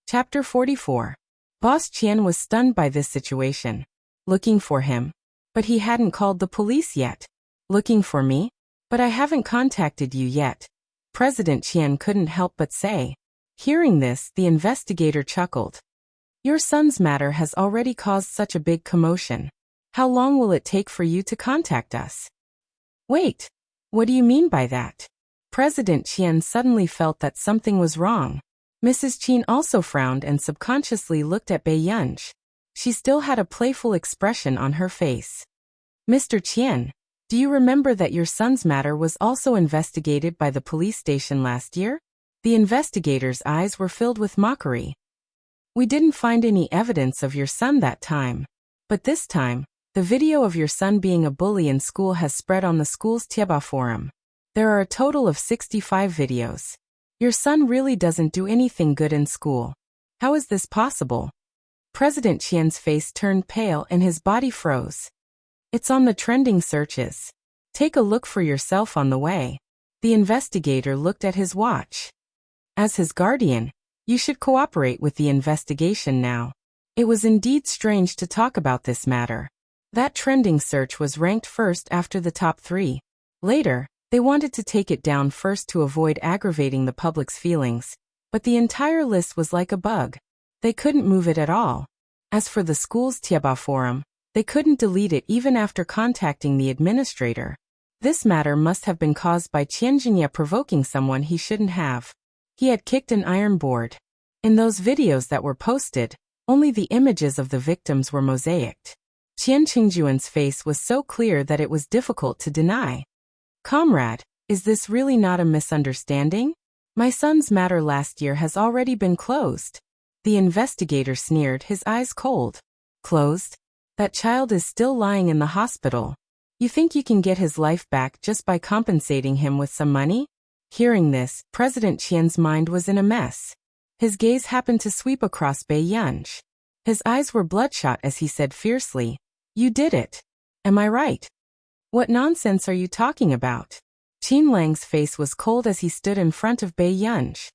Chapter 44. Boss Qian was stunned by this situation. Looking for him? But he hadn't called the police yet. Looking for me? But I haven't contacted you yet. President Qian couldn't help but say. Hearing this, the investigator chuckled. Your son's matter has already caused such a big commotion. How long will it take for you to contact us? Wait. What do you mean by that? President Qian suddenly felt that something was wrong. Mrs. Qin also frowned and subconsciously looked at Bai Yunji. She still had a playful expression on her face. Mr. Qian, do you remember that your son's matter was also investigated by the police station last year? The investigator's eyes were filled with mockery. We didn't find any evidence of your son that time. But this time, the video of your son being a bully in school has spread on the school's Tieba forum. There are a total of 65 videos. Your son really doesn't do anything good in school. How is this possible? President Qian's face turned pale and his body froze. It's on the trending searches. Take a look for yourself on the way. The investigator looked at his watch. As his guardian, you should cooperate with the investigation now. It was indeed strange to talk about this matter. That trending search was ranked first after the top 3. Later, they wanted to take it down first to avoid aggravating the public's feelings, but the entire list was like a bug. They couldn't move it at all. As for the school's Tieba forum, they couldn't delete it even after contacting the administrator. This matter must have been caused by Qian Jinye provoking someone he shouldn't have. He had kicked an iron board. In those videos that were posted, only the images of the victims were mosaicked. Qian Qingjuan's face was so clear that it was difficult to deny. Comrade, is this really not a misunderstanding? My son's matter last year has already been closed. The investigator sneered, his eyes cold. Closed? That child is still lying in the hospital. You think you can get his life back just by compensating him with some money? Hearing this, President Qian's mind was in a mess. His gaze happened to sweep across Bai Yunji. His eyes were bloodshot as he said fiercely, You did it. Am I right? What nonsense are you talking about? Qin Lang's face was cold as he stood in front of Bai Yunji.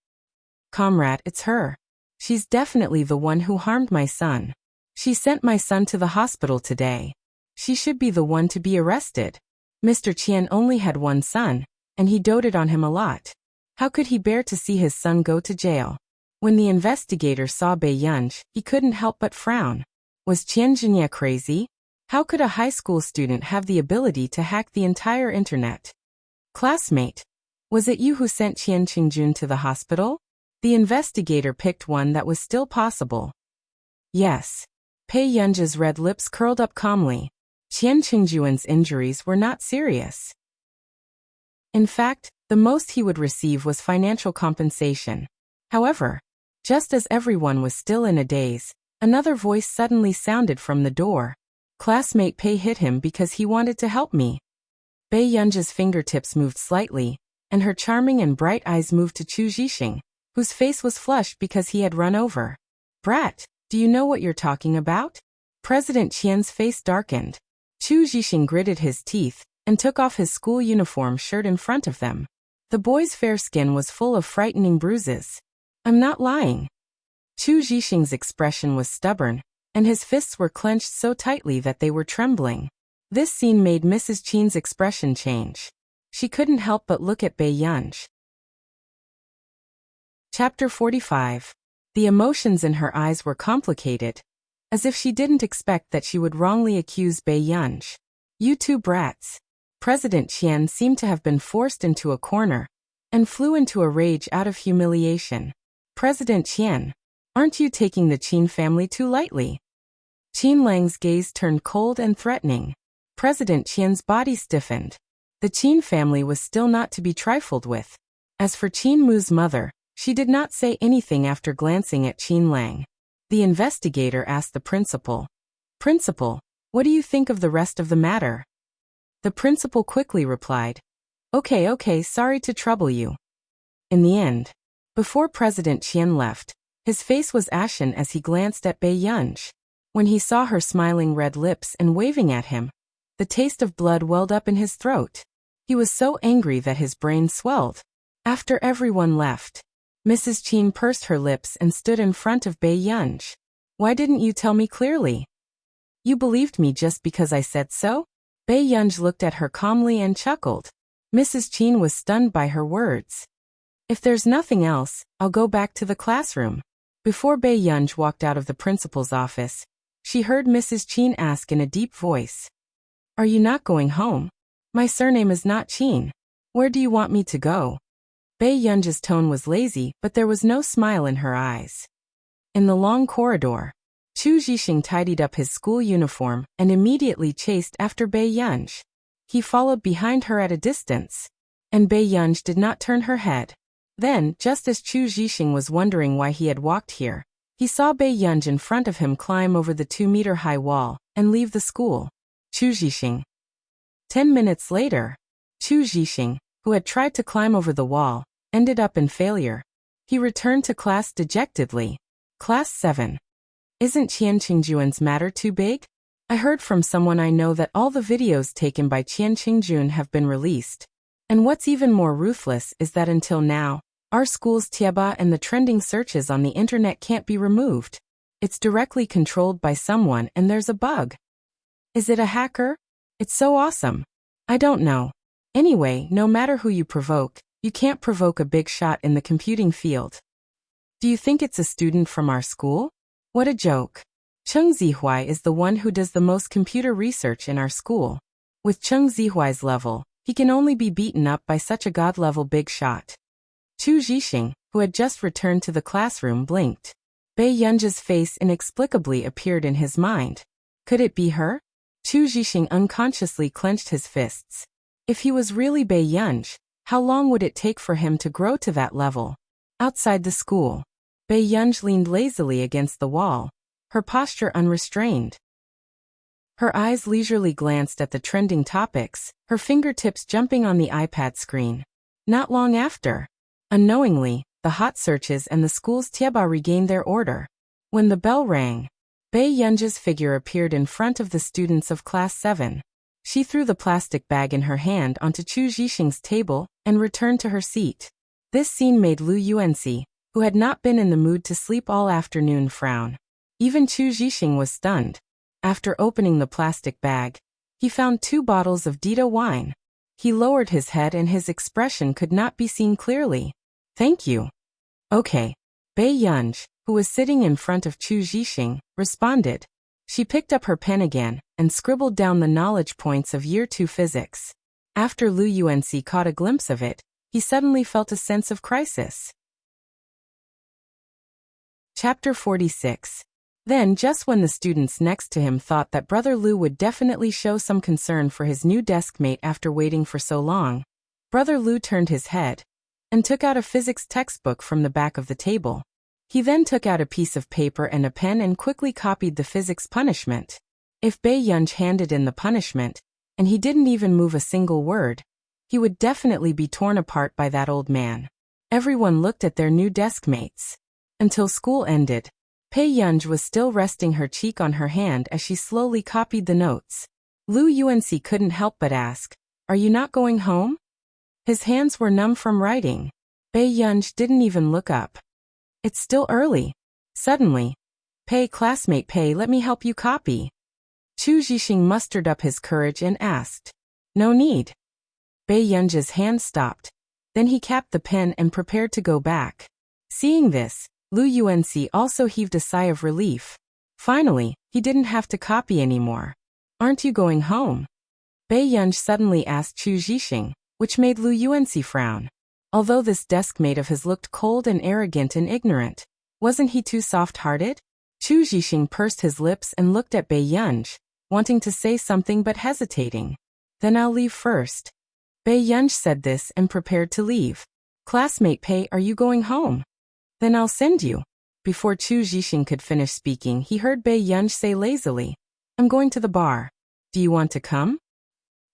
Comrade, it's her. She's definitely the one who harmed my son. She sent my son to the hospital today. She should be the one to be arrested. Mr. Qian only had one son, and he doted on him a lot. How could he bear to see his son go to jail? When the investigator saw Bai Yunji, he couldn't help but frown. Was Qian Jinye crazy? How could a high school student have the ability to hack the entire internet? Classmate, was it you who sent Qian Qingjun to the hospital? The investigator picked one that was still possible. Yes. Bai Yunji's red lips curled up calmly. Qian Qingjuan's injuries were not serious. In fact, the most he would receive was financial compensation. However, just as everyone was still in a daze, another voice suddenly sounded from the door. Classmate Pei hit him because he wanted to help me. Bai Yunji's fingertips moved slightly, and her charming and bright eyes moved to Chu Zhixing, whose face was flushed because he had run over. Brat, do you know what you're talking about? President Qian's face darkened. Chu Zhixing gritted his teeth and took off his school uniform shirt in front of them. The boy's fair skin was full of frightening bruises. I'm not lying. Chu Zhixing's expression was stubborn, and his fists were clenched so tightly that they were trembling. This scene made Mrs. Qin's expression change. She couldn't help but look at Bai Yunji. Chapter 45. The emotions in her eyes were complicated, as if she didn't expect that she would wrongly accuse Bai Yunji. You two brats. President Qian seemed to have been forced into a corner, and flew into a rage out of humiliation. President Qian, aren't you taking the Qin family too lightly? Qin Lang's gaze turned cold and threatening. President Qian's body stiffened. The Qin family was still not to be trifled with. As for Qin Mu's mother, she did not say anything after glancing at Qin Lang. The investigator asked the principal. Principal, what do you think of the rest of the matter? The principal quickly replied. Okay, sorry to trouble you. In the end, before President Qian left, his face was ashen as he glanced at Bai Yunji. When he saw her smiling red lips and waving at him, the taste of blood welled up in his throat. He was so angry that his brain swelled. After everyone left, Mrs. Qin pursed her lips and stood in front of Bei Yunj. Why didn't you tell me clearly? You believed me just because I said so? Bei Yunj looked at her calmly and chuckled. Mrs. Qin was stunned by her words. If there's nothing else, I'll go back to the classroom. Before Bei Yunj walked out of the principal's office, she heard Mrs. Qin ask in a deep voice. Are you not going home? My surname is not Qin. Where do you want me to go? Bei Yunj's tone was lazy, but there was no smile in her eyes. In the long corridor, Chu Zhixing tidied up his school uniform and immediately chased after Bei Yunj. He followed behind her at a distance, and Bei Yunj did not turn her head. Then, just as Chu Zhixing was wondering why he had walked here, he saw Bei Yunj in front of him climb over the 2-meter-high wall and leave the school. Chu Zhixing. 10 minutes later, Chu Zhixing, who had tried to climb over the wall, ended up in failure. He returned to class dejectedly. Class 7. Isn't Qian Qingjuan's matter too big? I heard from someone I know that all the videos taken by Qian Qingjun have been released. And what's even more ruthless is that until now, our school's Tieba and the trending searches on the internet can't be removed. It's directly controlled by someone and there's a bug. Is it a hacker? It's so awesome. I don't know. Anyway, no matter who you provoke, you can't provoke a big shot in the computing field. Do you think it's a student from our school? What a joke. Cheng Zihuai is the one who does the most computer research in our school. With Cheng Zihuai's level, he can only be beaten up by such a god-level big shot. Chu Zhixing, who had just returned to the classroom, blinked. Bei Yunj's face inexplicably appeared in his mind. Could it be her? Chu Zhixing unconsciously clenched his fists. If he was really Bei Yunj, how long would it take for him to grow to that level? Outside the school, Bei Yunj leaned lazily against the wall, her posture unrestrained. Her eyes leisurely glanced at the trending topics, her fingertips jumping on the iPad screen. Not long after, unknowingly, the hot searches and the school's Tieba regained their order. When the bell rang, Bei Yunj's figure appeared in front of the students of Class 7. She threw the plastic bag in her hand onto Chu Zhixing's table and returned to her seat. This scene made Lu Yuanxi, who had not been in the mood to sleep all afternoon, frown. Even Chu Zhixing was stunned. After opening the plastic bag, he found 2 bottles of Dita wine. He lowered his head and his expression could not be seen clearly. Thank you. Okay. Bei Yunj, who was sitting in front of Chu Zhixing, responded. She picked up her pen again and scribbled down the knowledge points of Year 2 physics. After Lu Yuanxi caught a glimpse of it, he suddenly felt a sense of crisis. Chapter 46. Then, just when the students next to him thought that Brother Lu would definitely show some concern for his new deskmate after waiting for so long, Brother Lu turned his head and took out a physics textbook from the back of the table. He then took out a piece of paper and a pen and quickly copied the physics punishment. If Bei Yunj handed in the punishment, and he didn't even move a single word, he would definitely be torn apart by that old man. Everyone looked at their new deskmates. Until school ended, Bei Yunj was still resting her cheek on her hand as she slowly copied the notes. Lu Yuanxi couldn't help but ask, "Are you not going home?" His hands were numb from writing. Bei Yunj didn't even look up. It's still early. Suddenly, classmate Pei, let me help you copy." Chu Zhixing mustered up his courage and asked. "No need." Bei Yunj's hand stopped. Then he capped the pen and prepared to go back. Seeing this, Lu Yuanxi also heaved a sigh of relief. Finally, he didn't have to copy anymore. "Aren't you going home?" Bei Yunj suddenly asked Chu Zhixing, which made Lu Yuanxi frown. Although this deskmate of his looked cold and arrogant and ignorant, wasn't he too soft-hearted? Chu Zhixing pursed his lips and looked at Bei Yunj, wanting to say something but hesitating. "Then I'll leave first." Bei Yunj said this and prepared to leave. "Classmate Pei, are you going home?" "Then I'll send you." Before Chu Zhixing could finish speaking, he heard Bei Yunj say lazily, "I'm going to the bar. Do you want to come?"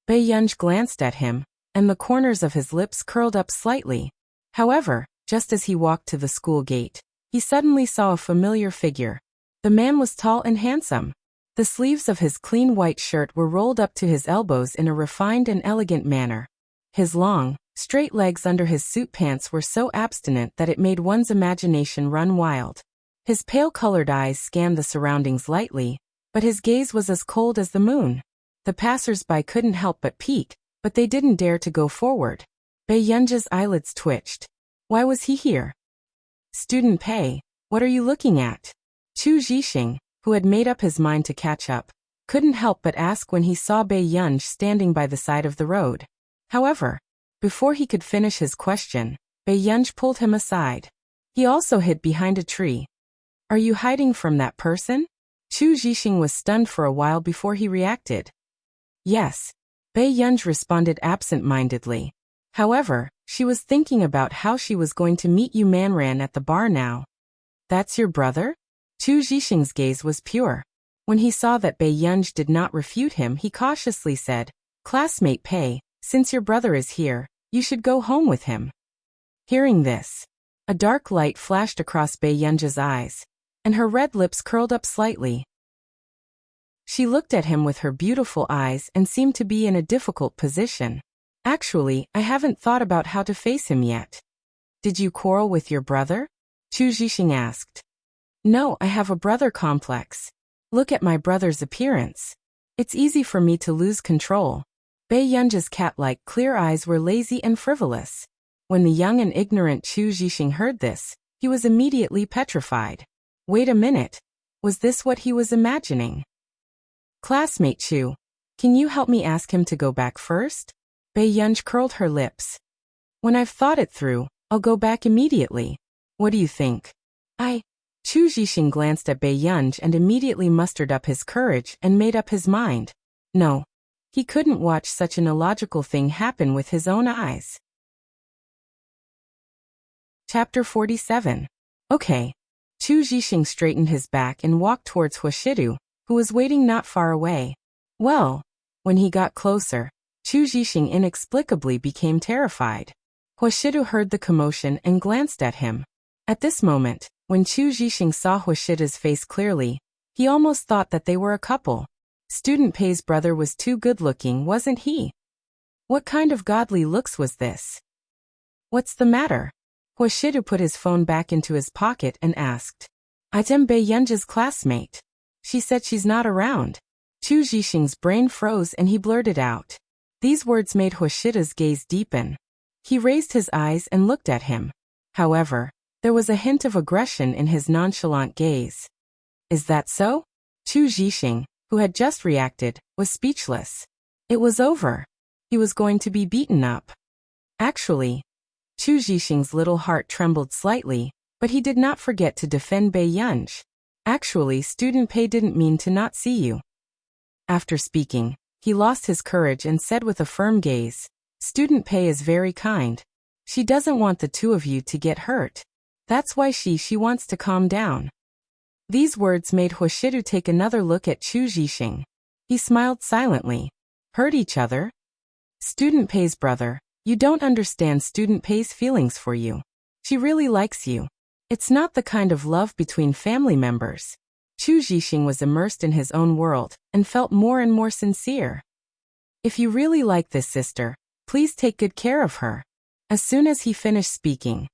Bei Yunj glanced at him, and the corners of his lips curled up slightly. However, just as he walked to the school gate, he suddenly saw a familiar figure. The man was tall and handsome. The sleeves of his clean white shirt were rolled up to his elbows in a refined and elegant manner. His long, Straight legs under his suit pants were so abstinent that it made one's imagination run wild. His pale-colored eyes scanned the surroundings lightly, but his gaze was as cold as the moon. The passers-by couldn't help but peek, but they didn't dare to go forward. Bae-yunja's eyelids twitched. Why was he here? Student Pei, what are you looking at? Chu Zhixing, who had made up his mind to catch up, couldn't help but ask when he saw Bae-yunj standing by the side of the road. However, before he could finish his question, Bae-yunj pulled him aside. He also hid behind a tree. Are you hiding from that person? Chu Zhixing was stunned for a while before he reacted. Yes. Bae-yunj responded absent-mindedly. However, she was thinking about how she was going to meet Yu Manran at the bar now. That's your brother? Chu Zhixing's gaze was pure. When he saw that Bae-yunj did not refute him, he cautiously said, Classmate Pei, since your brother is here, you should go home with him. Hearing this, a dark light flashed across Bae-yunja's eyes, and her red lips curled up slightly. She looked at him with her beautiful eyes and seemed to be in a difficult position. Actually, I haven't thought about how to face him yet. Did you quarrel with your brother? Chu Zhixing asked. No, I have a brother complex. Look at my brother's appearance. It's easy for me to lose control. Bae-yunja's cat-like clear eyes were lazy and frivolous. When the young and ignorant Chu Zhixing heard this, he was immediately petrified. Wait a minute. Was this what he was imagining? Classmate Chu, can you help me ask him to go back first? Bae-yunj curled her lips. When I've thought it through, I'll go back immediately. What do you think? Chu Zhixing glanced at Bae-yunj and immediately mustered up his courage and made up his mind. No. He couldn't watch such an illogical thing happen with his own eyes. Chapter 47. Okay. Chu Zhixing straightened his back and walked towards Huashidu, who was waiting not far away. Well, when he got closer, Chu Zhixing inexplicably became terrified. Huashidu heard the commotion and glanced at him. At this moment, when Chu Zhixing saw Huashida's face clearly, he almost thought that they were a couple. Student Pei's brother was too good-looking, wasn't he? What kind of godly looks was this? What's the matter? Huashidu put his phone back into his pocket and asked. I'm Bae-yunja's classmate. She said she's not around. Chu Zhixing's brain froze and he blurted out. These words made Hoshida's gaze deepen. He raised his eyes and looked at him. However, there was a hint of aggression in his nonchalant gaze. Is that so? Chu Zhixing, who had just reacted, was speechless. It was over. He was going to be beaten up. Actually, Chu Zhixing's little heart trembled slightly, but he did not forget to defend Bae-yunj. Actually, Student Pei didn't mean to not see you. After speaking, he lost his courage and said with a firm gaze, Student Pei is very kind. She doesn't want the two of you to get hurt. That's why she wants to calm down. These words made Hoshidu take another look at Chu Zhixing. He smiled silently. Hurt each other? Student Pei's brother, you don't understand Student Pei's feelings for you. She really likes you. It's not the kind of love between family members. Chu Zhixing was immersed in his own world and felt more and more sincere. If you really like this sister, please take good care of her. As soon as he finished speaking,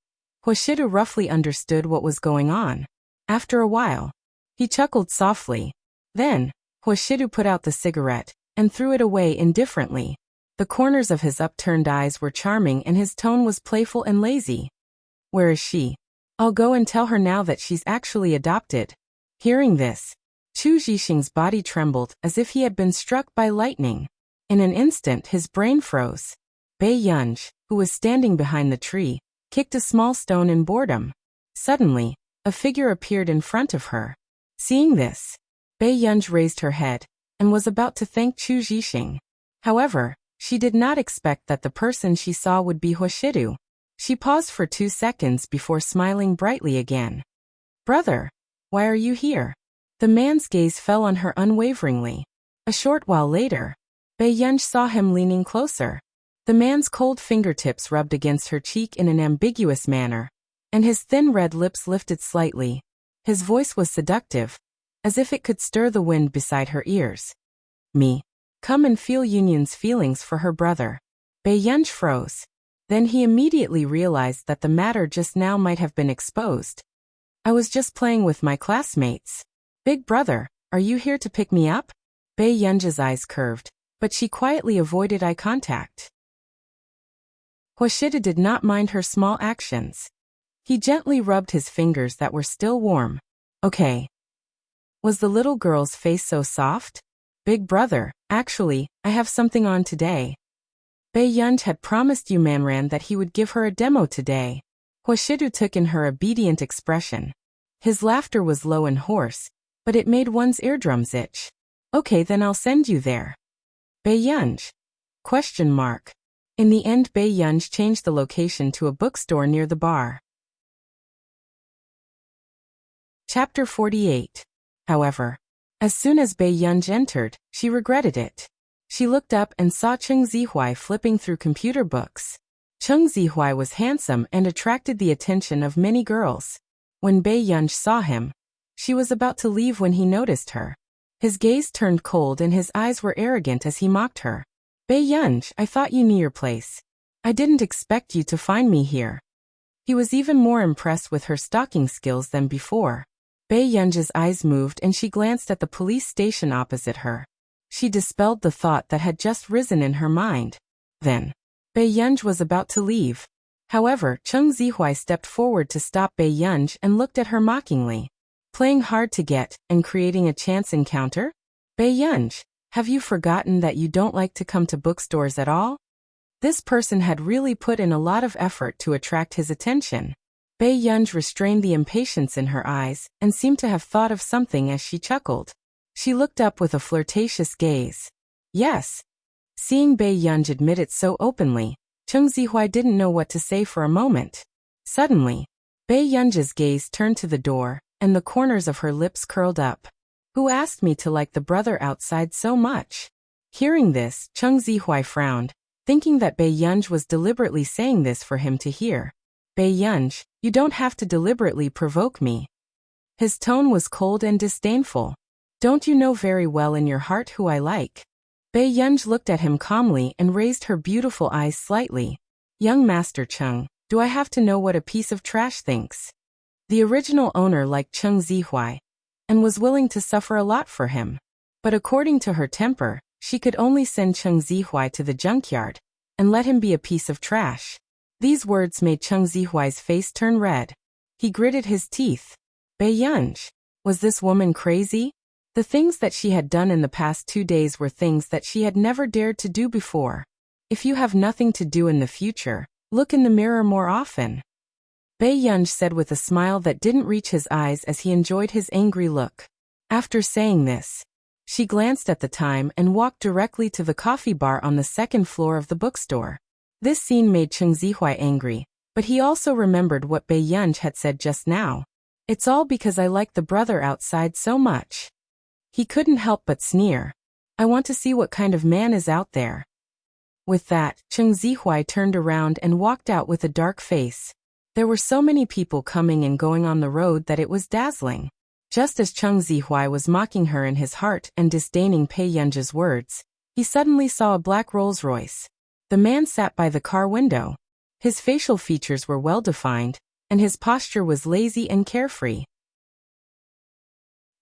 Hoshidu roughly understood what was going on. After a while, he chuckled softly. Then, Hoshidu put out the cigarette and threw it away indifferently. The corners of his upturned eyes were charming and his tone was playful and lazy. Where is she? I'll go and tell her now that she's actually adopted. Hearing this, Chu Zhixing's body trembled as if he had been struck by lightning. In an instant his brain froze. Bae-yunj, who was standing behind the tree, kicked a small stone in boredom. Suddenly, a figure appeared in front of her. Seeing this, Bae-yunj raised her head and was about to thank Chu Zhixing. However, she did not expect that the person she saw would be Hoshidu. She paused for 2 seconds before smiling brightly again. Brother, why are you here? The man's gaze fell on her unwaveringly. A short while later, Bae-yunj saw him leaning closer. The man's cold fingertips rubbed against her cheek in an ambiguous manner, and his thin red lips lifted slightly. His voice was seductive, as if it could stir the wind beside her ears. Me. Come and feel Yunyan's feelings for her brother. Bae-yunj froze. Then he immediately realized that the matter just now might have been exposed. I was just playing with my classmates. Big brother, are you here to pick me up? Bae Yunja's eyes curved, but she quietly avoided eye contact. Hoshida did not mind her small actions. He gently rubbed his fingers that were still warm. Okay. Was the little girl's face so soft? Big brother, actually, I have something on today. Bae Yunj had promised Yu Manran that he would give her a demo today. Hoshidu took in her obedient expression. His laughter was low and hoarse, but it made one's eardrums itch. Okay, then I'll send you there. Bae Yunj? Question mark. In the end, Bae Yunj changed the location to a bookstore near the bar. Chapter 48. However, as soon as Bae Yunj entered, she regretted it. She looked up and saw Cheng Zihuai flipping through computer books. Cheng Zihuai was handsome and attracted the attention of many girls. When Bae Yunj saw him, she was about to leave when he noticed her. His gaze turned cold and his eyes were arrogant as he mocked her. Bae Yunj, I thought you knew your place. I didn't expect you to find me here. He was even more impressed with her stalking skills than before. Bae Yunja's eyes moved and she glanced at the police station opposite her. She dispelled the thought that had just risen in her mind. Then, Bae Yunj was about to leave. However, Cheng Zihuai stepped forward to stop Bae Yunj and looked at her mockingly. Playing hard to get and creating a chance encounter? Bae Yunj, have you forgotten that you don't like to come to bookstores at all? This person had really put in a lot of effort to attract his attention. Bae Yunj restrained the impatience in her eyes and seemed to have thought of something as she chuckled. She looked up with a flirtatious gaze. Yes. Seeing Bae Yunj admit it so openly, Cheng Zihuai didn't know what to say for a moment. Suddenly, Bae Yunja's gaze turned to the door, and the corners of her lips curled up. Who asked me to like the brother outside so much? Hearing this, Cheng Zihuai frowned, thinking that Bae Yunj was deliberately saying this for him to hear. Bae Yunj, you don't have to deliberately provoke me. His tone was cold and disdainful. Don't you know very well in your heart who I like? Bae Yunj looked at him calmly and raised her beautiful eyes slightly. Young Master Cheng, do I have to know what a piece of trash thinks? The original owner liked Cheng Zihuai, and was willing to suffer a lot for him. But according to her temper, she could only send Cheng Zihuai to the junkyard, and let him be a piece of trash. These words made Cheng Zihuai's face turn red. He gritted his teeth. Bae Yunj, was this woman crazy? The things that she had done in the past 2 days were things that she had never dared to do before. If you have nothing to do in the future, look in the mirror more often. Bae Yunj said with a smile that didn't reach his eyes as he enjoyed his angry look. After saying this, she glanced at the time and walked directly to the coffee bar on the second floor of the bookstore. This scene made Cheng Zihuai angry, but he also remembered what Bae Yunj had said just now. It's all because I like the brother outside so much. He couldn't help but sneer. I want to see what kind of man is out there. With that, Cheng Zihuai turned around and walked out with a dark face. There were so many people coming and going on the road that it was dazzling. Just as Cheng Zihuai was mocking her in his heart and disdaining Bae Yunja's words, he suddenly saw a black Rolls-Royce. The man sat by the car window. His facial features were well-defined, and his posture was lazy and carefree.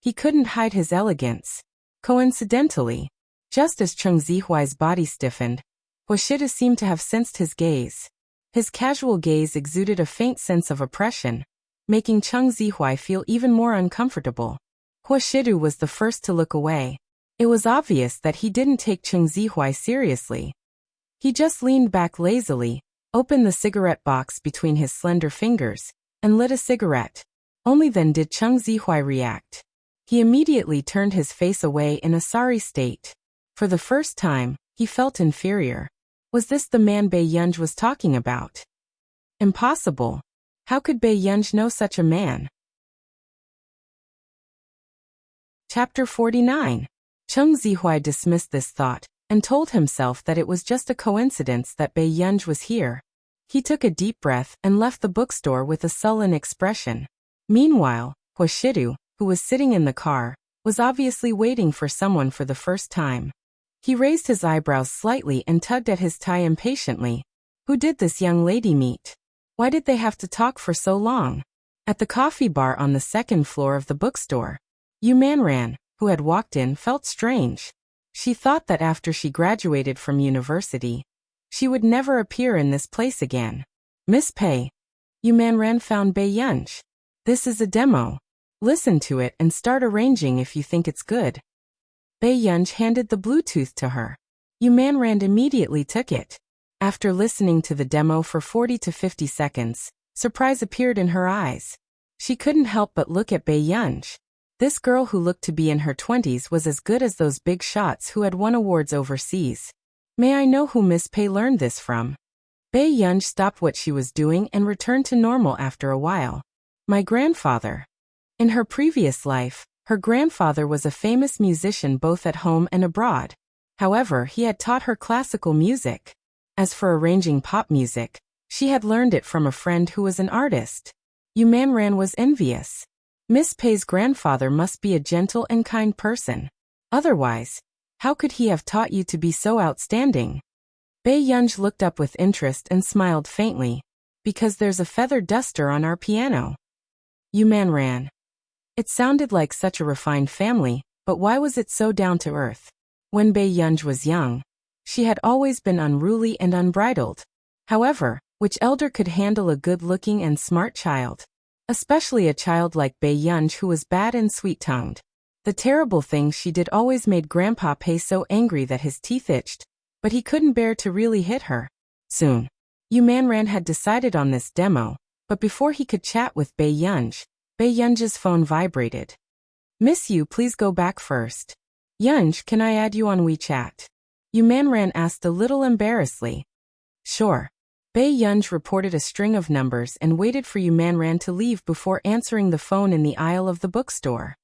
He couldn't hide his elegance. Coincidentally, just as Cheng Zihuai's body stiffened, Hoshida seemed to have sensed his gaze. His casual gaze exuded a faint sense of oppression, making Cheng Zihuai feel even more uncomfortable. Hoshidu was the first to look away. It was obvious that he didn't take Cheng Zihuai seriously. He just leaned back lazily, opened the cigarette box between his slender fingers, and lit a cigarette. Only then did Cheng Zihuai react. He immediately turned his face away in a sorry state. For the first time, he felt inferior. Was this the man Bae Yunj was talking about? Impossible. How could Bae Yunj know such a man? Chapter 49. Cheng Zihuai dismissed this thought, and told himself that it was just a coincidence that Bae Yunj was here. He took a deep breath and left the bookstore with a sullen expression. Meanwhile, Hoshidu, who was sitting in the car, was obviously waiting for someone for the first time. He raised his eyebrows slightly and tugged at his tie impatiently. Who did this young lady meet? Why did they have to talk for so long? At the coffee bar on the second floor of the bookstore, Yu Manran, who had walked in, felt strange. She thought that after she graduated from university, she would never appear in this place again. Miss Pei. Yu Manran found Bei Yunj. This is a demo. Listen to it and start arranging if you think it's good. Bei Yunj handed the Bluetooth to her. Yu Manran immediately took it. After listening to the demo for 40 to 50 seconds, surprise appeared in her eyes. She couldn't help but look at Bei Yunj. This girl who looked to be in her 20s was as good as those big shots who had won awards overseas. May I know who Miss Pei learned this from? Bei Yunj stopped what she was doing and returned to normal after a while. My grandfather. In her previous life, her grandfather was a famous musician both at home and abroad. However, he had taught her classical music. As for arranging pop music, she had learned it from a friend who was an artist. Yu Manran was envious. Miss Pei's grandfather must be a gentle and kind person. Otherwise, how could he have taught you to be so outstanding? Bei Yunj looked up with interest and smiled faintly. Because there's a feather duster on our piano. Yu Manran. It sounded like such a refined family, but why was it so down to earth? When Bei Yunj was young, she had always been unruly and unbridled. However, which elder could handle a good-looking and smart child? Especially a child like Bei Yunj who was bad and sweet-tongued. The terrible things she did always made Grandpa Pei so angry that his teeth itched, but he couldn't bear to really hit her. Soon, Yu Manran had decided on this demo, but before he could chat with Bei Yunj's phone vibrated. Miss Yu, please go back first. Yunj, can I add you on WeChat? Yu Manran asked a little embarrassedly. Sure. Bei Yunj reported a string of numbers and waited for Yu Manran to leave before answering the phone in the aisle of the bookstore.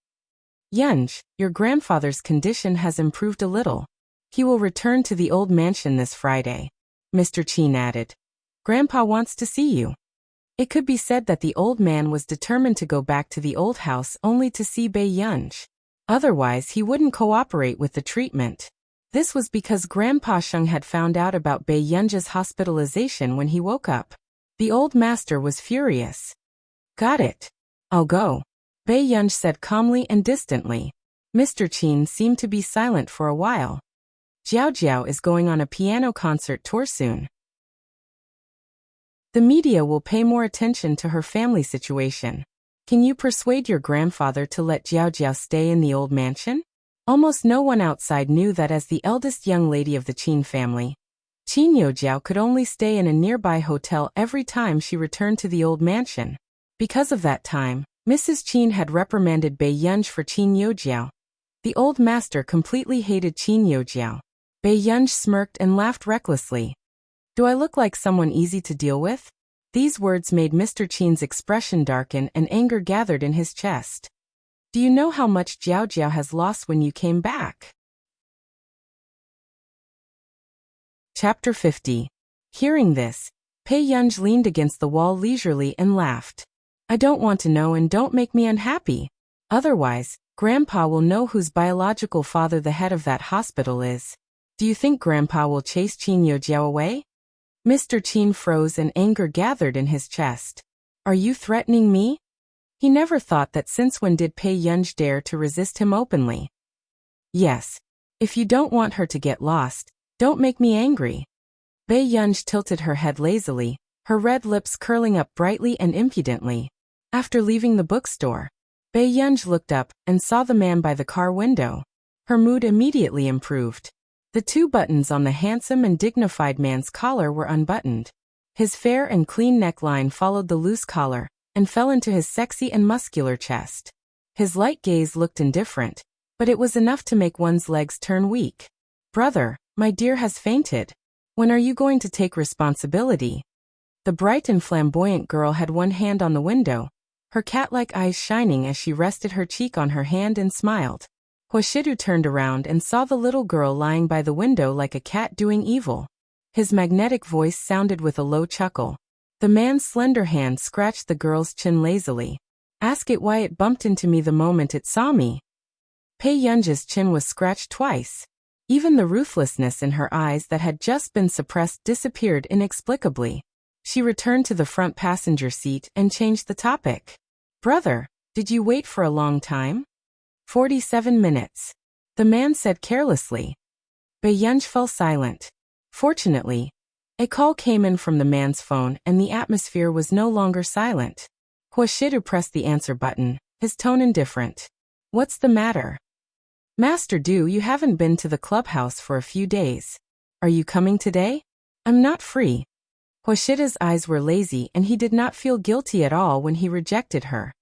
Yunj, your grandfather's condition has improved a little. He will return to the old mansion this Friday. Mr. Qin added. Grandpa wants to see you. It could be said that the old man was determined to go back to the old house only to see Bei Yunj. Otherwise he wouldn't cooperate with the treatment. This was because Grandpa Sheng had found out about Bei Yunj's hospitalization when he woke up. The old master was furious. Got it. I'll go. Bei Yunj said calmly and distantly. Mr. Qin seemed to be silent for a while. Jiao Jiao is going on a piano concert tour soon. The media will pay more attention to her family situation. Can you persuade your grandfather to let Jiao Jiao stay in the old mansion? Almost no one outside knew that as the eldest young lady of the Qin family, Qin Youjiao could only stay in a nearby hotel every time she returned to the old mansion. Because of that time, Mrs. Qin had reprimanded Bei Yunj for Qin Youjiao. The old master completely hated Qin Youjiao. Bei Yunj smirked and laughed recklessly. Do I look like someone easy to deal with? These words made Mr. Qin's expression darken and anger gathered in his chest. Do you know how much Jiao Jiao has lost when you came back? Chapter 50. Hearing this, Bei Yunj leaned against the wall leisurely and laughed. I don't want to know and don't make me unhappy. Otherwise, Grandpa will know whose biological father the head of that hospital is. Do you think Grandpa will chase Qin Youjiao away? Mr. Qin froze and anger gathered in his chest. Are you threatening me? He never thought that since when did Bei Yunj dare to resist him openly. Yes. If you don't want her to get lost, don't make me angry. Bei Yunj tilted her head lazily, her red lips curling up brightly and impudently. After leaving the bookstore, Bei Yunj looked up and saw the man by the car window. Her mood immediately improved. The two buttons on the handsome and dignified man's collar were unbuttoned. His fair and clean neckline followed the loose collar and fell into his sexy and muscular chest. His light gaze looked indifferent, but it was enough to make one's legs turn weak. Brother, my dear has fainted. When are you going to take responsibility? The bright and flamboyant girl had one hand on the window, her cat-like eyes shining as she rested her cheek on her hand and smiled. Huashidu turned around and saw the little girl lying by the window like a cat doing evil. His magnetic voice sounded with a low chuckle. The man's slender hand scratched the girl's chin lazily. Ask it why it bumped into me the moment it saw me. Bei Yunj's chin was scratched twice. Even the ruthlessness in her eyes that had just been suppressed disappeared inexplicably. She returned to the front passenger seat and changed the topic. Brother, did you wait for a long time? 47 minutes. The man said carelessly. Bae-yunj fell silent. Fortunately, a call came in from the man's phone and the atmosphere was no longer silent. Hwashidu pressed the answer button, his tone indifferent. What's the matter? Master Du, you haven't been to the clubhouse for a few days. Are you coming today? I'm not free. Hwashida's eyes were lazy and he did not feel guilty at all when he rejected her.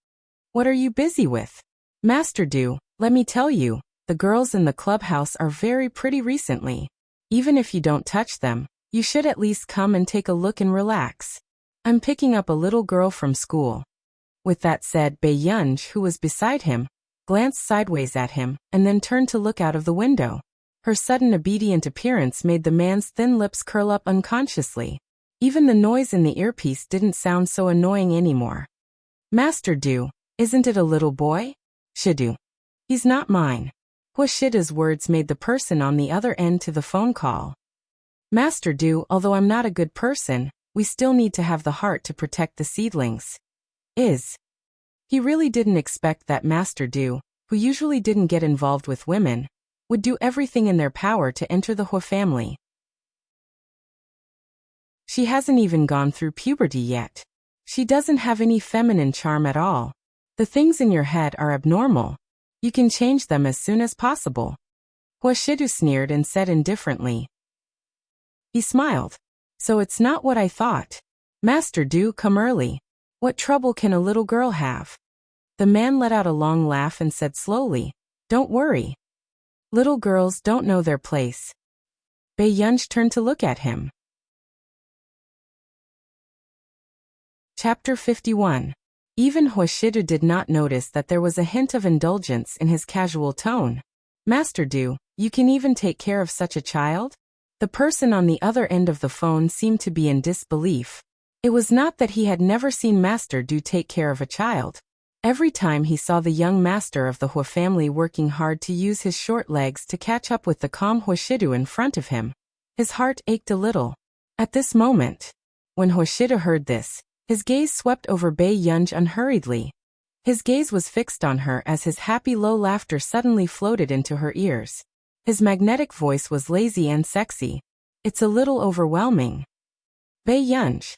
What are you busy with? Master Du, let me tell you, the girls in the clubhouse are very pretty recently. Even if you don't touch them, you should at least come and take a look and relax. I'm picking up a little girl from school. With that said, Bae-yunj, who was beside him, glanced sideways at him and then turned to look out of the window. Her sudden obedient appearance made the man's thin lips curl up unconsciously. Even the noise in the earpiece didn't sound so annoying anymore. Master Du, isn't it a little boy? Shidu. He's not mine. Hwashida's words made the person on the other end to the phone call. Master Du, although I'm not a good person, we still need to have the heart to protect the seedlings. He really didn't expect that Master Du, who usually didn't get involved with women, would do everything in their power to enter the Hwa family. She hasn't even gone through puberty yet. She doesn't have any feminine charm at all. The things in your head are abnormal. You can change them as soon as possible. Hwashidu sneered and said indifferently. He smiled. So it's not what I thought. Master Du, come early. What trouble can a little girl have? The man let out a long laugh and said slowly, don't worry. Little girls don't know their place. Bae-yunj turned to look at him. Chapter 51. Even Hwashidu did not notice that there was a hint of indulgence in his casual tone. Master Du, you can even take care of such a child? The person on the other end of the phone seemed to be in disbelief. It was not that he had never seen Master Du take care of a child. Every time he saw the young master of the Hwa family working hard to use his short legs to catch up with the calm Hwashidu in front of him, his heart ached a little. At this moment, when Hwashidu heard this, his gaze swept over Bae-yunj unhurriedly. His gaze was fixed on her as his happy low laughter suddenly floated into her ears. His magnetic voice was lazy and sexy. It's a little overwhelming. Bae-yunj.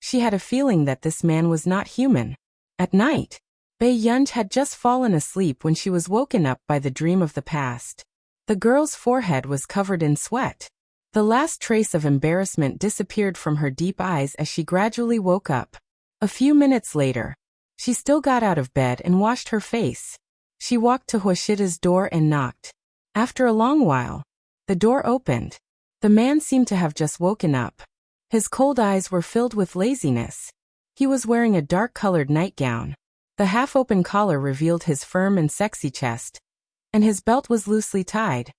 She had a feeling that this man was not human. At night, Bae-yunj had just fallen asleep when she was woken up by the dream of the past. The girl's forehead was covered in sweat. The last trace of embarrassment disappeared from her deep eyes as she gradually woke up. A few minutes later, she still got out of bed and washed her face. She walked to Hwashida's door and knocked. After a long while, the door opened. The man seemed to have just woken up. His cold eyes were filled with laziness. He was wearing a dark-colored nightgown. The half-open collar revealed his firm and sexy chest, and his belt was loosely tied.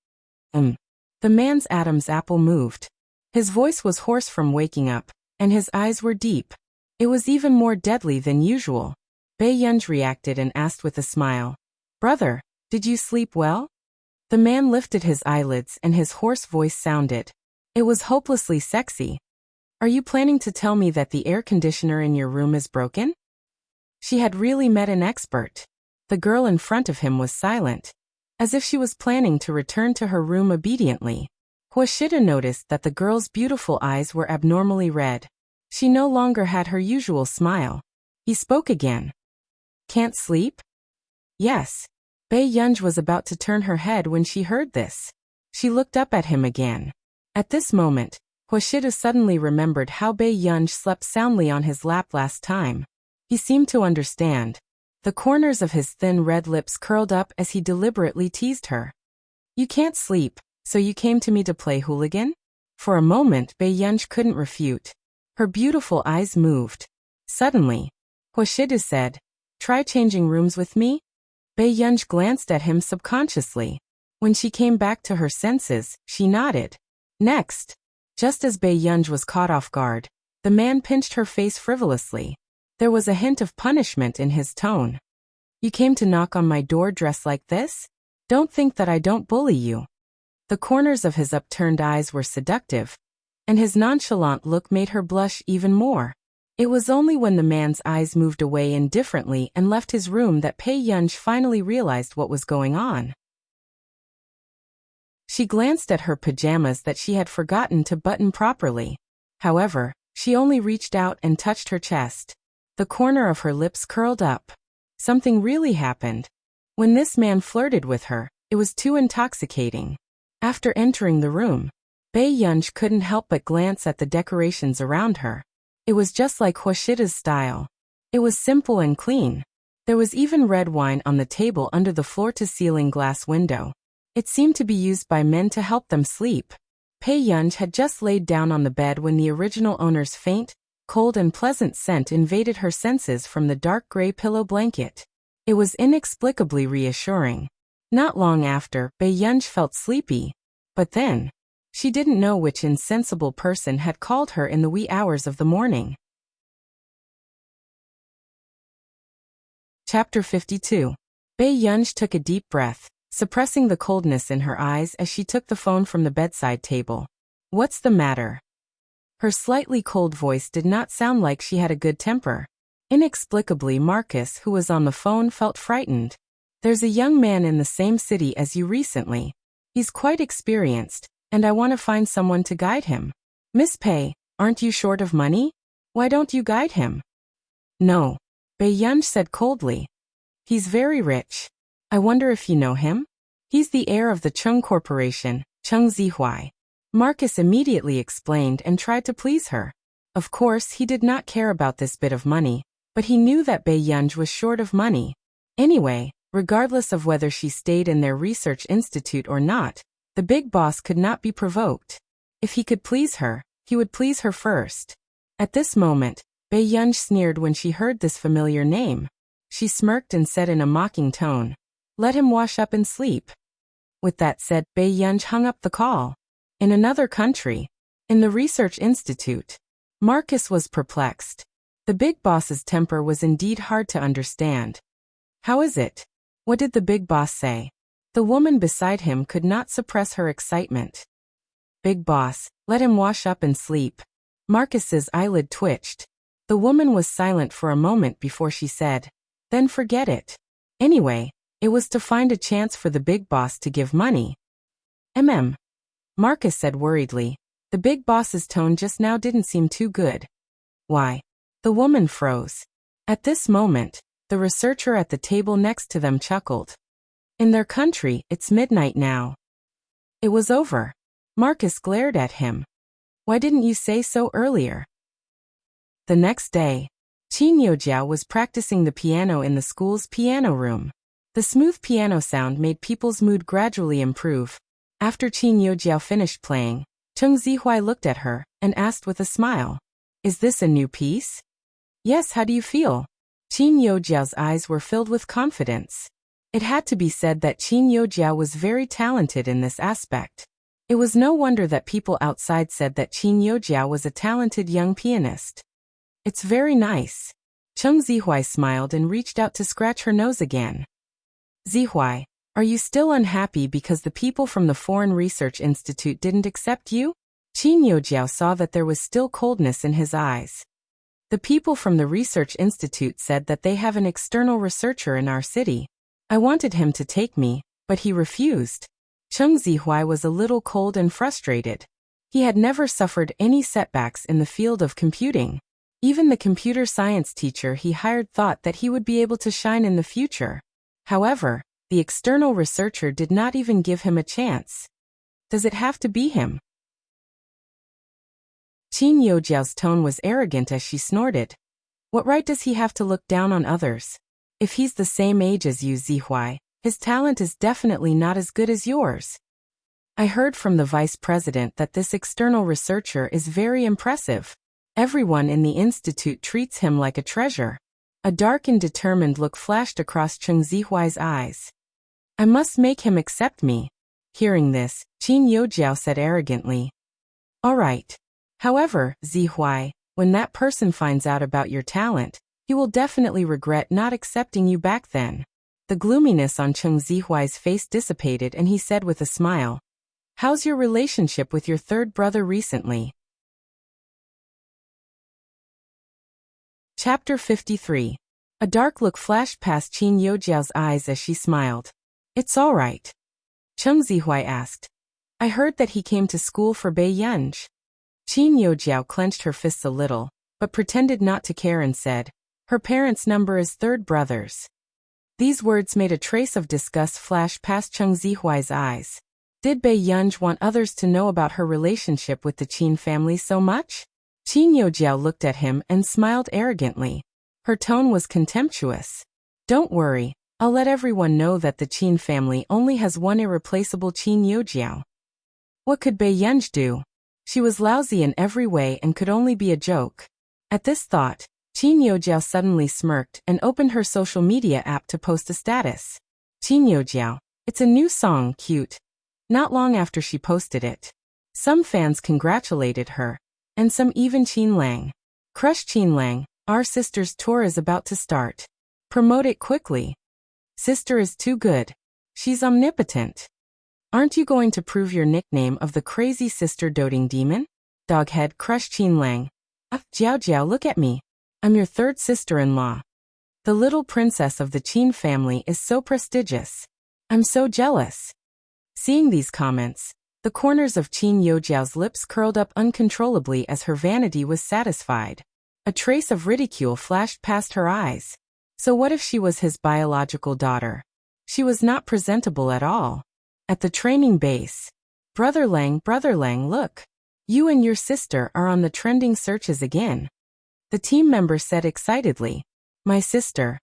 The man's Adam's apple moved. His voice was hoarse from waking up, and his eyes were deep. It was even more deadly than usual. Bae-yunj reacted and asked with a smile, Brother, did you sleep well? The man lifted his eyelids and his hoarse voice sounded. It was hopelessly sexy. Are you planning to tell me that the air conditioner in your room is broken? She had really met an expert. The girl in front of him was silent, as if she was planning to return to her room obediently. Hwashidu noticed that the girl's beautiful eyes were abnormally red. She no longer had her usual smile. He spoke again. Can't sleep? Yes. Bae-yunj was about to turn her head when she heard this. She looked up at him again. At this moment, Hwashidu suddenly remembered how Bae-yunj slept soundly on his lap last time. He seemed to understand. The corners of his thin red lips curled up as he deliberately teased her. You can't sleep, so you came to me to play hooligan? For a moment Bae-yunj couldn't refute. Her beautiful eyes moved. Suddenly, Hwashidu said, Try changing rooms with me? Bae-yunj glanced at him subconsciously. When she came back to her senses, she nodded. Next, just as Bae-yunj was caught off guard, the man pinched her face frivolously. There was a hint of punishment in his tone. You came to knock on my door dressed like this? Don't think that I don't bully you. The corners of his upturned eyes were seductive, and his nonchalant look made her blush even more. It was only when the man's eyes moved away indifferently and left his room that Pei Yunj finally realized what was going on. She glanced at her pajamas that she had forgotten to button properly. However, she only reached out and touched her chest. The corner of her lips curled up. Something really happened. When this man flirted with her, it was too intoxicating. After entering the room, Pei Yunj couldn't help but glance at the decorations around her. It was just like Hoshida's style. It was simple and clean. There was even red wine on the table under the floor-to-ceiling glass window. It seemed to be used by men to help them sleep. Pei Yunj had just laid down on the bed when the original owner's faint, cold and pleasant scent invaded her senses from the dark gray pillow blanket. It was inexplicably reassuring. Not long after, Pei Yunj felt sleepy. But then, she didn't know which insensible person had called her in the wee hours of the morning. Chapter 52. Pei Yunj took a deep breath, suppressing the coldness in her eyes as she took the phone from the bedside table. "What's the matter?" Her slightly cold voice did not sound like she had a good temper. Inexplicably, Marcus, who was on the phone, felt frightened. "There's a young man in the same city as you recently. He's quite experienced, and I want to find someone to guide him." "Miss Pei, aren't you short of money? Why don't you guide him?" "No," Pei Yunj said coldly. "He's very rich. I wonder if you know him? He's the heir of the Chung Corporation, Chung Zihuai." Marcus immediately explained and tried to please her. Of course, he did not care about this bit of money, but he knew that Pei Yunj was short of money. Anyway, regardless of whether she stayed in their research institute or not, the big boss could not be provoked. If he could please her, he would please her first. At this moment, Pei Yunj sneered when she heard this familiar name. She smirked and said in a mocking tone, "Let him wash up and sleep." With that said, Pei Yunj hung up the call. In another country, in the research institute, Marcus was perplexed. The big boss's temper was indeed hard to understand. "How is it? What did the big boss say?" The woman beside him could not suppress her excitement. "Big boss, let him wash up and sleep." Marcus's eyelid twitched. The woman was silent for a moment before she said, "Then forget it." Anyway, it was to find a chance for the big boss to give money. Marcus said worriedly. The big boss's tone just now didn't seem too good. "Why?" The woman froze. At this moment, the researcher at the table next to them chuckled. "In their country, it's midnight now." It was over. Marcus glared at him. "Why didn't you say so earlier?" The next day, Qin Yojiao was practicing the piano in the school's piano room. The smooth piano sound made people's mood gradually improve. After Qin Yojiao finished playing, Chung Zihuai looked at her and asked with a smile, "Is this a new piece?" "Yes, how do you feel?" Qin Yojiao's eyes were filled with confidence. It had to be said that Qin Yojiao was very talented in this aspect. It was no wonder that people outside said that Qin Yojiao was a talented young pianist. "It's very nice." Chung Zihuai smiled and reached out to scratch her nose again. "Zihuai, are you still unhappy because the people from the Foreign Research Institute didn't accept you?" Qin Yojiao saw that there was still coldness in his eyes. "The people from the Research Institute said that they have an external researcher in our city. I wanted him to take me, but he refused." Chung Zihuai was a little cold and frustrated. He had never suffered any setbacks in the field of computing. Even the computer science teacher he hired thought that he would be able to shine in the future. However, the external researcher did not even give him a chance. Does it have to be him? Qin Yojiao's tone was arrogant as she snorted. "What right does he have to look down on others? If he's the same age as you, Zihuai, his talent is definitely not as good as yours. I heard from the vice president that this external researcher is very impressive. Everyone in the institute treats him like a treasure." A dark and determined look flashed across Chung Zihuai's eyes. "I must make him accept me." Hearing this, Qin Yojiao said arrogantly, "All right. However, Zihuai, when that person finds out about your talent, he will definitely regret not accepting you back then." The gloominess on Chung Zihuai's face dissipated and he said with a smile, How's your relationship with your third brother recently? Chapter 53. A dark look flashed past Qin Yojiao's eyes as she smiled. It's all right. Cheng Zihuai asked. I heard that he came to school for Bei Yunj. Qin Yojiao clenched her fists a little, but pretended not to care and said, her parents' number is third brothers. These words made a trace of disgust flash past Cheng Zihuai's eyes. Did Bei Yunj want others to know about her relationship with the Qin family so much? Qin Yojiao looked at him and smiled arrogantly. Her tone was contemptuous. Don't worry, I'll let everyone know that the Qin family only has one irreplaceable Qin Yojiao. What could Bei Yunj do? She was lousy in every way and could only be a joke. At this thought, Qin Yojiao suddenly smirked and opened her social media app to post a status. Qin Yojiao, it's a new song, cute. Not long after she posted it, some fans congratulated her, and some even Qin Lang. Crush Qin Lang, our sister's tour is about to start. Promote it quickly. Sister is too good. She's omnipotent. Aren't you going to prove your nickname of the crazy sister doting demon? Doghead, crush Qin Lang. Jiao Jiao, look at me. I'm your third sister-in-law. The little princess of the Qin family is so prestigious. I'm so jealous. Seeing these comments, the corners of Qin Yojiao's lips curled up uncontrollably as her vanity was satisfied. A trace of ridicule flashed past her eyes. So what if she was his biological daughter? She was not presentable at all. At the training base. Brother Lang, look. You and your sister are on the trending searches again. The team member said excitedly. My sister.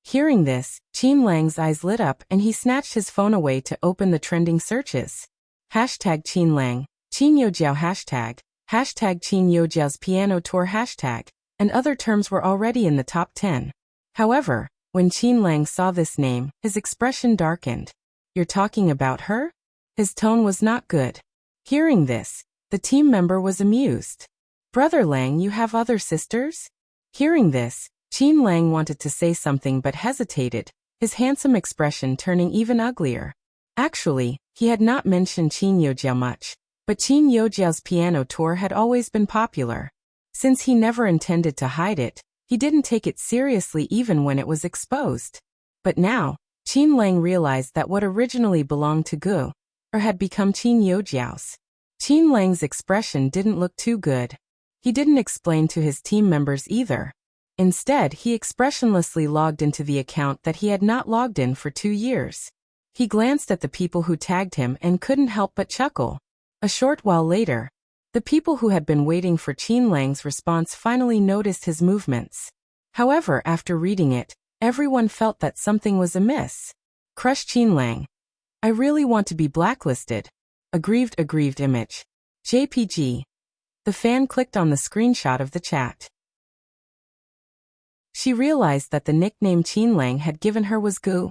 Hearing this, Qin Lang's eyes lit up and he snatched his phone away to open the trending searches. Hashtag Qin Lang, Qin Yojiao hashtag Qin Yojiao's piano tour hashtag, and other terms were already in the top 10. However, when Qin Lang saw this name, his expression darkened. You're talking about her? His tone was not good. Hearing this, the team member was amused. Brother Lang, you have other sisters? Hearing this, Qin Lang wanted to say something but hesitated, his handsome expression turning even uglier. Actually, he had not mentioned Qin Yojiao much, but Qin Yojiao's piano tour had always been popular. Since he never intended to hide it, he didn't take it seriously even when it was exposed. But now, Qin Lang realized that what originally belonged to Gu, or had become Qin Yojiao's. Qin Lang's expression didn't look too good. He didn't explain to his team members either. Instead, he expressionlessly logged into the account that he had not logged in for 2 years. He glanced at the people who tagged him and couldn't help but chuckle. A short while later, the people who had been waiting for Qin Lang's response finally noticed his movements. However, after reading it, everyone felt that something was amiss. Crush Qin Lang. I really want to be blacklisted. Aggrieved image. JPG. The fan clicked on the screenshot of the chat. She realized that the nickname Qin Lang had given her was Gu.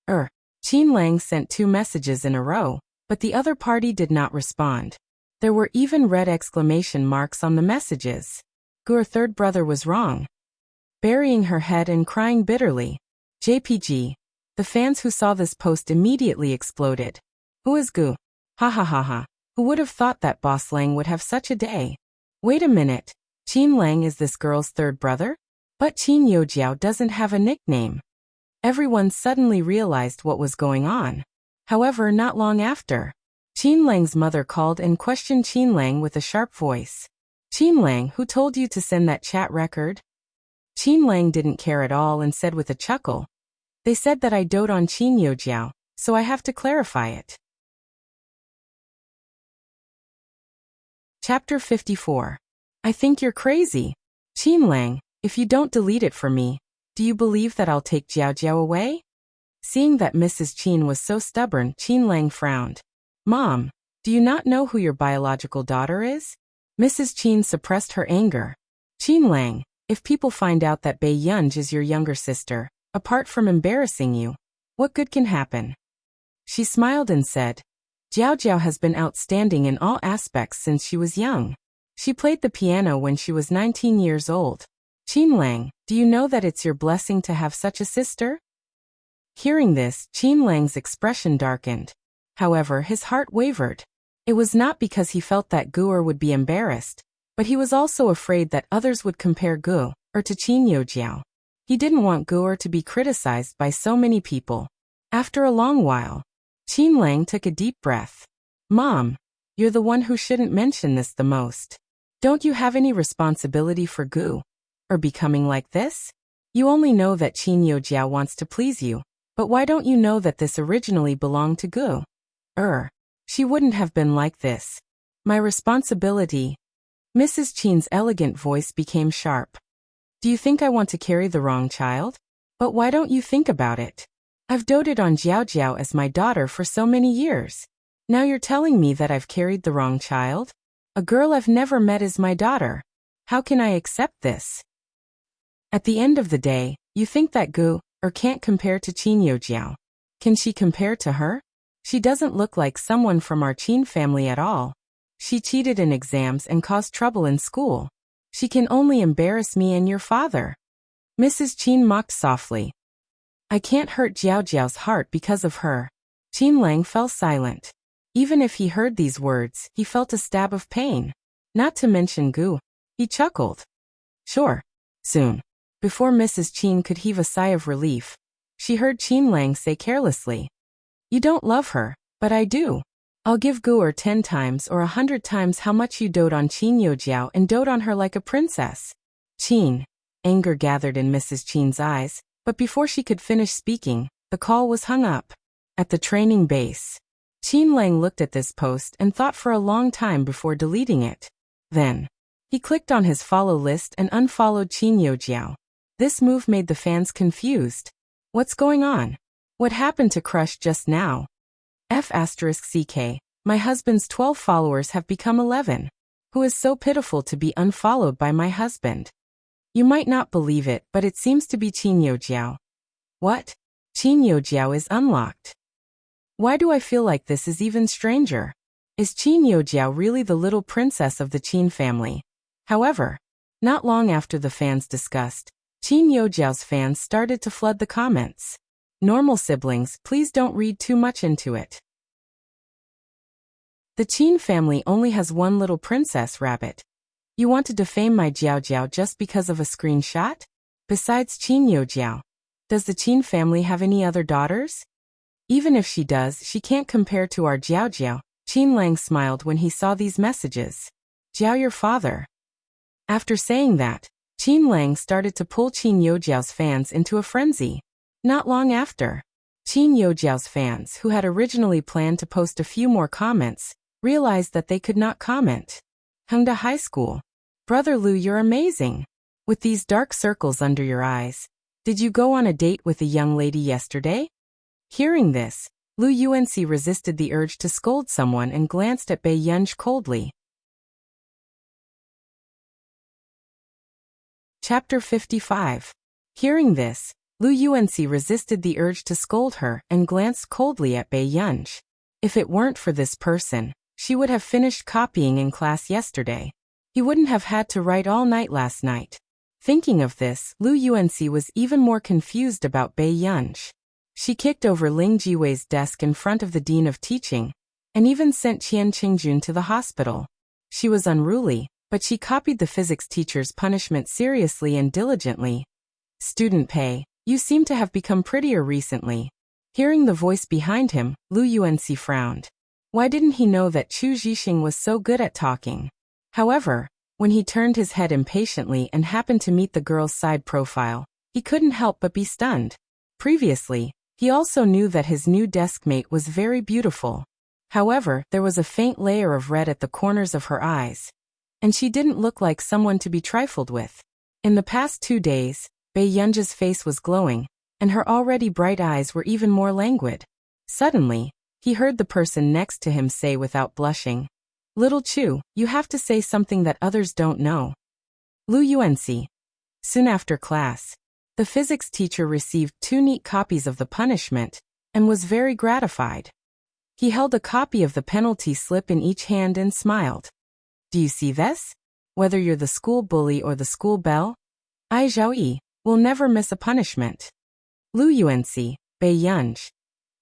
Qin Lang sent 2 messages in a row, but the other party did not respond. There were even red exclamation marks on the messages. Gu's third brother was wrong. Burying her head and crying bitterly. JPG. The fans who saw this post immediately exploded. Who is Gu? Ha ha ha ha. Who would have thought that Boss Lang would have such a day? Wait a minute. Qin Lang is this girl's third brother? But Qin Yojiao doesn't have a nickname. Everyone suddenly realized what was going on. However, not long after, Qin Lang's mother called and questioned Qin Lang with a sharp voice. Qin Lang, who told you to send that chat record? Qin Lang didn't care at all and said with a chuckle. They said that I dote on Qin Yojiao, so I have to clarify it. Chapter 54. I think you're crazy. Qin Lang, if you don't delete it for me, do you believe that I'll take Jiao Jiao away? Seeing that Mrs. Qin was so stubborn, Qin Lang frowned. Mom, do you not know who your biological daughter is? Mrs. Qin suppressed her anger. Qin Lang, if people find out that Bei Yunj is your younger sister, apart from embarrassing you, what good can happen? She smiled and said, Jiao Jiao has been outstanding in all aspects since she was young. She played the piano when she was 19 years old. Qin Lang, do you know that it's your blessing to have such a sister? Hearing this, Qin Lang's expression darkened. However, his heart wavered. It was not because he felt that Gu'er would be embarrassed, but he was also afraid that others would compare Gu to Qin Yojiao. He didn't want Gu'er to be criticized by so many people. After a long while, Qin Lang took a deep breath. Mom, you're the one who shouldn't mention this the most. Don't you have any responsibility for Gu or becoming like this? You only know that Qin Yojiao wants to please you, but why don't you know that this originally belonged to Gu? She wouldn't have been like this. My responsibility. Mrs. Qin's elegant voice became sharp. Do you think I want to carry the wrong child? But why don't you think about it? I've doted on Jiao Jiao as my daughter for so many years. Now you're telling me that I've carried the wrong child? A girl I've never met is my daughter. How can I accept this? At the end of the day, you think that Gu can't compare to Qin Yojiao. Can she compare to her? She doesn't look like someone from our Qin family at all. She cheated in exams and caused trouble in school. She can only embarrass me and your father. Mrs. Qin mocked softly. I can't hurt Jiao Jiao's heart because of her. Qin Lang fell silent. Even if he heard these words, he felt a stab of pain. Not to mention Gu. He chuckled. Sure. Soon. Before Mrs. Qin could heave a sigh of relief, she heard Qin Lang say carelessly. You don't love her, but I do. I'll give Gu'er 10 times or 100 times how much you dote on Qin Yojiao and dote on her like a princess. Qin. Anger gathered in Mrs. Qin's eyes, but before she could finish speaking, the call was hung up. At the training base, Qin Lang looked at this post and thought for a long time before deleting it. Then, he clicked on his follow list and unfollowed Qin Yojiao. This move made the fans confused. What's going on? What happened to Crush just now? F***CK, my husband's 12 followers have become 11. Who is so pitiful to be unfollowed by my husband? You might not believe it, but it seems to be Qin Yojiao. What? Qin Yojiao is unlocked. Why do I feel like this is even stranger? Is Qin Yojiao really the little princess of the Qin family? However, not long after the fans discussed, Qin Yojiao's fans started to flood the comments. Normal siblings, please don't read too much into it. The Qin family only has one little princess rabbit. You want to defame my Jiao Jiao just because of a screenshot? Besides Qin Yojiao, does the Qin family have any other daughters? Even if she does, she can't compare to our Jiao Jiao. Qin Lang smiled when he saw these messages. Jiao your father. After saying that, Qin Lang started to pull Qin Yojiao's fans into a frenzy. Not long after, Qin Yojiao's fans, who had originally planned to post a few more comments, realized that they could not comment. Hengda High School. Brother Lu, you're amazing. With these dark circles under your eyes. Did you go on a date with a young lady yesterday? Hearing this, Lu Yuanxi resisted the urge to scold someone and glanced at Bei Yunj coldly. Chapter 55. Hearing this, Lu Yuanxi resisted the urge to scold her and glanced coldly at Bei Yunj. If it weren't for this person, she would have finished copying in class yesterday. He wouldn't have had to write all night last night. Thinking of this, Lu Yuanxi was even more confused about Bei Yunj. She kicked over Ling Jiwei's desk in front of the Dean of Teaching, and even sent Qian Qingjun to the hospital. She was unruly, but she copied the physics teacher's punishment seriously and diligently. Student Pei, you seem to have become prettier recently. Hearing the voice behind him, Lu Yuanxi frowned. Why didn't he know that Chu Zhixing was so good at talking? However, when he turned his head impatiently and happened to meet the girl's side profile, he couldn't help but be stunned. Previously, he also knew that his new deskmate was very beautiful. However, there was a faint layer of red at the corners of her eyes, and she didn't look like someone to be trifled with. In the past 2 days, Bei Yunj's face was glowing, and her already bright eyes were even more languid. Suddenly, he heard the person next to him say without blushing, Little Chu, you have to say something that others don't know. Lu Yuanxi. Soon after class, the physics teacher received 2 neat copies of the punishment, and was very gratified. He held a copy of the penalty slip in each hand and smiled. Do you see this? Whether you're the school bully or the school belle, I Zhaoyi will never miss a punishment. Lu Yuanxi, Bei Yunj.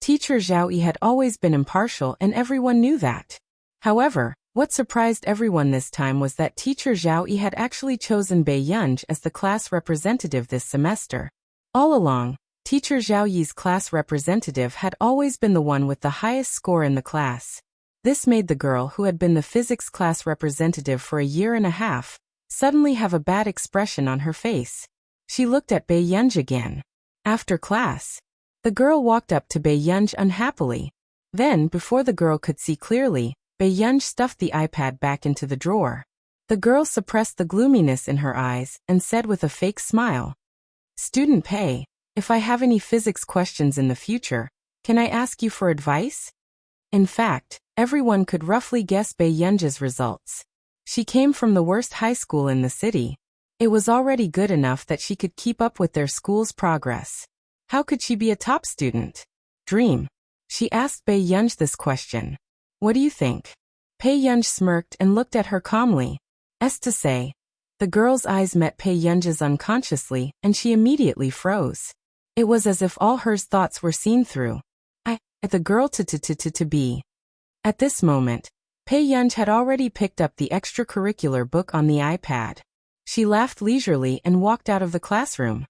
Teacher Zhaoyi had always been impartial and everyone knew that. However, what surprised everyone this time was that teacher Zhao Yi had actually chosen Bei Yunj as the class representative this semester. All along, teacher Zhao Yi's class representative had always been the one with the highest score in the class. This made the girl who had been the physics class representative for a year and a half suddenly have a bad expression on her face. She looked at Bei Yunj again. After class, the girl walked up to Bei Yunj unhappily. Then, before the girl could see clearly, Bei Yunj stuffed the iPad back into the drawer. The girl suppressed the gloominess in her eyes and said with a fake smile, "Student Pei, if I have any physics questions in the future, can I ask you for advice?" In fact, everyone could roughly guess Bei Yunj's results. She came from the worst high school in the city. It was already good enough that she could keep up with their school's progress. How could she be a top student? Dream. She asked Bei Yunj this question. "What do you think?" Bei Yunj smirked and looked at her calmly. As to say, the girl's eyes met Bei Yunj's unconsciously, and she immediately froze. It was as if all her thoughts were seen through. The girl to be. At this moment, Bei Yunj had already picked up the extracurricular book on the iPad. She laughed leisurely and walked out of the classroom.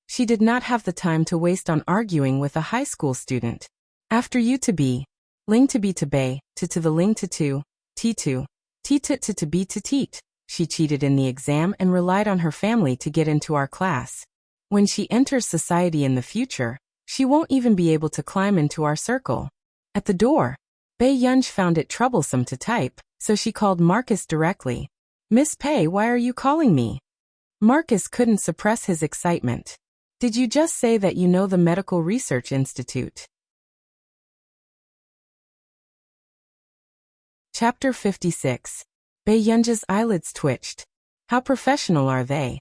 She did not have the time to waste on arguing with a high school student. After U to B, Ling to B to Bei, to the Ling to, T2, T to B to Teat. She cheated in the exam and relied on her family to get into our class. When she enters society in the future, she won't even be able to climb into our circle. At the door, Bei Yunj found it troublesome to type, so she called Marcus directly. "Miss Pei, why are you calling me?" Marcus couldn't suppress his excitement. "Did you just say that you know the Medical Research Institute?" Chapter 56. Bei Yunj's eyelids twitched. How professional are they?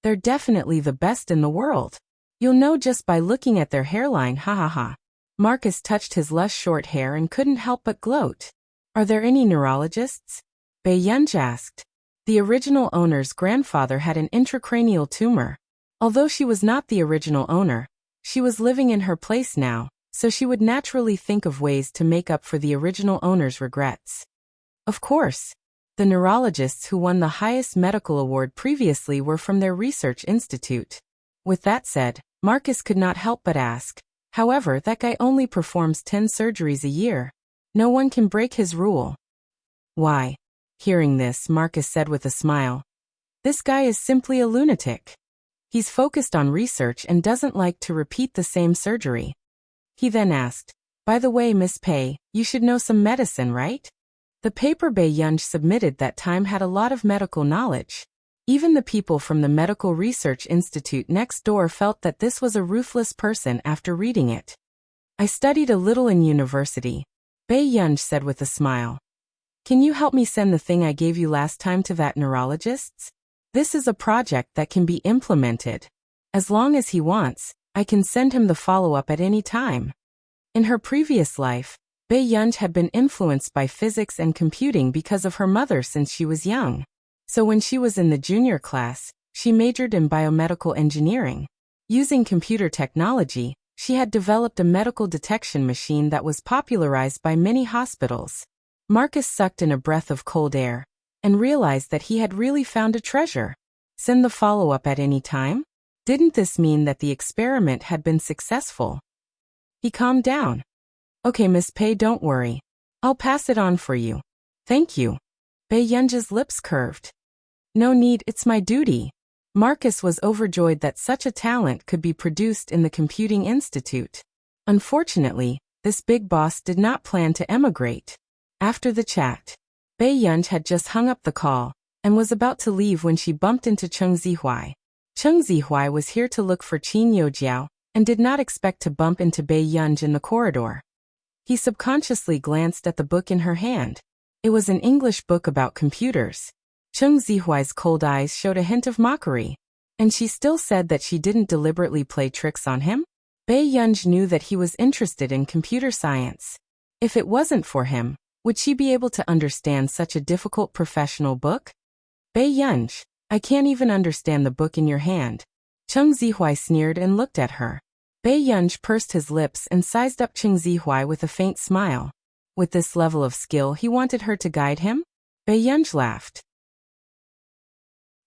They're definitely the best in the world. You'll know just by looking at their hairline, ha ha ha. Marcus touched his lush short hair and couldn't help but gloat. "Are there any neurologists?" Bei Yunj asked. The original owner's grandfather had an intracranial tumor. Although she was not the original owner, she was living in her place now, so she would naturally think of ways to make up for the original owner's regrets. Of course, the neurologists who won the highest medical award previously were from their research institute. With that said, Marcus could not help but ask, "However, that guy only performs 10 surgeries a year. No one can break his rule." "Why?" Hearing this, Marcus said with a smile, "This guy is simply a lunatic. He's focused on research and doesn't like to repeat the same surgery." He then asked, "By the way, Miss Pei, you should know some medicine, right?" The paper Bei Yunj submitted that time had a lot of medical knowledge. Even the people from the Medical Research Institute next door felt that this was a ruthless person after reading it. "I studied a little in university," Bei Yunj said with a smile. "Can you help me send the thing I gave you last time to that neurologist's? This is a project that can be implemented. As long as he wants, I can send him the follow-up at any time." In her previous life, Bei Yunj had been influenced by physics and computing because of her mother since she was young. So when she was in the junior class, she majored in biomedical engineering. Using computer technology, she had developed a medical detection machine that was popularized by many hospitals. Marcus sucked in a breath of cold air and realized that he had really found a treasure. Send the follow-up at any time? Didn't this mean that the experiment had been successful? He calmed down. "Okay, Miss Pei, don't worry. I'll pass it on for you." "Thank you." Bei Yunj's lips curved. "No need, it's my duty." Marcus was overjoyed that such a talent could be produced in the Computing Institute. Unfortunately, this big boss did not plan to emigrate. After the chat, Bei Yunj had just hung up the call and was about to leave when she bumped into Cheng Zihuai. Cheng Zihuai was here to look for Qin Youjiao and did not expect to bump into Bei Yunj in the corridor. He subconsciously glanced at the book in her hand. It was an English book about computers. Cheng Zihuai's cold eyes showed a hint of mockery. And she still said that she didn't deliberately play tricks on him? Bei Yunj knew that he was interested in computer science. If it wasn't for him, would she be able to understand such a difficult professional book? "Bei Yunj, I can't even understand the book in your hand." Cheng Zihuai sneered and looked at her. Bei Yunj pursed his lips and sized up Cheng Zihuai with a faint smile. With this level of skill, he wanted her to guide him? Baiyunj laughed.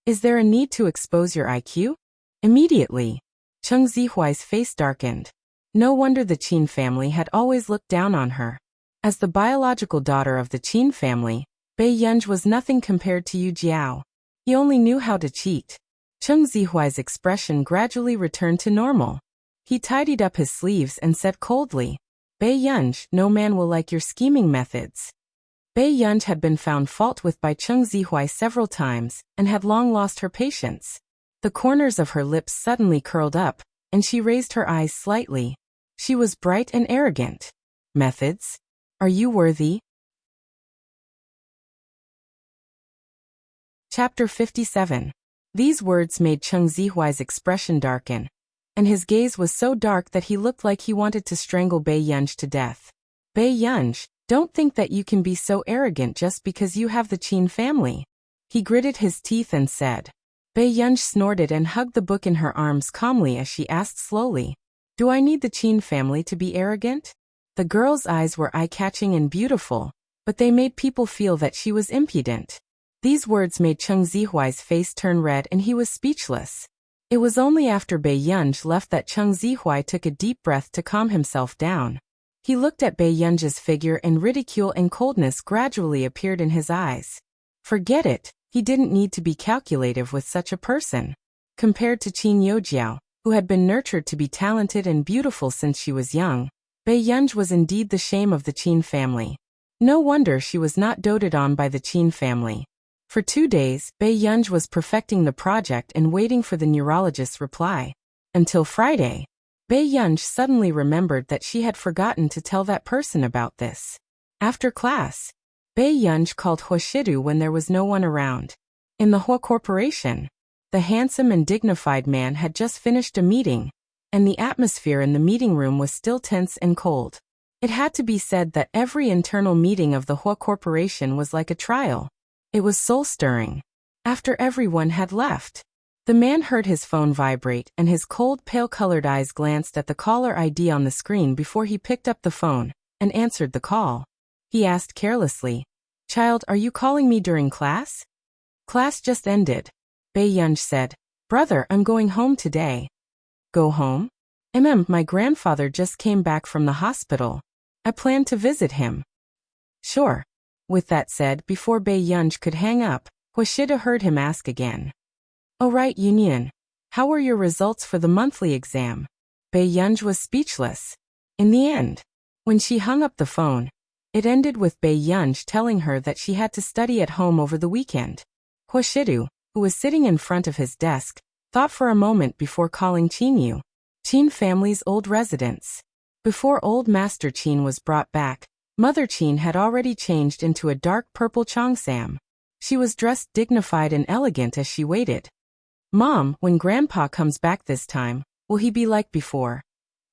Is there a need to expose your IQ? Immediately, Cheng Zihuai's face darkened. No wonder the Qin family had always looked down on her. As the biological daughter of the Qin family, Baiyunj was nothing compared to Yu Jiao. He only knew how to cheat. Cheng Zihuai's expression gradually returned to normal. He tidied up his sleeves and said coldly, Baiyunj, no man will like your scheming methods. Baiyunj had been found fault with by Cheng Zihuai several times and had long lost her patience. The corners of her lips suddenly curled up, and she raised her eyes slightly. She was bright and arrogant. Methods? Are you worthy? Chapter 57. These words made Cheng Zihuai's expression darken, and his gaze was so dark that he looked like he wanted to strangle Baiyunj to death. Baiyunj, don't think that you can be so arrogant just because you have the Qin family. He gritted his teeth and said. Baiyunj snorted and hugged the book in her arms calmly as she asked slowly, Do I need the Qin family to be arrogant? The girl's eyes were eye-catching and beautiful, but they made people feel that she was impudent. These words made Cheng Zihuai's face turn red and he was speechless. It was only after Baiyunj left that Cheng Zihuai took a deep breath to calm himself down. He looked at Baiyunj's figure and ridicule and coldness gradually appeared in his eyes. Forget it, he didn't need to be calculative with such a person. Compared to Qin Youjiao, who had been nurtured to be talented and beautiful since she was young, Baiyunj was indeed the shame of the Qin family. No wonder she was not doted on by the Qin family. For 2 days, Baiyunj was perfecting the project and waiting for the neurologist's reply. Until Friday, Baiyunj suddenly remembered that she had forgotten to tell that person about this. After class, Baiyunj called Huashidu when there was no one around. In the Hua Corporation, the handsome and dignified man had just finished a meeting, and the atmosphere in the meeting room was still tense and cold. It had to be said that every internal meeting of the Hua Corporation was like a trial. It was soul-stirring. After everyone had left, the man heard his phone vibrate and his cold, pale-colored eyes glanced at the caller ID on the screen before he picked up the phone and answered the call. He asked carelessly, Child, are you calling me during class? Class just ended. Baiyunj said, Brother, I'm going home today. Go home? My grandfather just came back from the hospital. I plan to visit him. Sure. With that said, before Baiyunj could hang up, Huashida heard him ask again. Oh right, Yunyan. How were your results for the monthly exam? Baiyunj was speechless. In the end, when she hung up the phone, it ended with Baiyunj telling her that she had to study at home over the weekend. Huashidu, who was sitting in front of his desk, thought for a moment before calling Qinyu, Qin family's old residence. Before old Master Qin was brought back, Mother Qin had already changed into a dark purple cheongsam. She was dressed dignified and elegant as she waited. Mom, when Grandpa comes back this time, will he be like before?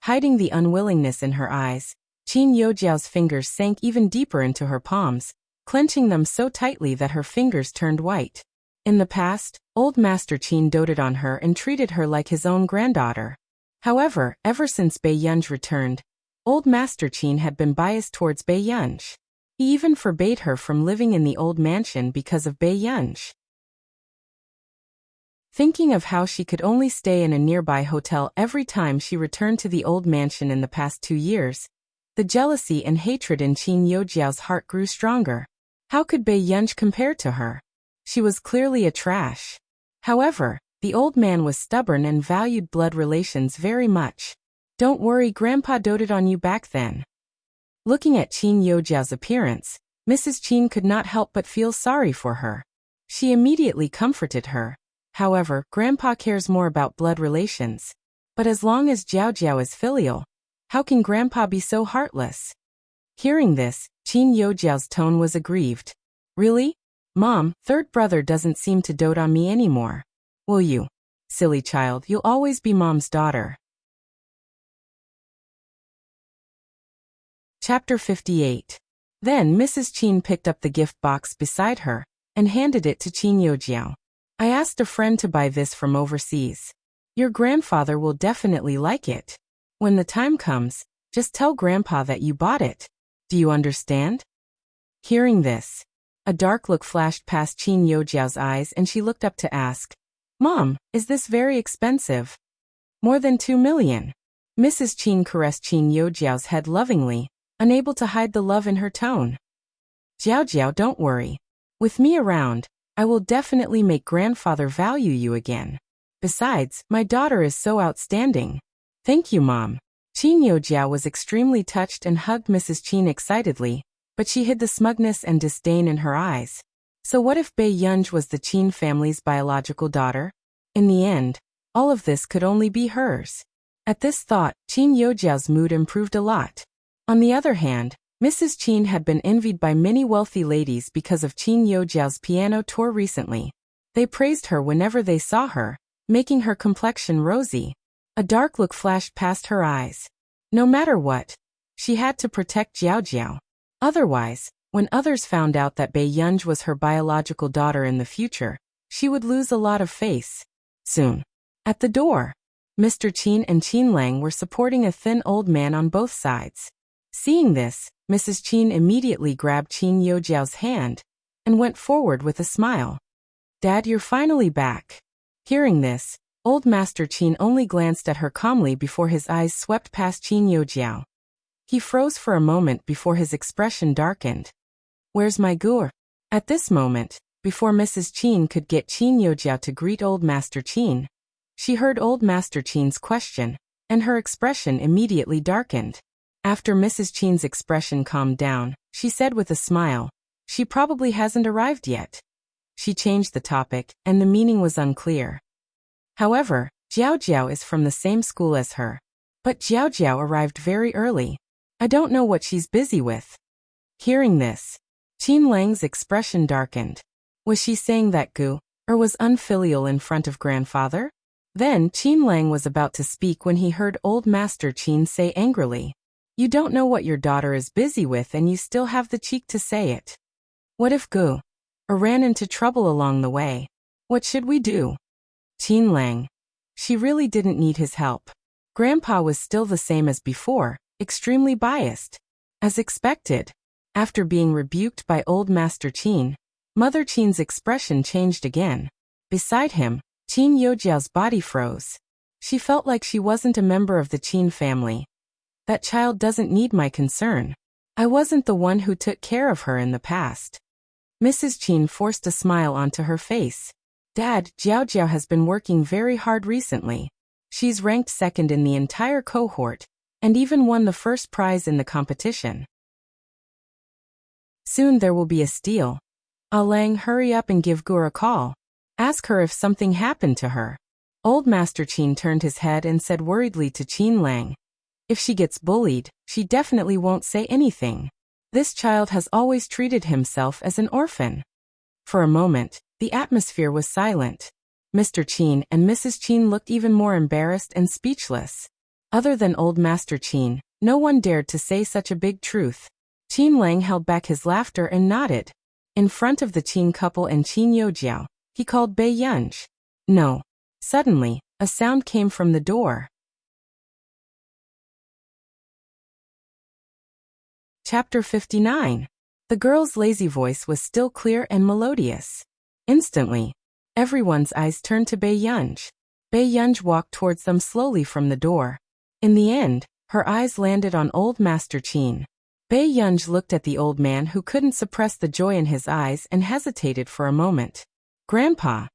Hiding the unwillingness in her eyes, Qin Youjiao's fingers sank even deeper into her palms, clenching them so tightly that her fingers turned white. In the past, old Master Qin doted on her and treated her like his own granddaughter. However, ever since Baiyunj returned, old Master Qin had been biased towards Baiyunj. He even forbade her from living in the old mansion because of Baiyunj. Thinking of how she could only stay in a nearby hotel every time she returned to the old mansion in the past 2 years, the jealousy and hatred in Qin Youjiao's heart grew stronger. How could Baiyunj compare to her? She was clearly a trash. However, the old man was stubborn and valued blood relations very much. Don't worry, Grandpa doted on you back then. Looking at Qin Youjiao's appearance, Mrs. Qin could not help but feel sorry for her. She immediately comforted her. However, Grandpa cares more about blood relations. But as long as Jiao is filial, how can Grandpa be so heartless? Hearing this, Qin Youjiao's tone was aggrieved. Really? Mom, third brother doesn't seem to dote on me anymore. Will you? Silly child, you'll always be Mom's daughter. Chapter 58. Then Mrs. Qin picked up the gift box beside her and handed it to Qin Youjiao. I asked a friend to buy this from overseas. Your grandfather will definitely like it. When the time comes, just tell Grandpa that you bought it. Do you understand? Hearing this, a dark look flashed past Qin Yojiao's eyes and she looked up to ask, Mom, is this very expensive? More than 2 million. Mrs. Qin caressed Qin Yojiao's head lovingly, unable to hide the love in her tone. Jiao, don't worry. With me around, I will definitely make grandfather value you again. Besides, my daughter is so outstanding. Thank you, Mom. Qin Yojiao was extremely touched and hugged Mrs. Qin excitedly, but she hid the smugness and disdain in her eyes. So what if Bei Yunj was the Qin family's biological daughter? In the end, all of this could only be hers. At this thought, Qin Yojiao's mood improved a lot. On the other hand, Mrs. Qin had been envied by many wealthy ladies because of Qin Yojiao's piano tour recently. They praised her whenever they saw her, making her complexion rosy. A dark look flashed past her eyes. No matter what, she had to protect Jiao. Otherwise, when others found out that Bei Yunj was her biological daughter in the future, she would lose a lot of face. Soon. At the door, Mr. Qin and Qin Lang were supporting a thin old man on both sides. Seeing this, Mrs. Qin immediately grabbed Qin Yojiao's hand and went forward with a smile. Dad, you're finally back. Hearing this, old Master Qin only glanced at her calmly before his eyes swept past Qin Yojiao. He froze for a moment before his expression darkened. Where's my gur? At this moment, before Mrs. Qin could get Qin Yojiao to greet old Master Qin, she heard old Master Qin's question, and her expression immediately darkened. After Mrs. Qin's expression calmed down, she said with a smile, she probably hasn't arrived yet. She changed the topic, and the meaning was unclear. However, Jiao is from the same school as her. But Jiao arrived very early. I don't know what she's busy with. Hearing this, Qin Lang's expression darkened. Was she saying that Gu, or was unfilial in front of grandfather? Then Qin Lang was about to speak when he heard old Master Qin say angrily, You don't know what your daughter is busy with and you still have the cheek to say it. What if Gu, or ran into trouble along the way? What should we do? Qin Lang. She really didn't need his help. Grandpa was still the same as before, extremely biased. As expected, after being rebuked by old Master Qin, Mother Qin's expression changed again. Beside him, Qin Yojiao's body froze. She felt like she wasn't a member of the Qin family. That child doesn't need my concern. I wasn't the one who took care of her in the past. Mrs. Qin forced a smile onto her face. Dad, Jiao has been working very hard recently. She's ranked second in the entire cohort, and even won the first prize in the competition. Soon there will be a steal. Lang, hurry up and give Gur a call. Ask her if something happened to her. Old Master Qin turned his head and said worriedly to Qin Lang. If she gets bullied, she definitely won't say anything. This child has always treated himself as an orphan. For a moment, the atmosphere was silent. Mr. Qin and Mrs. Qin looked even more embarrassed and speechless. Other than old Master Qin, no one dared to say such a big truth. Qin Lang held back his laughter and nodded. In front of the Qin couple and Qin Yojiao, he called Bei Yunj. No. Suddenly, a sound came from the door. Chapter 59. The girl's lazy voice was still clear and melodious. Instantly, everyone's eyes turned to Bei Yunj. Bei Yunj walked towards them slowly from the door. In the end, her eyes landed on old Master Qin. Bei Yunj looked at the old man who couldn't suppress the joy in his eyes and hesitated for a moment. Grandpa.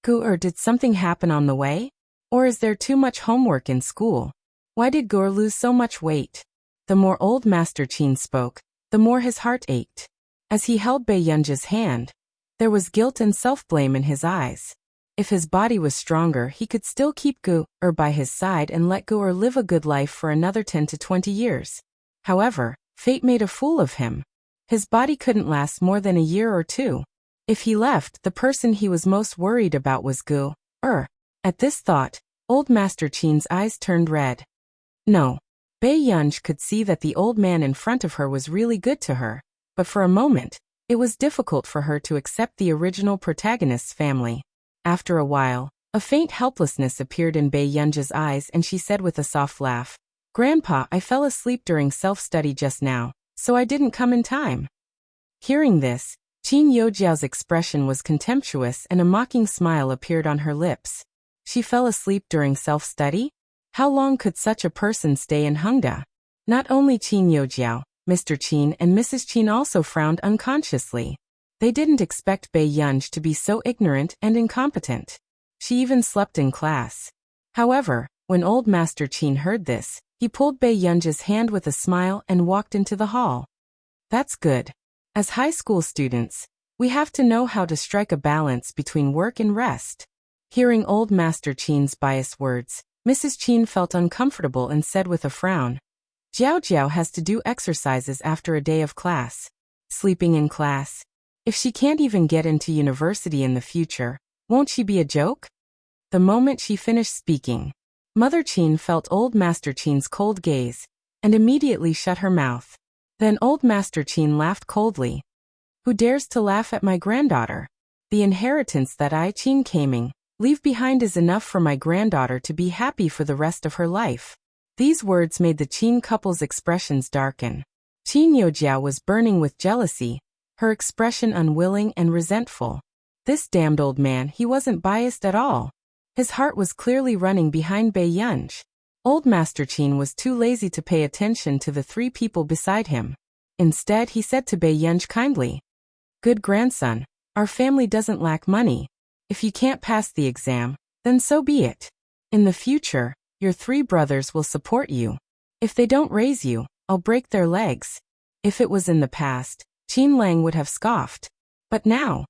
Gur, did something happen on the way? Or is there too much homework in school? Why did Gur lose so much weight? The more old Master Qin spoke, the more his heart ached. As he held Bei Yunj's hand, there was guilt and self-blame in his eyes. If his body was stronger, he could still keep Gur by his side and let Gur live a good life for another 10 to 20 years. However, fate made a fool of him. His body couldn't last more than a year or two. If he left, the person he was most worried about was Gur. At this thought, old Master Qin's eyes turned red. No. Bei Yunj could see that the old man in front of her was really good to her, but for a moment, it was difficult for her to accept the original protagonist's family. After a while, a faint helplessness appeared in Bei Yunj's eyes and she said with a soft laugh, Grandpa, I fell asleep during self-study just now. so I didn't come in time. Hearing this, Qin Yojiao's expression was contemptuous and a mocking smile appeared on her lips. She fell asleep during self-study? How long could such a person stay in Hengda? Not only Qin Yojiao, Mr. Qin and Mrs. Qin also frowned unconsciously. They didn't expect Bei Yunj to be so ignorant and incompetent. She even slept in class. However, when old Master Qin heard this, he pulled Bei Yunj's hand with a smile and walked into the hall. That's good. As high school students, we have to know how to strike a balance between work and rest. Hearing old Master Qin's biased words, Mrs. Qin felt uncomfortable and said with a frown, Jiao Jiao has to do exercises after a day of class. Sleeping in class. If she can't even get into university in the future, won't she be a joke? The moment she finished speaking, Mother Qin felt old Master Qin's cold gaze, and immediately shut her mouth. Then old Master Qin laughed coldly. Who dares to laugh at my granddaughter? The inheritance that I, Qin Kaming, leave behind is enough for my granddaughter to be happy for the rest of her life. These words made the Qin couple's expressions darken. Qin Yojiao was burning with jealousy, her expression unwilling and resentful. This damned old man, he wasn't biased at all. His heart was clearly running behind Bei Yunj. Old Master Qin was too lazy to pay attention to the three people beside him. Instead, he said to Bei Yunj kindly, Good grandson, our family doesn't lack money. If you can't pass the exam, then so be it. In the future, your three brothers will support you. If they don't raise you, I'll break their legs. If it was in the past, Qin Lang would have scoffed. But now,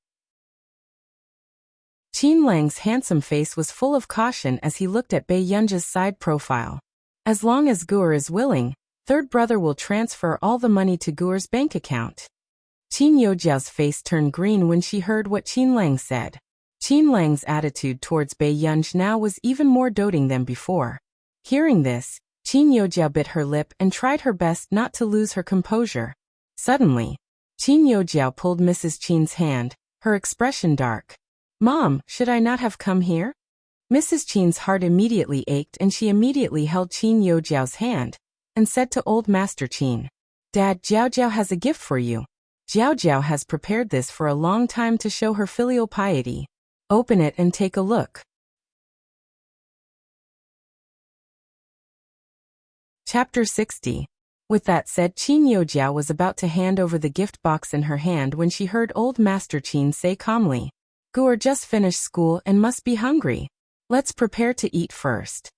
Qin Lang's handsome face was full of caution as he looked at Bei Yunj's side profile. As long as Guer is willing, third brother will transfer all the money to Guer's bank account. Qin Yojiao's face turned green when she heard what Qin Lang said. Qin Lang's attitude towards Bei Yunj now was even more doting than before. Hearing this, Qin Yojiao bit her lip and tried her best not to lose her composure. Suddenly, Qin Yojiao pulled Mrs. Qin's hand, her expression dark. Mom, should I not have come here? Mrs. Qin's heart immediately ached and she immediately held Qin Yojiao's hand, and said to old Master Qin, Dad, Jiao Jiao has a gift for you. Jiao Jiao has prepared this for a long time to show her filial piety. Open it and take a look. Chapter 60. With that said, Qin Yojiao was about to hand over the gift box in her hand when she heard old Master Qin say calmly, Guer just finished school and must be hungry. Let's prepare to eat first.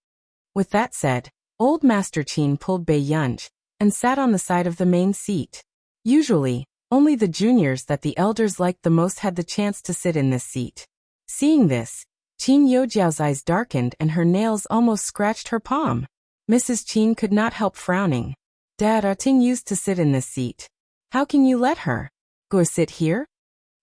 With that said, old Master Qin pulled Bei Yunj and sat on the side of the main seat. Usually, only the juniors that the elders liked the most had the chance to sit in this seat. Seeing this, Qin Yojiao's eyes darkened and her nails almost scratched her palm. Mrs. Qin could not help frowning. Dad, Ting used to sit in this seat. How can you let her? Guer sit here?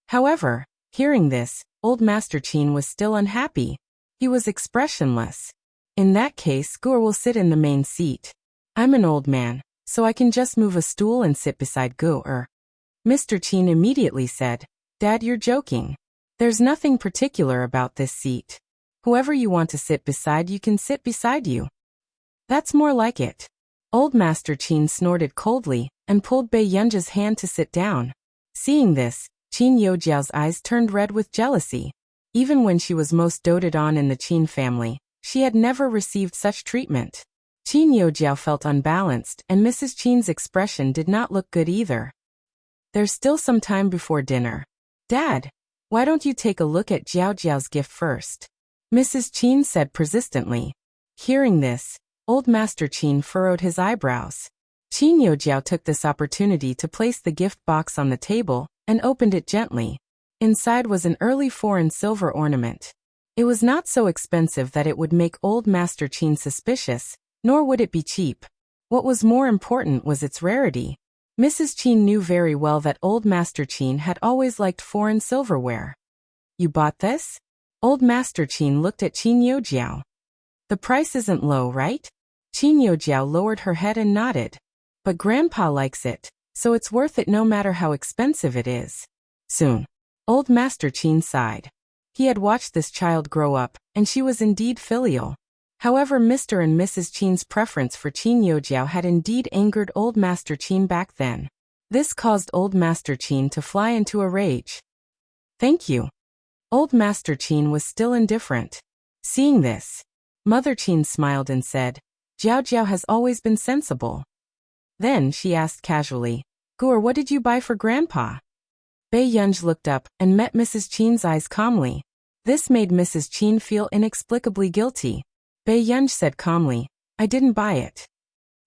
However, hearing this, old Master Qin was still unhappy. He was expressionless. In that case, Guer will sit in the main seat. I'm an old man, so I can just move a stool and sit beside Guer. Mr. Qin immediately said, Dad, you're joking. There's nothing particular about this seat. Whoever you want to sit beside you can sit beside you. That's more like it. Old Master Qin snorted coldly and pulled Bei Yunj's hand to sit down. Seeing this, Qin Yojiao's eyes turned red with jealousy. Even when she was most doted on in the Qin family, she had never received such treatment. Qin Yojiao felt unbalanced and Mrs. Qin's expression did not look good either. There's still some time before dinner. Dad, why don't you take a look at Jiao Jiao's gift first? Mrs. Qin said persistently. Hearing this, old Master Qin furrowed his eyebrows. Qin Yojiao took this opportunity to place the gift box on the table and opened it gently. Inside was an early foreign silver ornament. It was not so expensive that it would make old Master Qin suspicious, nor would it be cheap. What was more important was its rarity. Mrs. Qin knew very well that old Master Qin had always liked foreign silverware. You bought this? Old Master Qin looked at Qin Yojiao. The price isn't low, right? Qin Yojiao lowered her head and nodded. But Grandpa likes it, so it's worth it no matter how expensive it is. Soon, old Master Qin sighed. He had watched this child grow up, and she was indeed filial. However, Mr. and Mrs. Qin's preference for Qin Yojiao had indeed angered old Master Qin back then. This caused Old Master Chin to fly into a rage. Thank you. Old Master Chin was still indifferent. Seeing this, Mother Chin smiled and said, Jiao Jiao has always been sensible. Then she asked casually, Gur, what did you buy for Grandpa? Bei Yunj looked up and met Mrs. Chin's eyes calmly. This made Mrs. Chin feel inexplicably guilty. Bei Yunj said calmly, I didn't buy it.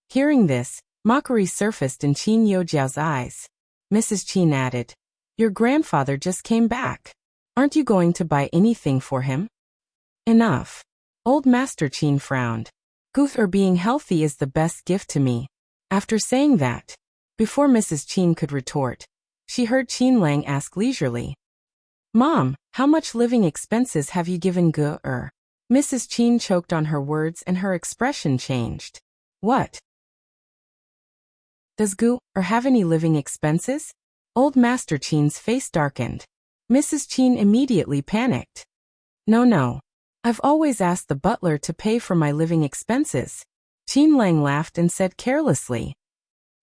Hearing this, mockery surfaced in Qin Yojiao's eyes. Mrs. Chin added, Your grandfather just came back. Aren't you going to buy anything for him? Enough. Old Master Chin frowned. Being healthy is the best gift to me. After saying that, before Mrs. Chin could retort, she heard Qin Lang ask leisurely, Mom, how much living expenses have you given Gur? Mrs. Chin choked on her words and her expression changed. What? Does Gur have any living expenses? Old Master Chin's face darkened. Mrs. Chin immediately panicked. No. I've always asked the butler to pay for my living expenses. Qin Lang laughed and said carelessly.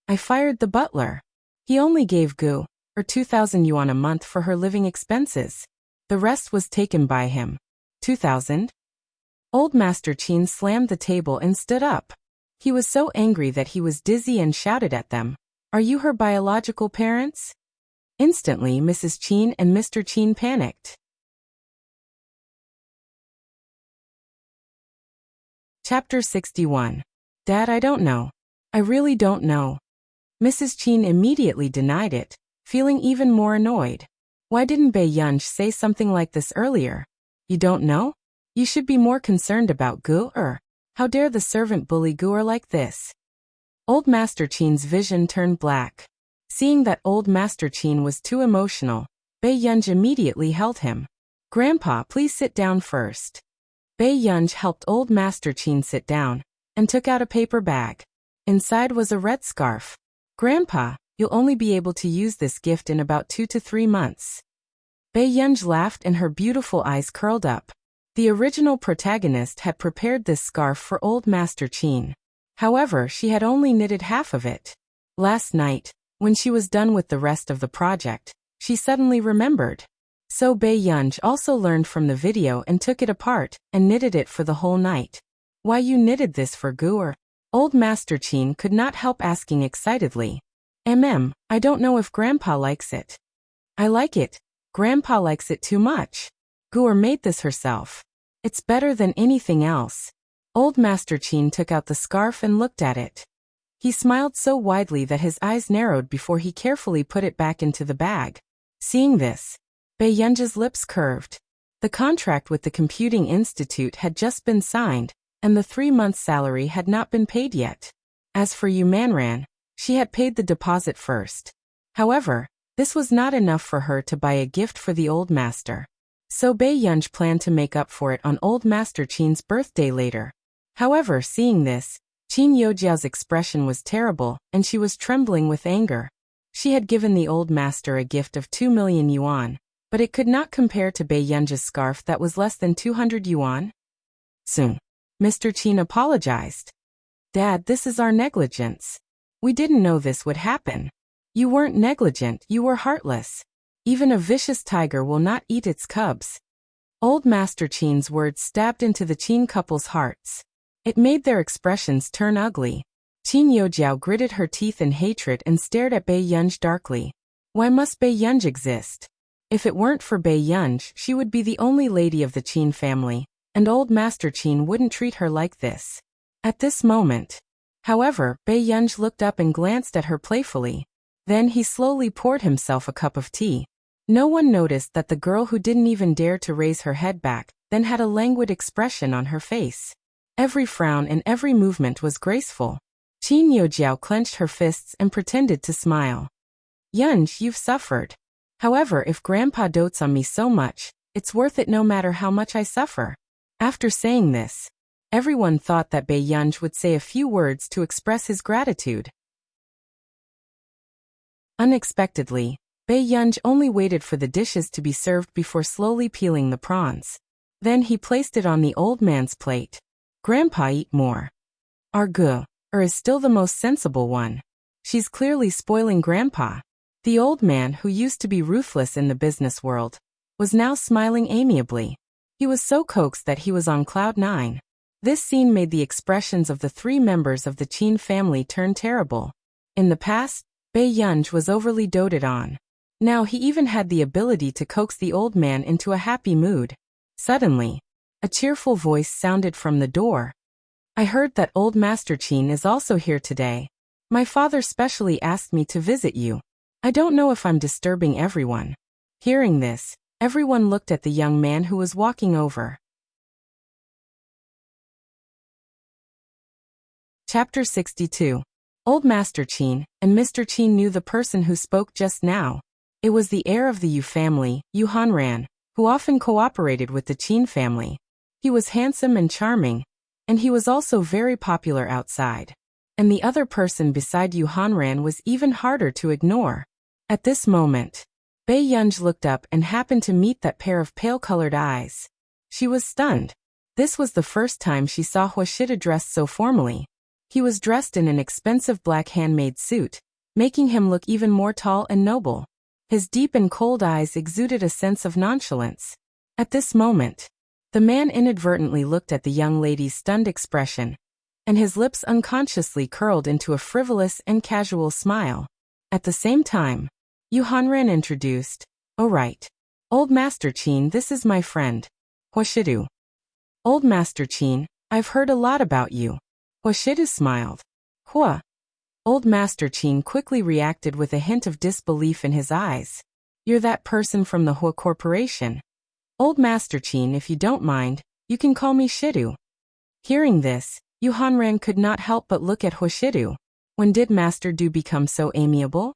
I fired the butler. He only gave Gur 2,000 yuan a month for her living expenses. The rest was taken by him. 2,000? Old Master Chin slammed the table and stood up. He was so angry that he was dizzy and shouted at them, Are you her biological parents? Instantly Mrs. Chin and Mr. Chin panicked. Chapter 61. Dad, I don't know. I really don't know. Mrs. Chin immediately denied it, feeling even more annoyed. Why didn't Bei Yunj say something like this earlier? You don't know? You should be more concerned about Gur. How dare the servant bully Gur like this? Old Master Chin's vision turned black. Seeing that Old Master Chin was too emotional, Bei Yunj immediately held him. Grandpa, please sit down first. Bei Yunj helped Old Master Chin sit down, and took out a paper bag. Inside was a red scarf. Grandpa, you'll only be able to use this gift in about 2 to 3 months. Bei Yunj laughed and her beautiful eyes curled up. The original protagonist had prepared this scarf for Old Master Chin. However, she had only knitted half of it. Last night, when she was done with the rest of the project, she suddenly remembered. So Bei Yunj also learned from the video and took it apart and knitted it for the whole night. Why you knitted this for Gur? Old Master Chin could not help asking excitedly. I don't know if Grandpa likes it. I like it. Grandpa likes it too much. Gur made this herself. It's better than anything else. Old Master Chin took out the scarf and looked at it. He smiled so widely that his eyes narrowed before he carefully put it back into the bag. Seeing this, Bei Yunj's lips curved. The contract with the Computing Institute had just been signed, and the 3-month salary had not been paid yet. As for Yu Manran, she had paid the deposit first. However, this was not enough for her to buy a gift for the old master. So Bei Yunj planned to make up for it on Old Master Chin's birthday later. However, seeing this, Qin Yojiao's expression was terrible, and she was trembling with anger. She had given the old master a gift of 2 million yuan, but it could not compare to Bei Yunj's scarf that was less than 200 yuan. Soon, Mr. Chin apologized. Dad, this is our negligence. We didn't know this would happen. You weren't negligent, you were heartless. Even a vicious tiger will not eat its cubs. Old Master Chin's words stabbed into the Chin couple's hearts. It made their expressions turn ugly. Qin Yojiao gritted her teeth in hatred and stared at Bei Yunj darkly. Why must Bei Yunj exist? If it weren't for Bei Yunj, she would be the only lady of the Chin family, and Old Master Chin wouldn't treat her like this. At this moment, however, Bei Yunj looked up and glanced at her playfully. Then he slowly poured himself a cup of tea. No one noticed that the girl who didn't even dare to raise her head back, then had a languid expression on her face. Every frown and every movement was graceful. Qin Yojiao clenched her fists and pretended to smile. Yunj, you've suffered. However, if Grandpa dotes on me so much, it's worth it no matter how much I suffer. After saying this, everyone thought that Bei Yunj would say a few words to express his gratitude. Unexpectedly, Bei Yunj only waited for the dishes to be served before slowly peeling the prawns. Then he placed it on the old man's plate. Grandpa, eat more. Our Gur is still the most sensible one. She's clearly spoiling Grandpa. The old man, who used to be ruthless in the business world, was now smiling amiably. He was so coaxed that he was on cloud nine. This scene made the expressions of the three members of the Qin family turn terrible. In the past, Bei Yunj was overly doted on. Now he even had the ability to coax the old man into a happy mood. Suddenly, a cheerful voice sounded from the door. I heard that old Master Qin is also here today. My father specially asked me to visit you. I don't know if I'm disturbing everyone. Hearing this, everyone looked at the young man who was walking over. Chapter 62. Old Master Qin and Mr. Qin knew the person who spoke just now. It was the heir of the Yu family, Yu Hanran, who often cooperated with the Qin family. He was handsome and charming, and he was also very popular outside. And the other person beside Yu Hanran was even harder to ignore. At this moment, Bei Yunj looked up and happened to meet that pair of pale-colored eyes. She was stunned. This was the first time she saw Huashida dressed so formally. He was dressed in an expensive black handmade suit, making him look even more tall and noble. His deep and cold eyes exuded a sense of nonchalance. At this moment, the man inadvertently looked at the young lady's stunned expression, and his lips unconsciously curled into a frivolous and casual smile. At the same time, Yu Hanran introduced, "Oh right. Old Master Qin, this is my friend, Huashidu." "Old Master Qin, I've heard a lot about you." Huashidu smiled. "Hua." Old Master Qin quickly reacted with a hint of disbelief in his eyes. "You're that person from the Hua Corporation." "Old Master Qin, if you don't mind, you can call me Shidu." Hearing this, Yu Hanran could not help but look at Huashidu. When did Master Du become so amiable?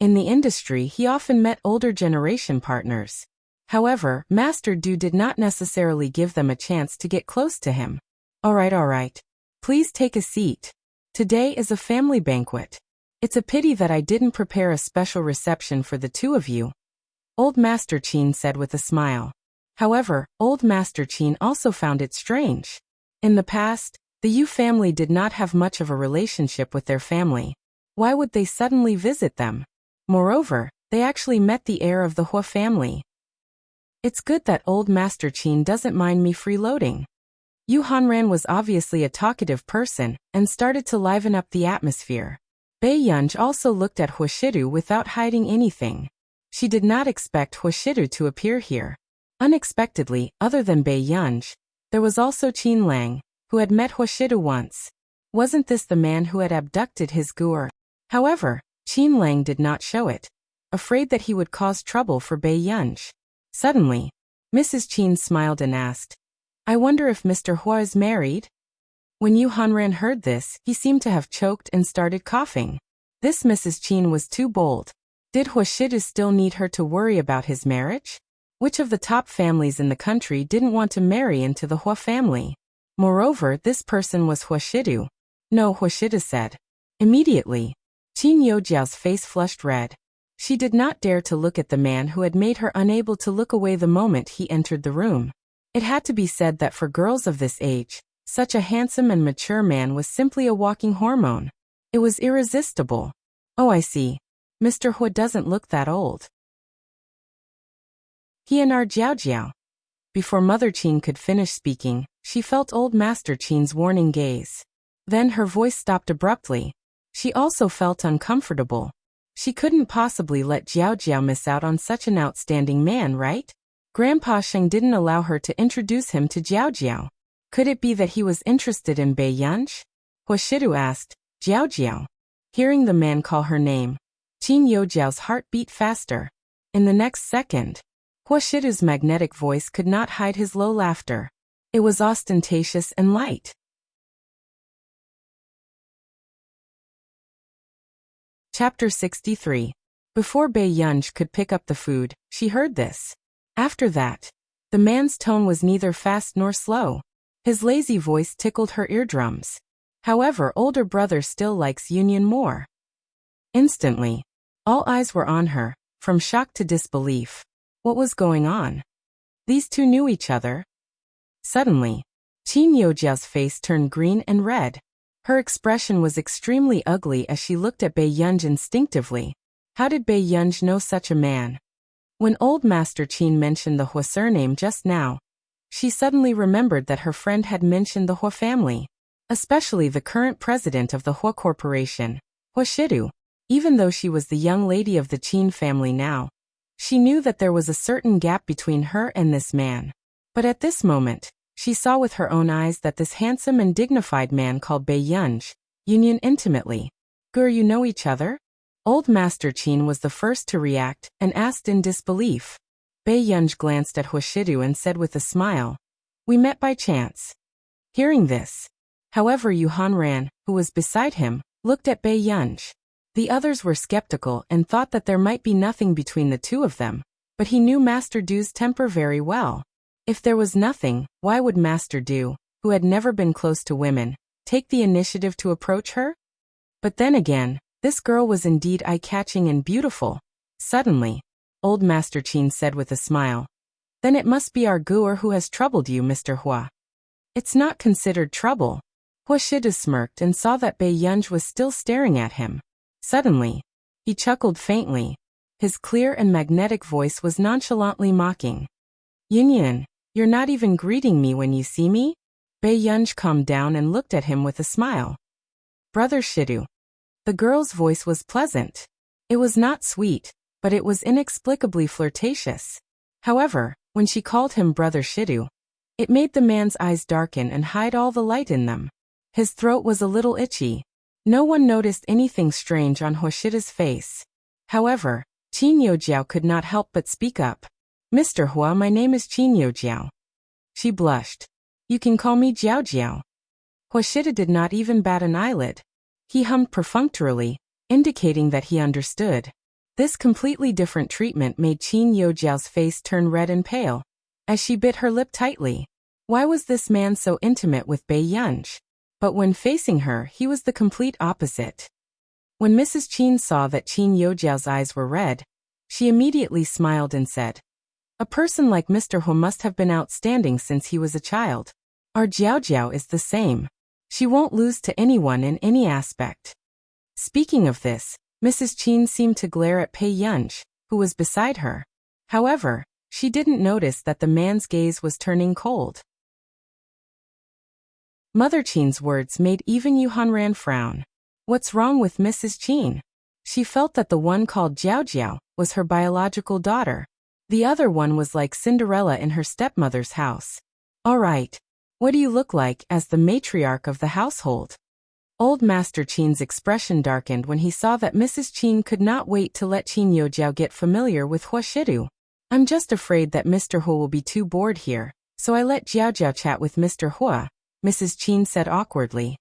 In the industry, he often met older generation partners. However, Master Du did not necessarily give them a chance to get close to him. All right. Please take a seat. Today is a family banquet. It's a pity that I didn't prepare a special reception for the two of you," Old Master Qin said with a smile. However, Old Master Qin also found it strange. In the past, the Yu family did not have much of a relationship with their family. Why would they suddenly visit them? Moreover, they actually met the heir of the Hua family. It's good that Old Master Qin doesn't mind me freeloading. Yu Hanran was obviously a talkative person and started to liven up the atmosphere. Bei Yunj also looked at Huashidu without hiding anything. She did not expect Huashidu to appear here. Unexpectedly, other than Bei Yunj, there was also Qin Lang, who had met Huashidu once. Wasn't this the man who had abducted his guer? However, Qin Lang did not show it, afraid that he would cause trouble for Bei Yunj. Suddenly, Mrs. Qin smiled and asked, "I wonder if Mr. Hua is married?" When Yu Hanran heard this, he seemed to have choked and started coughing. This Mrs. Qin was too bold. Did Huashidu still need her to worry about his marriage? Which of the top families in the country didn't want to marry into the Hua family? Moreover, this person was Huashidu. "No," Huashidu said. Immediately, Qin Youjiao's face flushed red. She did not dare to look at the man who had made her unable to look away the moment he entered the room. It had to be said that for girls of this age, such a handsome and mature man was simply a walking hormone. It was irresistible. "Oh, I see. Mr. Hua doesn't look that old. He and our Jiao." Before Mother Qin could finish speaking, she felt Old Master Qin's warning gaze. Then her voice stopped abruptly. She also felt uncomfortable. She couldn't possibly let Jiao miss out on such an outstanding man, right? Grandpa Sheng didn't allow her to introduce him to Jiao. Could it be that he was interested in Bei Yunj? Huashidu asked, "Jiao." Hearing the man call her name, Qin Youjiao's heart beat faster. In the next second, Huashidu's magnetic voice could not hide his low laughter. It was ostentatious and light. Chapter 63. Before Bei Yunj could pick up the food, she heard this. After that, the man's tone was neither fast nor slow. His lazy voice tickled her eardrums. However, older brother still likes union more. Instantly, all eyes were on her, from shock to disbelief. What was going on? These two knew each other. Suddenly, Qin Youjiao's face turned green and red. Her expression was extremely ugly as she looked at Bai Yunj instinctively. How did Bai Yunj know such a man? When old Master Qin mentioned the Hua surname just now, she suddenly remembered that her friend had mentioned the Hua family, especially the current president of the Hua Corporation, Hua Shidu. Even though she was the young lady of the Qin family now, she knew that there was a certain gap between her and this man. But at this moment, she saw with her own eyes that this handsome and dignified man called Bai Yunj, Union intimately. Gur, you know each other? Old Master Qin was the first to react and asked in disbelief. Bai Yunj glanced at Hua Shidu and said with a smile, "We met by chance." Hearing this, however, Yu Hanran, who was beside him, looked at Bai Yunj. The others were skeptical and thought that there might be nothing between the two of them, but he knew Master Du's temper very well. If there was nothing, why would Master Du, who had never been close to women, take the initiative to approach her? But then again, this girl was indeed eye-catching and beautiful. Suddenly, old Master Qin said with a smile, "Then it must be our Guer who has troubled you, Mr. Hua." "It's not considered trouble." Hua Shidu smirked and saw that Bai Yunj was still staring at him. Suddenly, he chuckled faintly. His clear and magnetic voice was nonchalantly mocking. "Yunyan, you're not even greeting me when you see me?" Bai Yunj calmed down and looked at him with a smile. "Brother Shidu." The girl's voice was pleasant. It was not sweet, but it was inexplicably flirtatious. However, when she called him Brother Shidu, it made the man's eyes darken and hide all the light in them. His throat was a little itchy. No one noticed anything strange on Hua Shidu's face. However, Qin Yojiao could not help but speak up. "Mr. Hua, my name is Qin Yojiao." She blushed. "You can call me Jiao Jiao." Hua Shidu did not even bat an eyelid. He hummed perfunctorily, indicating that he understood. This completely different treatment made Qin Yojiao's face turn red and pale, as she bit her lip tightly. Why was this man so intimate with Bai Yunj? But when facing her, he was the complete opposite. When Mrs. Qin saw that Qin Yojiao's eyes were red, she immediately smiled and said, "A person like Mr. Hua must have been outstanding since he was a child. Our Jiao Jiao is the same. She won't lose to anyone in any aspect." Speaking of this, Mrs. Qin seemed to glare at Bai Yunj, who was beside her. However, she didn't notice that the man's gaze was turning cold. Mother Qin's words made even Yu Hanran frown. What's wrong with Mrs. Qin? She felt that the one called Jiao Jiao was her biological daughter. The other one was like Cinderella in her stepmother's house. "All right. What do you look like as the matriarch of the household?" Old Master Qin's expression darkened when he saw that Mrs. Qin could not wait to let Qin Yojiao get familiar with Hua Shidu. "I'm just afraid that Mr. Hua will be too bored here, so I let Jiao Jiao chat with Mr. Hua," Mrs. Qin said awkwardly.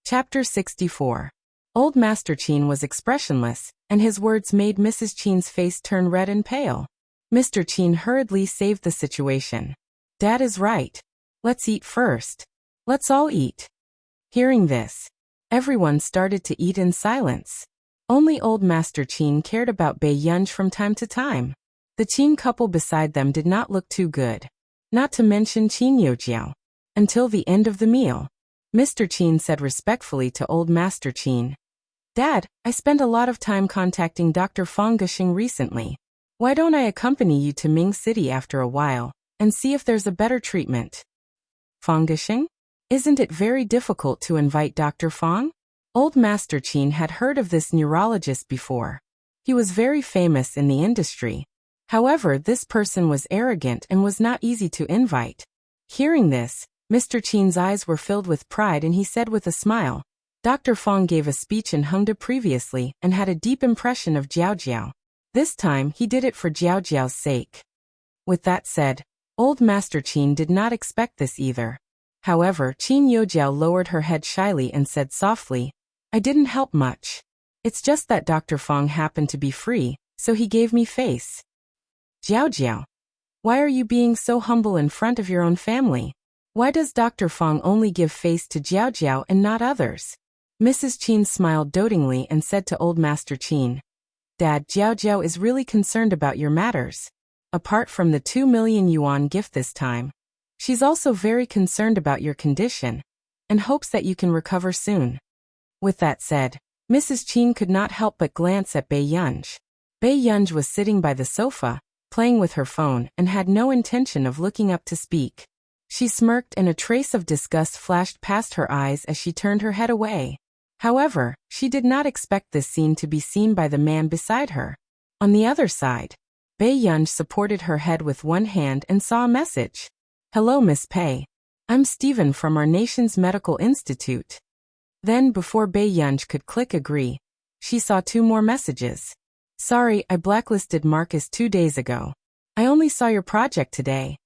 Chapter 64. Old Master Qin was expressionless, and his words made Mrs. Qin's face turn red and pale. Mr. Qin hurriedly saved the situation. "Dad is right. Let's eat first. Let's all eat." Hearing this, everyone started to eat in silence. Only old Master Qin cared about Bai Yunj from time to time. The Qin couple beside them did not look too good. Not to mention Qin Yojiao. Until the end of the meal, Mr. Qin said respectfully to old Master Qin, "Dad, I spent a lot of time contacting Dr. Fang Gushing recently. Why don't I accompany you to Ming City after a while, and see if there's a better treatment?" "Fang Gushing? Isn't it very difficult to invite Dr. Fang?" Old Master Qin had heard of this neurologist before. He was very famous in the industry. However, this person was arrogant and was not easy to invite. Hearing this, Mr. Qin's eyes were filled with pride and he said with a smile, "Dr. Fang gave a speech in Hengda previously and had a deep impression of Jiao Jiao. This time, he did it for Jiao Jiao's sake." With that said, old Master Qin did not expect this either. However, Qin Yojiao lowered her head shyly and said softly, "I didn't help much. It's just that Dr. Fang happened to be free, so he gave me face." "Jiao Jiao, why are you being so humble in front of your own family? Why does Dr. Fang only give face to Jiao Jiao and not others?" Mrs. Qin smiled dotingly and said to old Master Qin, "Dad, Jiao Jiao is really concerned about your matters. Apart from the 2 million yuan gift this time, She's also very concerned about your condition and hopes that you can recover soon. With that said, Mrs. Chin could not help but glance at Bei Yunj. Bei Yunj was sitting by the sofa, playing with her phone, and had no intention of looking up to speak. She smirked and a trace of disgust flashed past her eyes as she turned her head away. However, she did not expect this scene to be seen by the man beside her. On the other side, Bei Yunj supported her head with one hand and saw a message. "Hello, Miss Pei. I'm Stephen from our nation's medical institute." Then, before Bei Yunj could click agree, she saw two more messages. "Sorry, I blacklisted Marcus 2 days ago. I only saw your project today.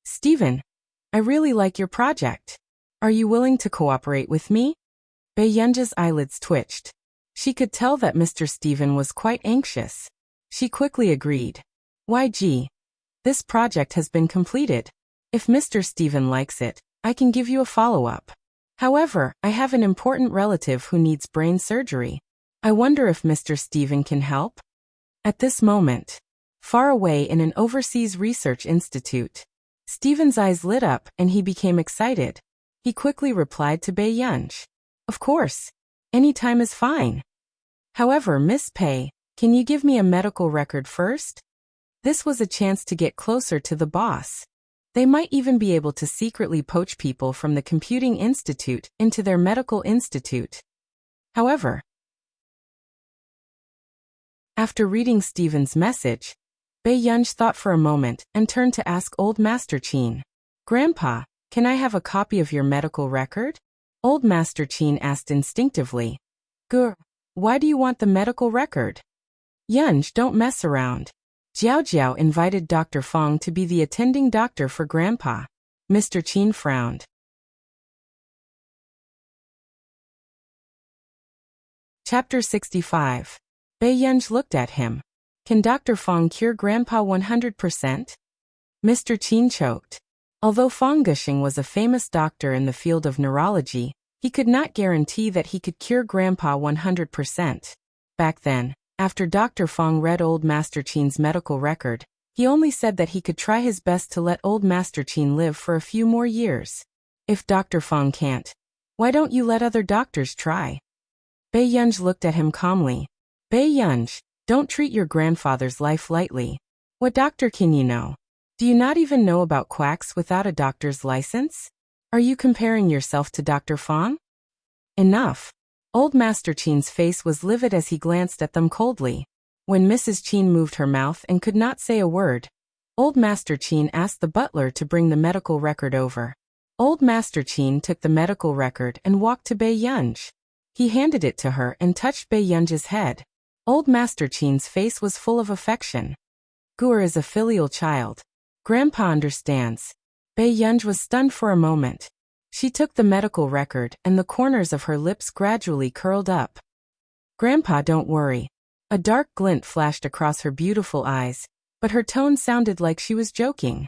Stephen, I really like your project. Are you willing to cooperate with me?" Bei Yunj's eyelids twitched. She could tell that Mr. Stephen was quite anxious. She quickly agreed. "YG. This project has been completed. If Mr. Stephen likes it, I can give you a follow-up. However, I have an important relative who needs brain surgery. I wonder if Mr. Stephen can help?" At this moment, far away in an overseas research institute, Stephen's eyes lit up and he became excited. He quickly replied to Bei Yunj. "Of course. Any time is fine. However, Miss Pei, can you give me a medical record first?" This was a chance to get closer to the boss. They might even be able to secretly poach people from the computing institute into their medical institute. However, after reading Stephen's message, Bei Yunj thought for a moment and turned to ask Old Master Chin. "Grandpa, can I have a copy of your medical record?" Old Master Chin asked instinctively. "Gur, why do you want the medical record?" "Yunj, don't mess around. Jiao Jiao invited Dr. Fong to be the attending doctor for Grandpa." Mr. Chin frowned. Chapter 65. Bei Yunj looked at him. "Can Dr. Fong cure Grandpa 100%? Mr. Chin choked. Although Fong Gushing was a famous doctor in the field of neurology, he could not guarantee that he could cure Grandpa 100%. Back then, after Dr. Fong read Old Master Chin's medical record, he only said that he could try his best to let Old Master Chin live for a few more years. "If Dr. Fong can't, why don't you let other doctors try?" Bei Yunj looked at him calmly. "Bei Yunj, don't treat your grandfather's life lightly. What doctor can you know? Do you not even know about quacks without a doctor's license? Are you comparing yourself to Dr. Fong?" "Enough." Old Master Chin's face was livid as he glanced at them coldly. When Mrs. Chin moved her mouth and could not say a word, Old Master Chin asked the butler to bring the medical record over. Old Master Chin took the medical record and walked to Bei Yunj. He handed it to her and touched Bei Yunj's head. Old Master Chin's face was full of affection. "Gur is a filial child. Grandpa understands." Bei Yunj was stunned for a moment. She took the medical record and the corners of her lips gradually curled up. "Grandpa, don't worry." A dark glint flashed across her beautiful eyes, but her tone sounded like she was joking.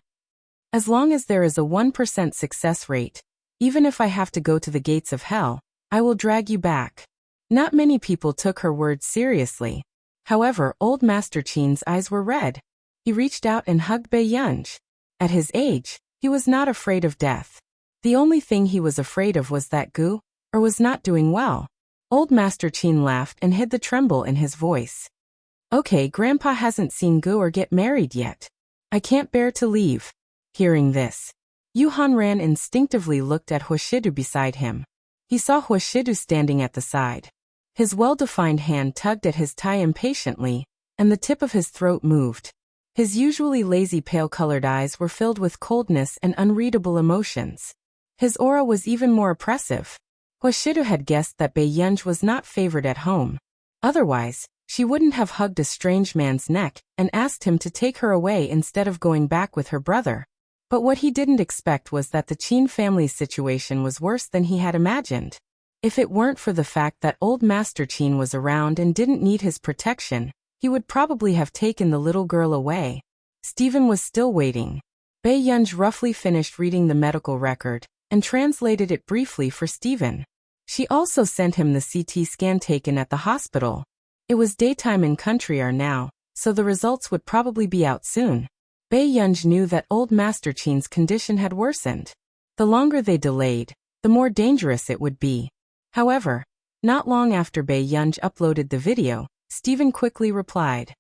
"As long as there is a 1% success rate, even if I have to go to the gates of hell, I will drag you back." Not many people took her words seriously. However, Old Master Chin's eyes were red. He reached out and hugged Bei Yunj. At his age, he was not afraid of death. The only thing he was afraid of was that Gu, or was not doing well. Old Master Chin laughed and hid the tremble in his voice. "Okay, Grandpa hasn't seen Gu or get married yet. I can't bear to leave." Hearing this, Yuhan Ran instinctively looked at Huashidu beside him. He saw Huashidu standing at the side. His well-defined hand tugged at his tie impatiently, and the tip of his throat moved. His usually lazy pale-colored eyes were filled with coldness and unreadable emotions. His aura was even more oppressive. Huashidu had guessed that Bei Yunj was not favored at home. Otherwise, she wouldn't have hugged a strange man's neck and asked him to take her away instead of going back with her brother. But what he didn't expect was that the Chin family's situation was worse than he had imagined. If it weren't for the fact that Old Master Chin was around and didn't need his protection, he would probably have taken the little girl away. Stephen was still waiting. Bei Yunj roughly finished reading the medical record and translated it briefly for Stephen. She also sent him the CT scan taken at the hospital. It was daytime in Country R now, so the results would probably be out soon. Bae Yunj knew that old Master Chin's condition had worsened. The longer they delayed, the more dangerous it would be. However, not long after Bae Yunj uploaded the video, Stephen quickly replied.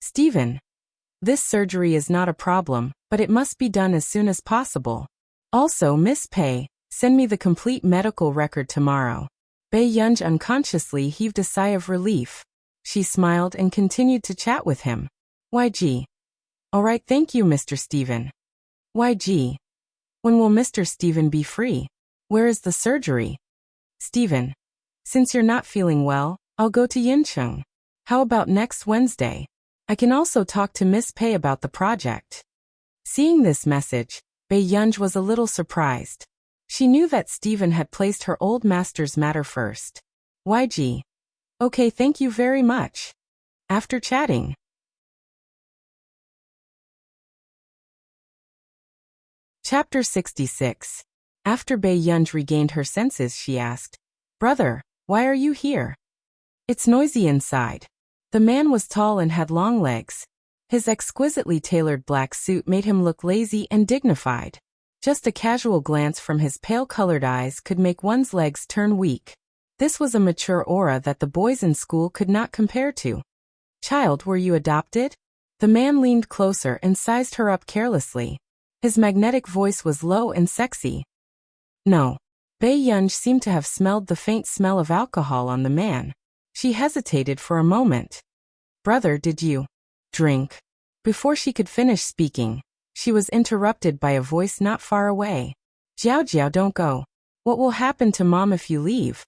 Stephen, this surgery is not a problem, but it must be done as soon as possible. Also, Miss Pei, send me the complete medical record tomorrow. Bae Yunj unconsciously heaved a sigh of relief. She smiled and continued to chat with him. YG. Alright, thank you, Mr. Stephen. YG. When will Mr. Stephen be free? Where is the surgery? Stephen. Since you're not feeling well, I'll go to Yincheng. How about next Wednesday? I can also talk to Miss Pei about the project. Seeing this message, Bae Yunj was a little surprised. She knew that Stephen had placed her old master's matter first. YG. Okay, thank you very much. After chatting. Chapter 66. After Bae Yunj regained her senses, she asked, Brother, why are you here? It's noisy inside. The man was tall and had long legs. His exquisitely tailored black suit made him look lazy and dignified. Just a casual glance from his pale-colored eyes could make one's legs turn weak. This was a mature aura that the boys in school could not compare to. Child, were you adopted? The man leaned closer and sized her up carelessly. His magnetic voice was low and sexy. No. Bae Yunj seemed to have smelled the faint smell of alcohol on the man. She hesitated for a moment. Brother, did you drink? Before she could finish speaking, she was interrupted by a voice not far away. Jiao Jiao, don't go. What will happen to Mom if you leave?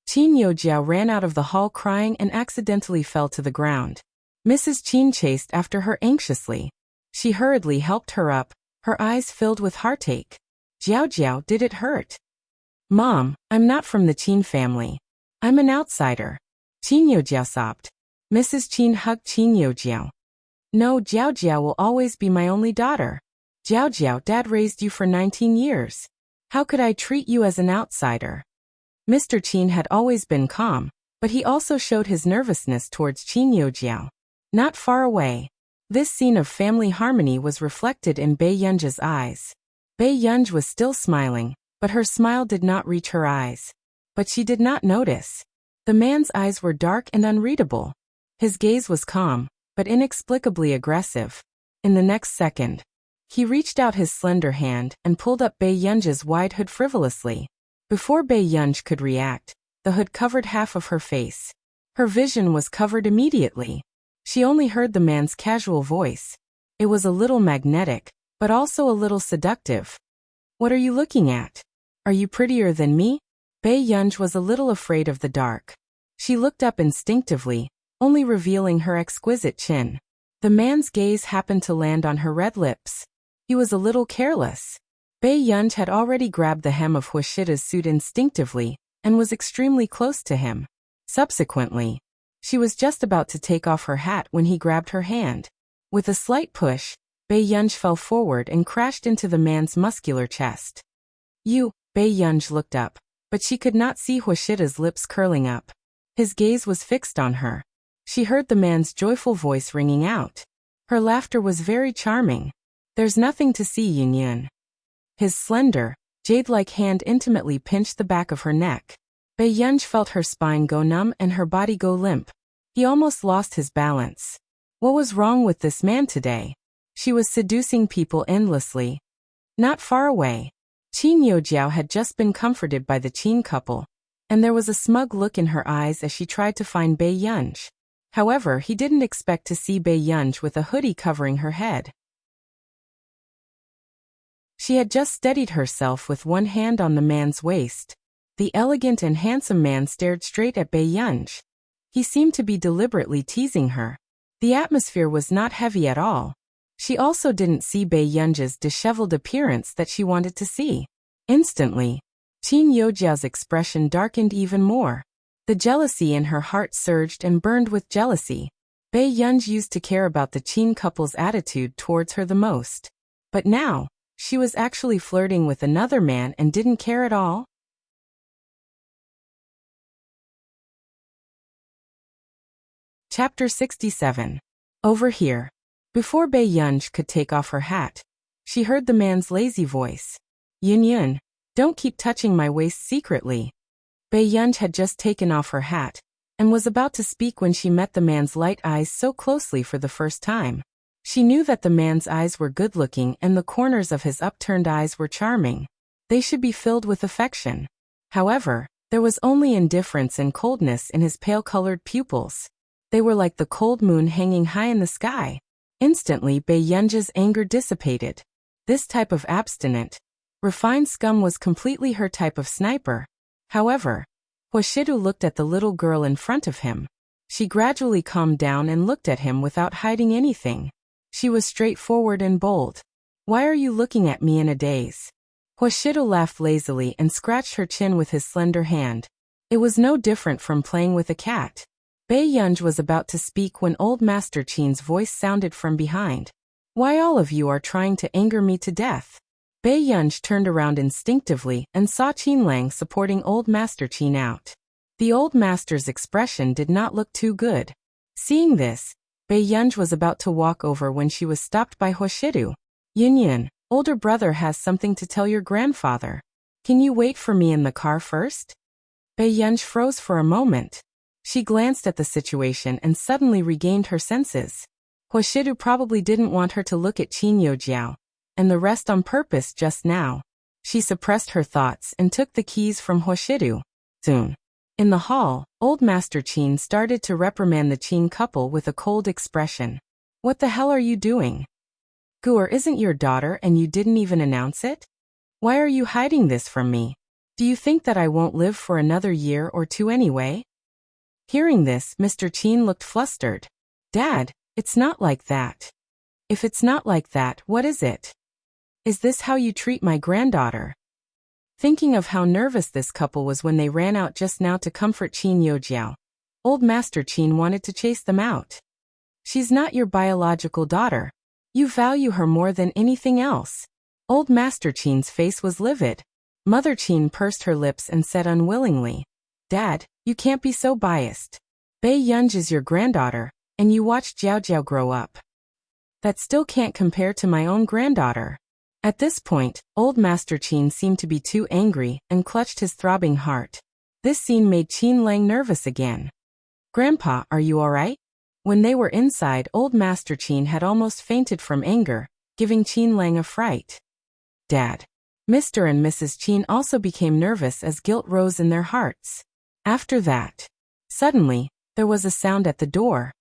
Qin Yojiao ran out of the hall crying and accidentally fell to the ground. Mrs. Qin chased after her anxiously. She hurriedly helped her up, her eyes filled with heartache. Jiao Jiao, did it hurt? Mom, I'm not from the Qin family. I'm an outsider. Qin Yojiao sobbed. Mrs. Qin hugged Qin Yojiao. No, Jiao Jiao will always be my only daughter. Jiao Jiao, Dad raised you for 19 years. How could I treat you as an outsider? Mr. Qin had always been calm, but he also showed his nervousness towards Qin Yojiao. Not far away. This scene of family harmony was reflected in Bae Yunj's eyes. Bae Yunj was still smiling, but her smile did not reach her eyes. But she did not notice. The man's eyes were dark and unreadable. His gaze was calm, but inexplicably aggressive. In the next second, he reached out his slender hand and pulled up Bae Yunj's wide hood frivolously. Before Bae Yunj could react, the hood covered half of her face. Her vision was covered immediately. She only heard the man's casual voice. It was a little magnetic, but also a little seductive. What are you looking at? Are you prettier than me? Bae Yunj was a little afraid of the dark. She looked up instinctively, only revealing her exquisite chin. The man's gaze happened to land on her red lips. He was a little careless. Bae Yunj had already grabbed the hem of Huashida's suit instinctively, and was extremely close to him. Subsequently, she was just about to take off her hat when he grabbed her hand. With a slight push, Bae Yunj fell forward and crashed into the man's muscular chest. Bae Yunj looked up, but she could not see Huashida's lips curling up. His gaze was fixed on her. She heard the man's joyful voice ringing out. Her laughter was very charming. There's nothing to see, Yun. His slender, jade-like hand intimately pinched the back of her neck. Bae Yunj felt her spine go numb and her body go limp. He almost lost his balance. What was wrong with this man today? She was seducing people endlessly. Not far away, Qin Yojiao had just been comforted by the Qin couple, and there was a smug look in her eyes as she tried to find Bae Yunj. However, he didn't expect to see Bae Yunj with a hoodie covering her head. She had just steadied herself with one hand on the man's waist. The elegant and handsome man stared straight at Bae Yunj. He seemed to be deliberately teasing her. The atmosphere was not heavy at all. She also didn't see Bae Yunj's disheveled appearance that she wanted to see. Instantly, Qin Yojiao's expression darkened even more. The jealousy in her heart surged and burned with jealousy. Bae Yunj used to care about the Qin couple's attitude towards her the most. But now, she was actually flirting with another man and didn't care at all? Chapter 67. Over here. Before Bei Yunj could take off her hat, she heard the man's lazy voice. Yun, don't keep touching my waist secretly. Bei Yunj had just taken off her hat and was about to speak when she met the man's light eyes so closely for the first time. She knew that the man's eyes were good-looking and the corners of his upturned eyes were charming. They should be filled with affection. However, there was only indifference and coldness in his pale-colored pupils. They were like the cold moon hanging high in the sky. Instantly, Bei Yunj's anger dissipated. This type of abstinent, refined scum was completely her type of sniper. However, Huashidu looked at the little girl in front of him. She gradually calmed down and looked at him without hiding anything. She was straightforward and bold. Why are you looking at me in a daze? Huashidu laughed lazily and scratched her chin with his slender hand. It was no different from playing with a cat. Bei Yunj was about to speak when old Master Qin's voice sounded from behind. Why all of you are trying to anger me to death? Bei Yunj turned around instinctively and saw Qin Lang supporting old Master Qin out. The old master's expression did not look too good. Seeing this, Bei Yunj was about to walk over when she was stopped by Huashidu. Yun, older brother has something to tell your grandfather. Can you wait for me in the car first? Bei Yunj froze for a moment. She glanced at the situation and suddenly regained her senses. Huashidu probably didn't want her to look at Qin Yojiao and the rest on purpose just now. She suppressed her thoughts and took the keys from Huashidu. Soon. In the hall, old Master Qin started to reprimand the Qin couple with a cold expression. What the hell are you doing? Guer isn't your daughter and you didn't even announce it? Why are you hiding this from me? Do you think that I won't live for another year or two anyway? Hearing this, Mr. Qin looked flustered. Dad, it's not like that. If it's not like that, what is it? Is this how you treat my granddaughter? Thinking of how nervous this couple was when they ran out just now to comfort Qin Yojiao, old Master Qin wanted to chase them out. She's not your biological daughter. You value her more than anything else. Old Master Qin's face was livid. Mother Qin pursed her lips and said unwillingly, Dad, you can't be so biased. Bei Yunj is your granddaughter, and you watched Jiao Jiao grow up. That still can't compare to my own granddaughter. At this point, old Master Qin seemed to be too angry and clutched his throbbing heart. This scene made Qin Lang nervous again. Grandpa, are you all right? When they were inside, old Master Qin had almost fainted from anger, giving Qin Lang a fright. Dad. Mr. and Mrs. Qin also became nervous as guilt rose in their hearts. After that, suddenly, there was a sound at the door.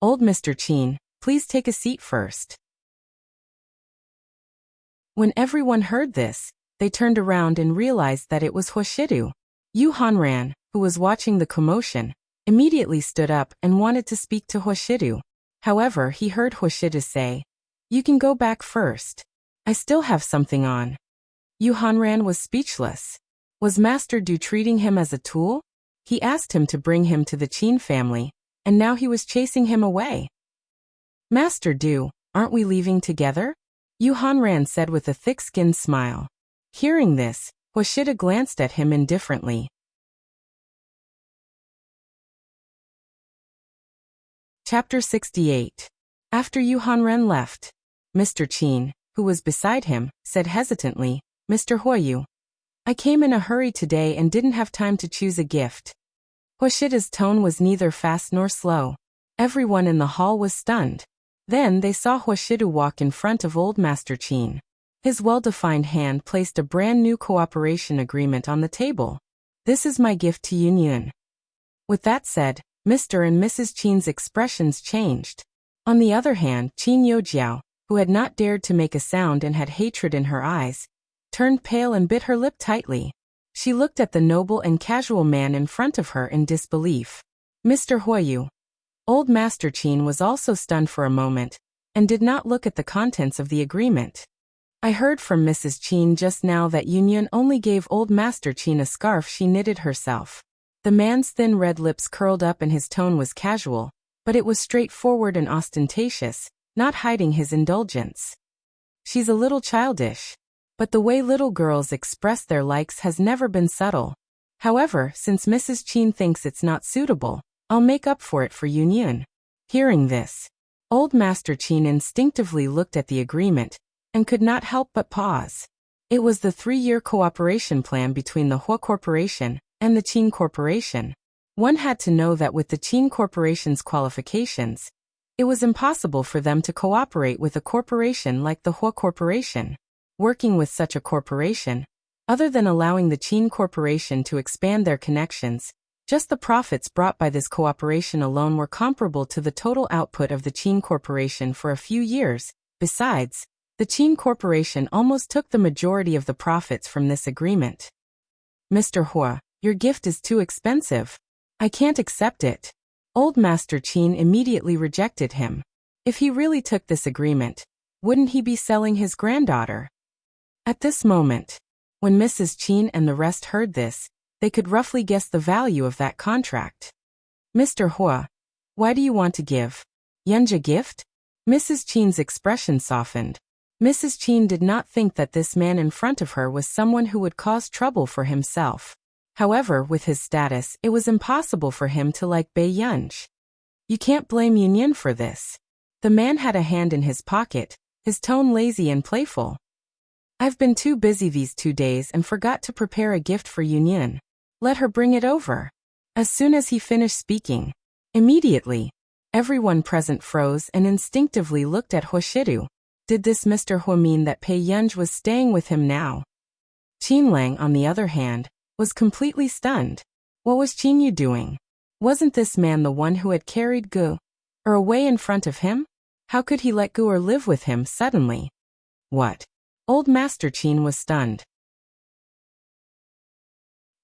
Old Mr. Qin, please take a seat first. When everyone heard this, they turned around and realized that it was Huashidu. Yu Hanran, who was watching the commotion, immediately stood up and wanted to speak to Huashidu. However, he heard Huashidu say, You can go back first. I still have something on. Yu Hanran was speechless. Was Master Du treating him as a tool? He asked him to bring him to the Qin family, and now he was chasing him away. Master Du, aren't we leaving together? Yu Hanran said with a thick-skinned smile. Hearing this, Huashidu glanced at him indifferently. Chapter 68. After Yu Hanran left, Mr. Qin, who was beside him, said hesitantly, Mr. Huayu, I came in a hurry today and didn't have time to choose a gift. Huashidu's tone was neither fast nor slow. Everyone in the hall was stunned. Then they saw Huashidu walk in front of old Master Qin. His well-defined hand placed a brand-new cooperation agreement on the table. This is my gift to Yun. With that said, Mr. and Mrs. Qin's expressions changed. On the other hand, Qin Yojiao, who had not dared to make a sound and had hatred in her eyes, turned pale and bit her lip tightly. She looked at the noble and casual man in front of her in disbelief. Mr. Huayu. Old Master Qin was also stunned for a moment, and did not look at the contents of the agreement. I heard from Mrs. Qin just now that Yun only gave old Master Qin a scarf she knitted herself. The man's thin red lips curled up and his tone was casual, but it was straightforward and ostentatious, not hiding his indulgence. She's a little childish. But the way little girls express their likes has never been subtle. However, since Mrs. Qin thinks it's not suitable, I'll make up for it for Yun. Hearing this, Old Master Qin instinctively looked at the agreement and could not help but pause. It was the 3-year cooperation plan between the Hua Corporation and the Qin Corporation. One had to know that with the Qin Corporation's qualifications, it was impossible for them to cooperate with a corporation like the Hua Corporation. Working with such a corporation, other than allowing the Qin Corporation to expand their connections, just the profits brought by this cooperation alone were comparable to the total output of the Qin Corporation for a few years. Besides, the Qin Corporation almost took the majority of the profits from this agreement. Mr. Hua, your gift is too expensive. I can't accept it. Old Master Qin immediately rejected him. If he really took this agreement, wouldn't he be selling his granddaughter? At this moment, when Mrs. Qin and the rest heard this, they could roughly guess the value of that contract. Mr. Hua, why do you want to give Yunj a gift? Mrs. Qin's expression softened. Mrs. Qin did not think that this man in front of her was someone who would cause trouble for himself. However, with his status, it was impossible for him to like Bei Yunj. You can't blame Yunyan for this. The man had a hand in his pocket, his tone lazy and playful. I've been too busy these 2 days and forgot to prepare a gift for Yunyan. Let her bring it over. As soon as he finished speaking, immediately, everyone present froze and instinctively looked at Huashidu. Did this Mr. Hua mean that Pei Yunj was staying with him now? Qin Lang, on the other hand, was completely stunned. What was Qin Yu doing? Wasn't this man the one who had carried Gu Er away in front of him? How could he let Gu Er live with him suddenly? What? Old Master Qin was stunned.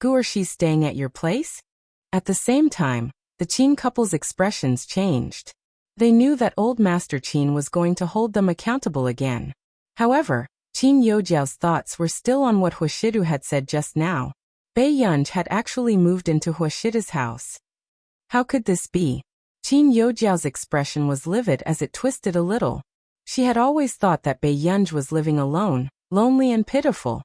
Gu Er, she's staying at your place? At the same time, the Qin couple's expressions changed. They knew that Old Master Qin was going to hold them accountable again. However, Qin Youjiao's thoughts were still on what Huashidu had said just now. Bei Yunj had actually moved into Huashida's house. How could this be? Qin Youjiao's expression was livid as it twisted a little. She had always thought that Bei Yunj was living alone, lonely and pitiful.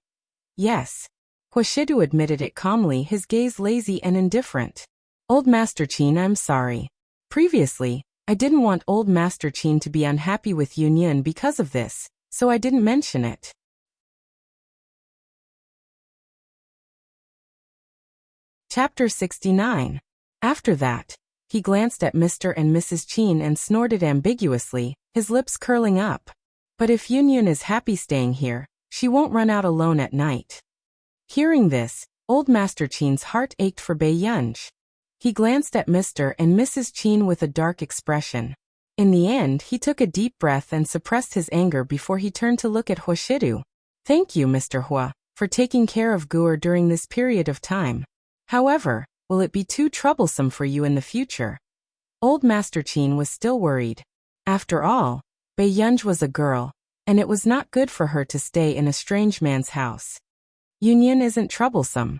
Yes. Huashidu admitted it calmly, his gaze lazy and indifferent. Old Master Qin, I'm sorry. Previously, I didn't want Old Master Qin to be unhappy with Yunyan because of this, so I didn't mention it. Chapter 69. After that, he glanced at Mr. and Mrs. Qin and snorted ambiguously, his lips curling up. But if Yunyan is happy staying here, she won't run out alone at night. Hearing this, Old Master Qin's heart ached for Bei Yunj. He glanced at Mr. and Mrs. Qin with a dark expression. In the end, he took a deep breath and suppressed his anger before he turned to look at Huashidu. Thank you, Mr. Hua, for taking care of Gu Er during this period of time. However, will it be too troublesome for you in the future? Old Master Qin was still worried. After all, Bei Yunj was a girl, and it was not good for her to stay in a strange man's house. Yunyan isn't troublesome.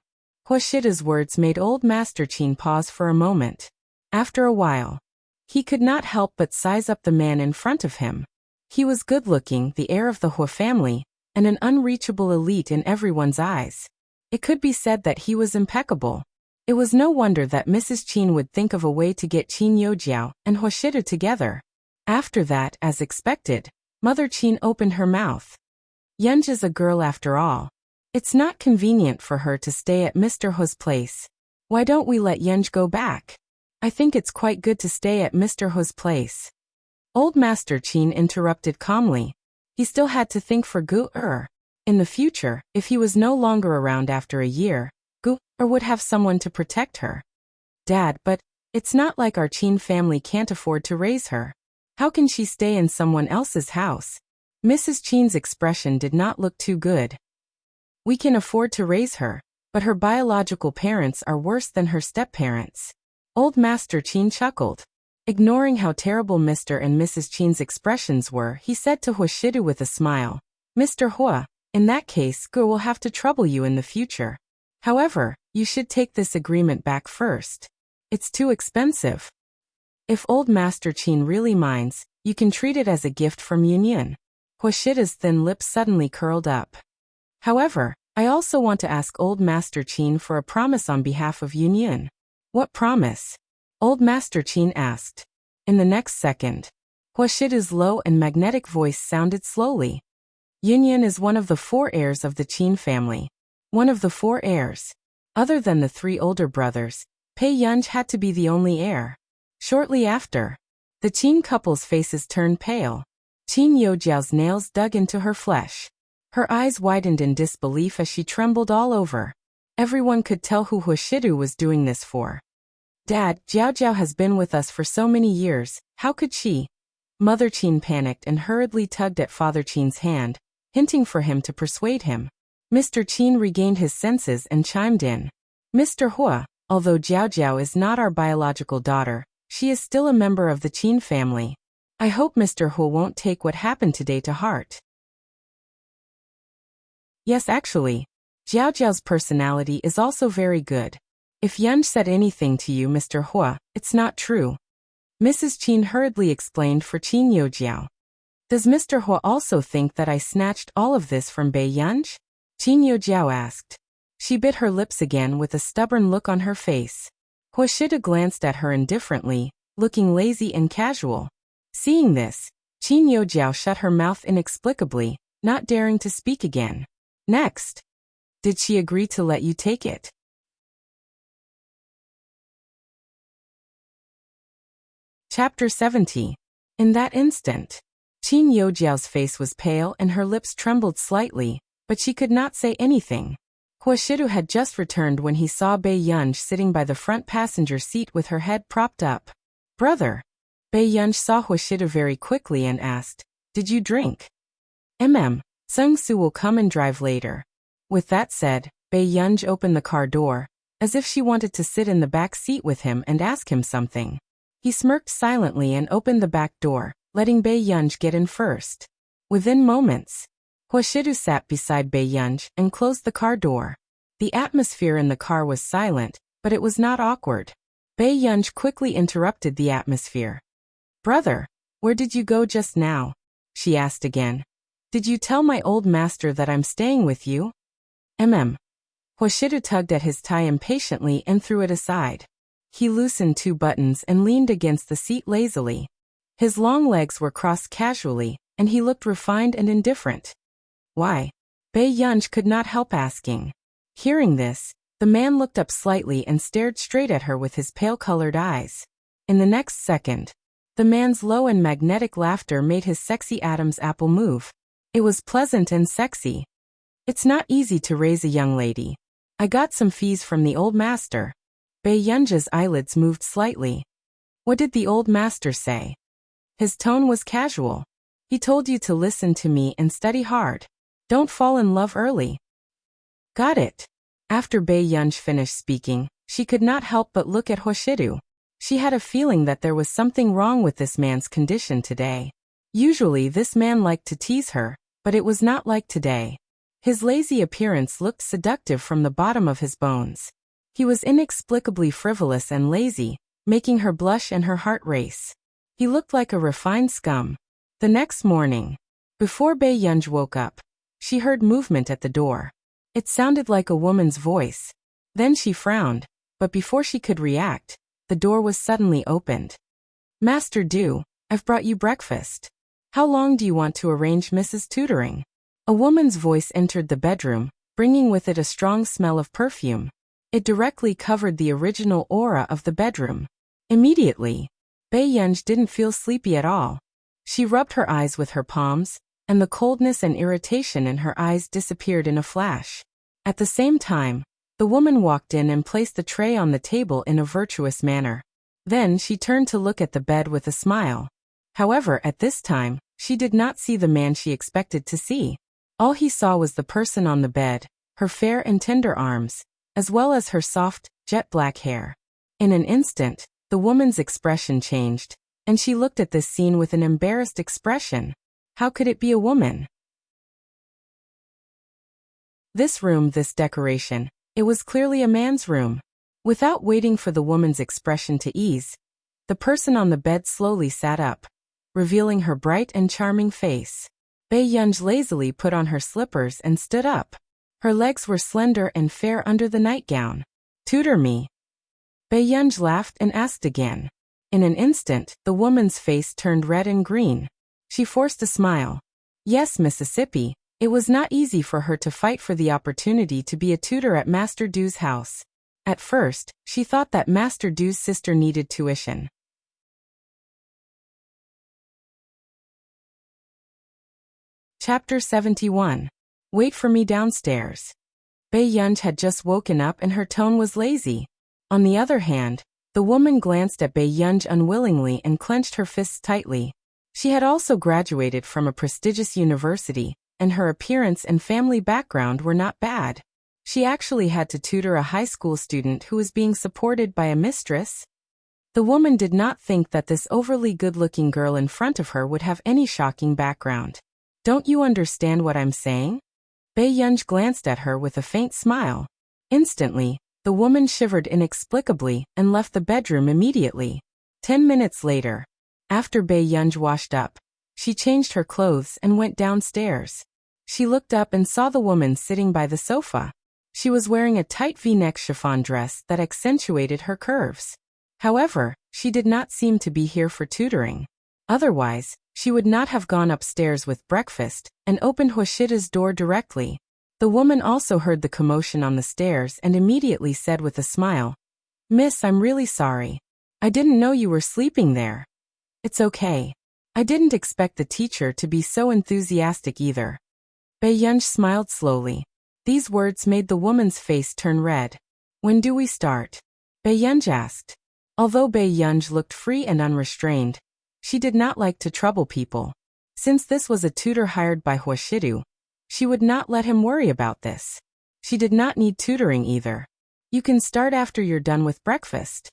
Huashida's words made Old Master Qin pause for a moment. After a while, he could not help but size up the man in front of him. He was good-looking, the heir of the Hua family, and an unreachable elite in everyone's eyes. It could be said that he was impeccable. It was no wonder that Mrs. Qin would think of a way to get Qin Youjiao and Huashida together. After that, as expected, Mother Qin opened her mouth. Yunj is a girl after all. It's not convenient for her to stay at Mr. Hua's place. Why don't we let Yunj go back? I think it's quite good to stay at Mr. Hua's place. Old Master Qin interrupted calmly. He still had to think for Gu Er. In the future, if he was no longer around after a year, Gu Er would have someone to protect her. Dad, but it's not like our Qin family can't afford to raise her. How can she stay in someone else's house? Mrs. Qin's expression did not look too good. We can afford to raise her, but her biological parents are worse than her step-parents. Old Master Qin chuckled. Ignoring how terrible Mr. and Mrs. Qin's expressions were, he said to Huashidu with a smile, Mr. Hua, in that case, Gu will have to trouble you in the future. However, you should take this agreement back first. It's too expensive. If Old Master Qin really minds, you can treat it as a gift from Yunyan. Huashida's thin lips suddenly curled up. However, I also want to ask Old Master Qin for a promise on behalf of Yunyan. What promise? Old Master Qin asked. In the next second, Huashidu's low and magnetic voice sounded slowly. Yunyan is one of the 4 heirs of the Qin family. One of the 4 heirs. Other than the 3 older brothers, Pei Yunj had to be the only heir. Shortly after, the Qin couple's faces turned pale. Qin Youjiao's nails dug into her flesh. Her eyes widened in disbelief as she trembled all over. Everyone could tell who Huashidu was doing this for. Dad, Jiao Jiao has been with us for so many years, how could she? Mother Qin panicked and hurriedly tugged at Father Qin's hand, hinting for him to persuade him. Mr. Qin regained his senses and chimed in. Mr. Hua, although Jiao Jiao is not our biological daughter, she is still a member of the Qin family. I hope Mr. Hua won't take what happened today to heart. Yes, actually, Jiao Jiao's personality is also very good. If Yunj said anything to you, Mr. Hua, it's not true. Mrs. Qin hurriedly explained for Qin Youjiao. Does Mr. Hua also think that I snatched all of this from Bei Yunj? Qin Youjiao asked. She bit her lips again with a stubborn look on her face. Huashidu glanced at her indifferently, looking lazy and casual. Seeing this, Qin Youjiao shut her mouth inexplicably, not daring to speak again. Next. Did she agree to let you take it? Chapter 70. In that instant, Qin Youjiao's face was pale and her lips trembled slightly, but she could not say anything. Huashidu had just returned when he saw Bei Yunj sitting by the front passenger seat with her head propped up. Brother. Bei Yunj saw Huashidu very quickly and asked, Did you drink? Sung Su will come and drive later. With that said, Bei Yunj opened the car door, as if she wanted to sit in the back seat with him and ask him something. He smirked silently and opened the back door, letting Bei Yunj get in first. Within moments, Huashidu sat beside Bei Yunj and closed the car door. The atmosphere in the car was silent, but it was not awkward. Bei Yunj quickly interrupted the atmosphere. Brother, where did you go just now? She asked again. Did you tell my old master that I'm staying with you? Huashidu tugged at his tie impatiently and threw it aside. He loosened 2 buttons and leaned against the seat lazily. His long legs were crossed casually, and he looked refined and indifferent. Why? Bei Yunj could not help asking. Hearing this, the man looked up slightly and stared straight at her with his pale-colored eyes. In the next second, the man's low and magnetic laughter made his sexy Adam's apple move. It was pleasant and sexy. It's not easy to raise a young lady. I got some fees from the old master. Bei Yunj's eyelids moved slightly. What did the old master say? His tone was casual. He told you to listen to me and study hard. Don't fall in love early. Got it. After Bei Yunj finished speaking, she could not help but look at Huashidu. She had a feeling that there was something wrong with this man's condition today. Usually this man liked to tease her, but it was not like today. His lazy appearance looked seductive from the bottom of his bones. He was inexplicably frivolous and lazy, making her blush and her heart race. He looked like a refined scum. The next morning, before Bei Yunj woke up, she heard movement at the door. It sounded like a woman's voice. Then she frowned, but before she could react, the door was suddenly opened. Master Du, I've brought you breakfast. How long do you want to arrange Mrs. Tutoring? A woman's voice entered the bedroom, bringing with it a strong smell of perfume. It directly covered the original aura of the bedroom. Immediately, Bei Yunj didn't feel sleepy at all. She rubbed her eyes with her palms, and the coldness and irritation in her eyes disappeared in a flash. At the same time, the woman walked in and placed the tray on the table in a virtuous manner. Then she turned to look at the bed with a smile. However, at this time, she did not see the man she expected to see. All he saw was the person on the bed, her fair and tender arms, as well as her soft, jet-black hair. In an instant, the woman's expression changed, and she looked at this scene with an embarrassed expression. How could it be a woman? This room, this decoration, it was clearly a man's room. Without waiting for the woman's expression to ease, the person on the bed slowly sat up, revealing her bright and charming face. Bei Yunj lazily put on her slippers and stood up. Her legs were slender and fair under the nightgown. Tutor me. Bei Yunj laughed and asked again. In an instant, the woman's face turned red and green. She forced a smile. Yes, Mississippi, it was not easy for her to fight for the opportunity to be a tutor at Master Dew's house. At first, she thought that Master Dew's sister needed tuition. Chapter 71. Wait for me downstairs. Bei Yunj had just woken up and her tone was lazy. On the other hand, the woman glanced at Bei Yunj unwillingly and clenched her fists tightly. She had also graduated from a prestigious university, and her appearance and family background were not bad. She actually had to tutor a high school student who was being supported by a mistress. The woman did not think that this overly good-looking girl in front of her would have any shocking background. Don't you understand what I'm saying? Bei Yunj glanced at her with a faint smile. Instantly, the woman shivered inexplicably and left the bedroom immediately. 10 minutes later, after Bei Yunj washed up, she changed her clothes and went downstairs. She looked up and saw the woman sitting by the sofa. She was wearing a tight V-neck chiffon dress that accentuated her curves. However, she did not seem to be here for tutoring. Otherwise, she would not have gone upstairs with breakfast and opened Hoshida's door directly. The woman also heard the commotion on the stairs and immediately said with a smile, "Miss, I'm really sorry. I didn't know you were sleeping there." "It's okay. I didn't expect the teacher to be so enthusiastic either." Bei Yunj smiled slowly. These words made the woman's face turn red. "When do we start?" Bei Yunj asked. Although Bei Yunj looked free and unrestrained, she did not like to trouble people. Since this was a tutor hired by Hoshidu, she would not let him worry about this. She did not need tutoring either. "You can start after you're done with breakfast,"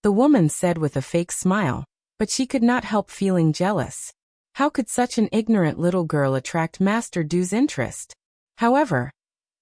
the woman said with a fake smile, but she could not help feeling jealous. How could such an ignorant little girl attract Master Dew's interest? However,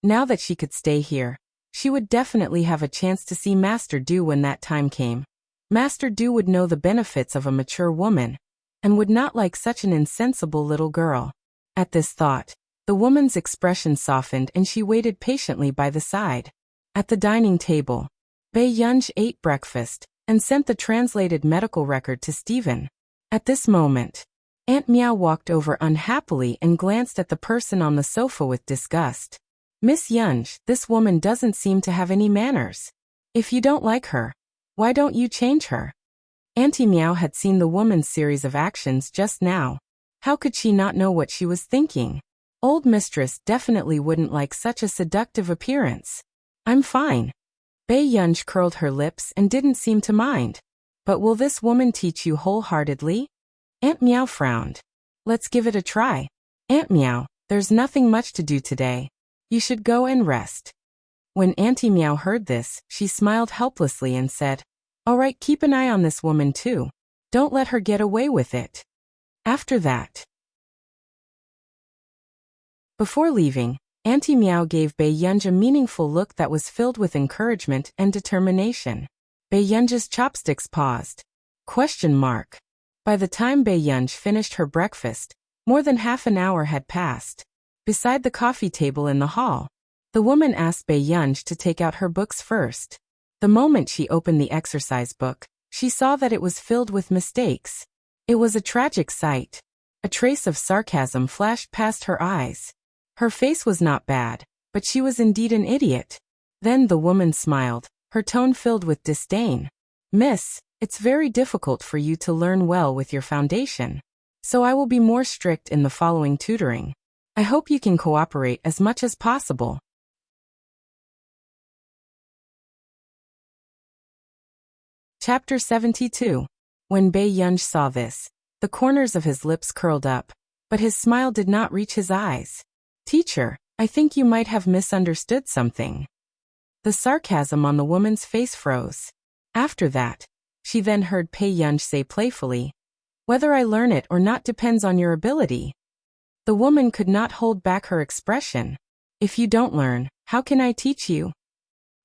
now that she could stay here, she would definitely have a chance to see Master Dew when that time came. Master Dew would know the benefits of a mature woman, and would not like such an insensible little girl. At this thought, the woman's expression softened and she waited patiently by the side. At the dining table, Bei Yunj ate breakfast and sent the translated medical record to Stephen. At this moment, Aunt Meow walked over unhappily and glanced at the person on the sofa with disgust. "Miss Yunj, this woman doesn't seem to have any manners. If you don't like her, why don't you change her?" Auntie Meow had seen the woman's series of actions just now. How could she not know what she was thinking? Old mistress definitely wouldn't like such a seductive appearance. "I'm fine." Bei Yunj curled her lips and didn't seem to mind. "But will this woman teach you wholeheartedly?" Aunt Meow frowned. "Let's give it a try. Aunt Meow, there's nothing much to do today. You should go and rest." When Auntie Meow heard this, she smiled helplessly and said, "All right, keep an eye on this woman too. Don't let her get away with it." After that, before leaving, Auntie Meow gave Bei Yunj a meaningful look that was filled with encouragement and determination. Bei Yunj's chopsticks paused. Question mark. By the time Bei Yunj finished her breakfast, more than half an hour had passed. Beside the coffee table in the hall, the woman asked Bei Yunj to take out her books first. The moment she opened the exercise book, she saw that it was filled with mistakes. It was a tragic sight. A trace of sarcasm flashed past her eyes. Her face was not bad, but she was indeed an idiot. Then the woman smiled, her tone filled with disdain. "Miss, it's very difficult for you to learn well with your foundation. So I will be more strict in the following tutoring. I hope you can cooperate as much as possible." Chapter 72. When Bei Yunj saw this, the corners of his lips curled up, but his smile did not reach his eyes. "Teacher, I think you might have misunderstood something." The sarcasm on the woman's face froze. After that, she then heard Bei Yunj say playfully, "Whether I learn it or not depends on your ability." The woman could not hold back her expression. "If you don't learn, how can I teach you?"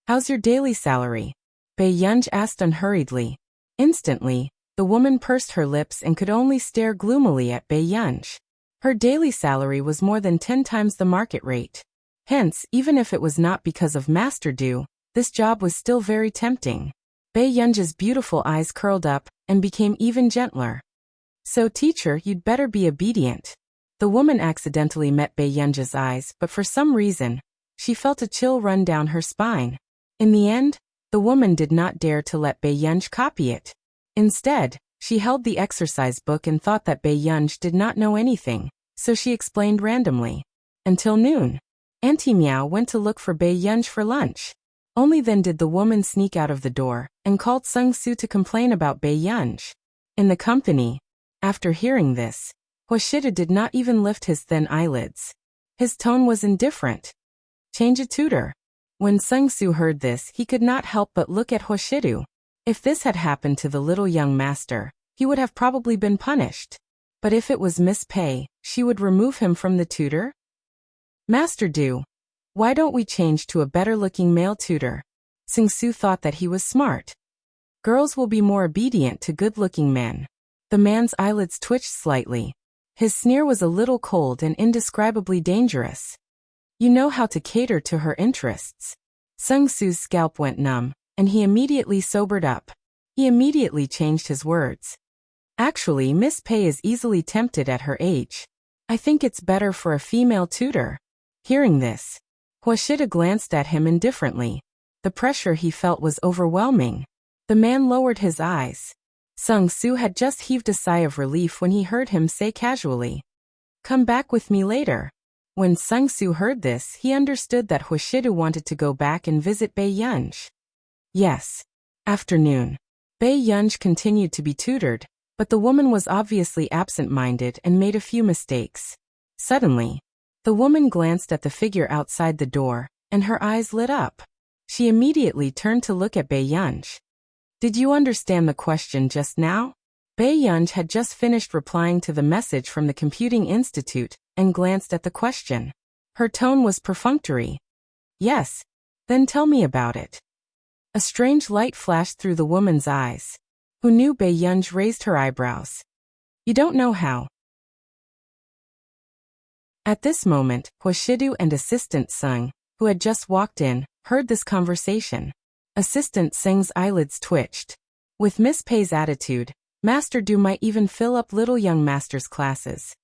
"How's your daily salary?" Bei Yunj asked unhurriedly. Instantly, the woman pursed her lips and could only stare gloomily at Bei Yunj. Her daily salary was more than 10 times the market rate. Hence, even if it was not because of Master Dew, this job was still very tempting. Bae-Yunja's beautiful eyes curled up and became even gentler. So teacher, you'd better be obedient. The woman accidentally met Bae-Yunja's eyes, but for some reason, she felt a chill run down her spine. In the end, the woman did not dare to let Bae-Yunj copy it. Instead, she held the exercise book and thought that Bae-Yunj did not know anything, so she explained randomly. Until noon, Auntie Meow went to look for Bae-Yunj for lunch. Only then did the woman sneak out of the door and called Sung-Soo to complain about Bae-Yunj. In the company, after hearing this, Hoshida did not even lift his thin eyelids. His tone was indifferent. Change a tutor. When Sung-Soo heard this, he could not help but look at Hoshidu. If this had happened to the little young master, he would have probably been punished. But if it was Miss Pei, she would remove him from the tutor? Master Du, why don't we change to a better-looking male tutor? Sung-Soo thought that he was smart. Girls will be more obedient to good-looking men. The man's eyelids twitched slightly. His sneer was a little cold and indescribably dangerous. You know how to cater to her interests. Sung-Soo's scalp went numb, and he immediately sobered up. He immediately changed his words. Actually, Miss Pei is easily tempted at her age. I think it's better for a female tutor. Hearing this, Hoshida glanced at him indifferently. The pressure he felt was overwhelming. The man lowered his eyes. Sung-Soo had just heaved a sigh of relief when he heard him say casually, "Come back with me later." When Sung-Soo heard this, he understood that Hoshida wanted to go back and visit Bae-Yunj. Yes. Afternoon. Bae-Yunj continued to be tutored, but the woman was obviously absent-minded and made a few mistakes. Suddenly, the woman glanced at the figure outside the door, and her eyes lit up. She immediately turned to look at Bae-Yunj. Did you understand the question just now? Bae-Yunj had just finished replying to the message from the Computing Institute and glanced at the question. Her tone was perfunctory. Yes. Then tell me about it. A strange light flashed through the woman's eyes. Who knew? Bae-Yunj raised her eyebrows. You don't know how. At this moment, Hoshidu and Assistant Sung, who had just walked in, heard this conversation. Assistant Sung's eyelids twitched. With Miss Pei's attitude, Master Du might even fill up little young master's classes.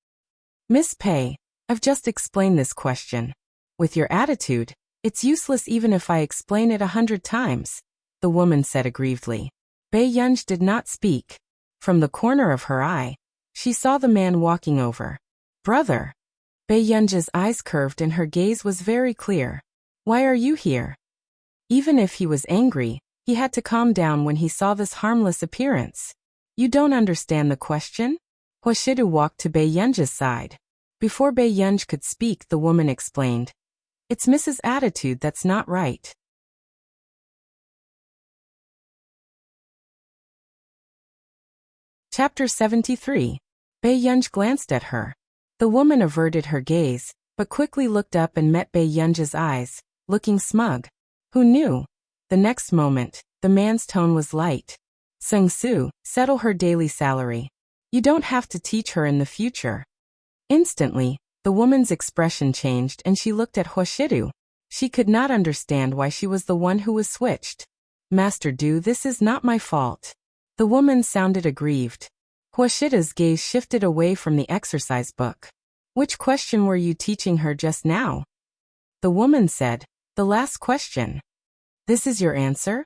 Miss Pei, I've just explained this question. With your attitude, it's useless even if I explain it 100 times, the woman said aggrievedly. Bae-Yunj did not speak. From the corner of her eye, she saw the man walking over. Brother. Bae-Yunj's eyes curved and her gaze was very clear. Why are you here? Even if he was angry, he had to calm down when he saw this harmless appearance. You don't understand the question? Hoshidu walked to Bae-Yunj's side. Before Bae-Yunj could speak, the woman explained. It's Mrs. Attitude that's not right. Chapter 73. Bae-Yunj glanced at her. The woman averted her gaze, but quickly looked up and met Bae-Yunj's eyes, looking smug. Who knew? The next moment, the man's tone was light. Sung-Soo, settle her daily salary. You don't have to teach her in the future. Instantly, the woman's expression changed and she looked at Hoshidu. She could not understand why she was the one who was switched. Master Du, this is not my fault. The woman sounded aggrieved. Hoshida's gaze shifted away from the exercise book. Which question were you teaching her just now? The woman said, the last question. This is your answer?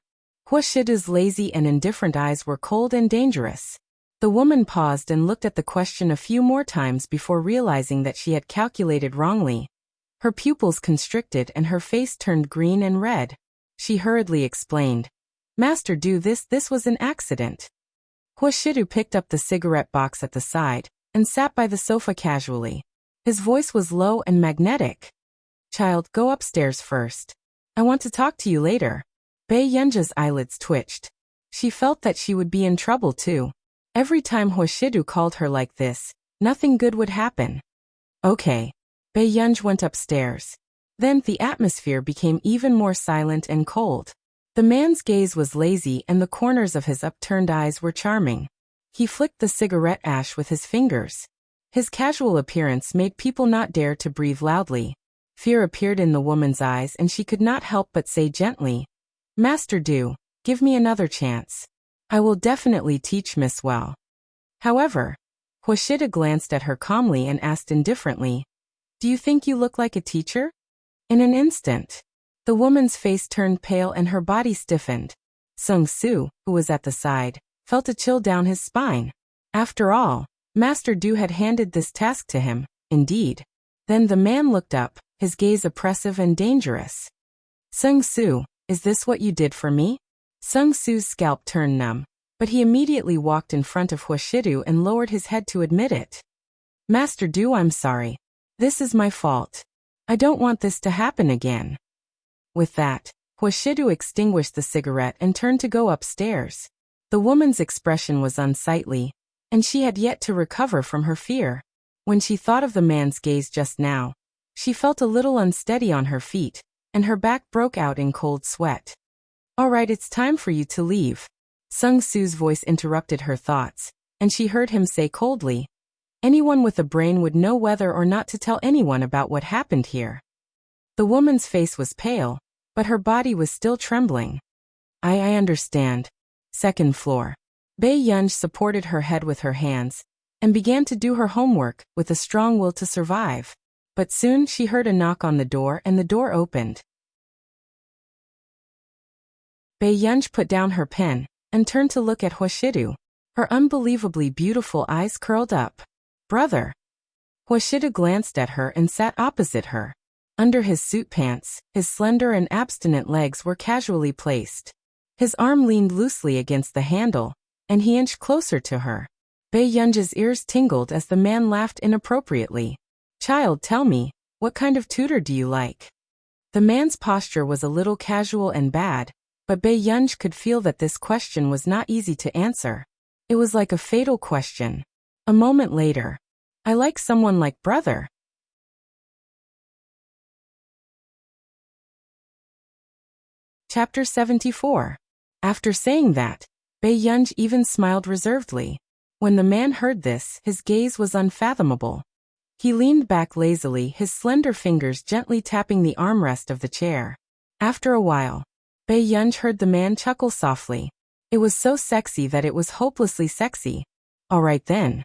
Hoshida's lazy and indifferent eyes were cold and dangerous. The woman paused and looked at the question a few more times before realizing that she had calculated wrongly. Her pupils constricted and her face turned green and red. She hurriedly explained. Master Du, this was an accident. Hoshidu picked up the cigarette box at the side and sat by the sofa casually. His voice was low and magnetic. Child, go upstairs first. I want to talk to you later. Bae-Yunja's eyelids twitched. She felt that she would be in trouble too. Every time Hoshidu called her like this, nothing good would happen. Okay. Bae-Yunj went upstairs. Then the atmosphere became even more silent and cold. The man's gaze was lazy and the corners of his upturned eyes were charming. He flicked the cigarette ash with his fingers. His casual appearance made people not dare to breathe loudly. Fear appeared in the woman's eyes and she could not help but say gently, Master Du, Give me another chance. I will definitely teach Miss well. However, Hoshida glanced at her calmly and asked indifferently, Do you think you look like a teacher? In an instant, the woman's face turned pale and her body stiffened. Sung-soo, who was at the side, felt a chill down his spine. After all, Master Du had handed this task to him, indeed. Then the man looked up, his gaze oppressive and dangerous. Sung-soo, is this what you did for me? Sung-soo's scalp turned numb, but he immediately walked in front of Hwashidu and lowered his head to admit it. Master Du, I'm sorry. This is my fault. I don't want this to happen again. With that, Hwashidu extinguished the cigarette and turned to go upstairs. The woman's expression was unsightly, and she had yet to recover from her fear. When she thought of the man's gaze just now, she felt a little unsteady on her feet, and her back broke out in cold sweat. All right, it's time for you to leave. Sung-soo's voice interrupted her thoughts, and she heard him say coldly, Anyone with a brain would know whether or not to tell anyone about what happened here. The woman's face was pale, but her body was still trembling. I understand. Second floor. Bae Yunj supported her head with her hands, and began to do her homework with a strong will to survive. But soon she heard a knock on the door and the door opened. Bae Yunj put down her pen, and turned to look at Hwashidu. Her unbelievably beautiful eyes curled up. Brother. Hwashidu glanced at her and sat opposite her. Under his suit pants, his slender and abstinent legs were casually placed. His arm leaned loosely against the handle, and he inched closer to her. Bae Yunj's ears tingled as the man laughed inappropriately. Child, tell me, what kind of tutor do you like? The man's posture was a little casual and bad, but Bae Yunj could feel that this question was not easy to answer. It was like a fatal question. A moment later, I like someone like brother. Chapter 74. After saying that, Bae Yunj even smiled reservedly. When the man heard this, his gaze was unfathomable. He leaned back lazily, his slender fingers gently tapping the armrest of the chair. After a while, Bae Yunj heard the man chuckle softly. It was so sexy that it was hopelessly sexy. All right then.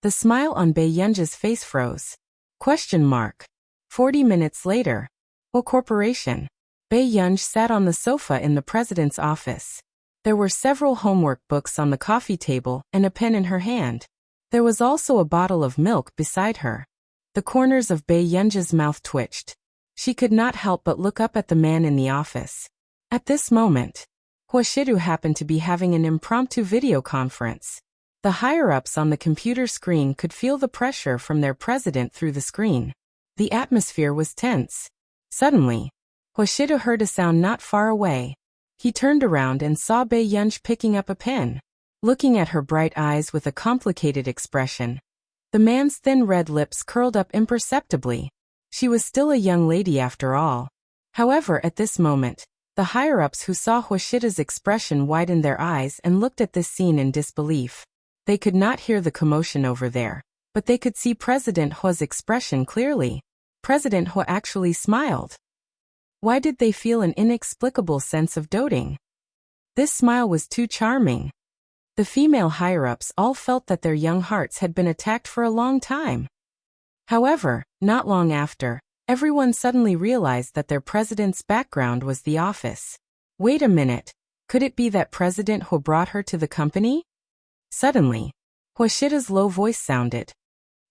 The smile on Bae Yunj's face froze. 40 minutes later. What corporation? Bae Yunj sat on the sofa in the president's office. There were several homework books on the coffee table and a pen in her hand. There was also a bottle of milk beside her. The corners of Bae Yunj's mouth twitched. She could not help but look up at the man in the office. At this moment, Hwashidu happened to be having an impromptu video conference. The higher-ups on the computer screen could feel the pressure from their president through the screen. The atmosphere was tense. Suddenly, Hwashidu heard a sound not far away. He turned around and saw Bae Yunj picking up a pen, looking at her bright eyes with a complicated expression. The man's thin red lips curled up imperceptibly. She was still a young lady after all. However, at this moment, the higher-ups who saw Hwashida's expression widened their eyes and looked at this scene in disbelief. They could not hear the commotion over there, but they could see President Hwa's expression clearly. President Hwa actually smiled. Why did they feel an inexplicable sense of doting? This smile was too charming. The female higher-ups all felt that their young hearts had been attacked for a long time. However, not long after, everyone suddenly realized that their president's background was the office. Wait a minute, could it be that President Hwa brought her to the company? Suddenly, Hwashida's low voice sounded.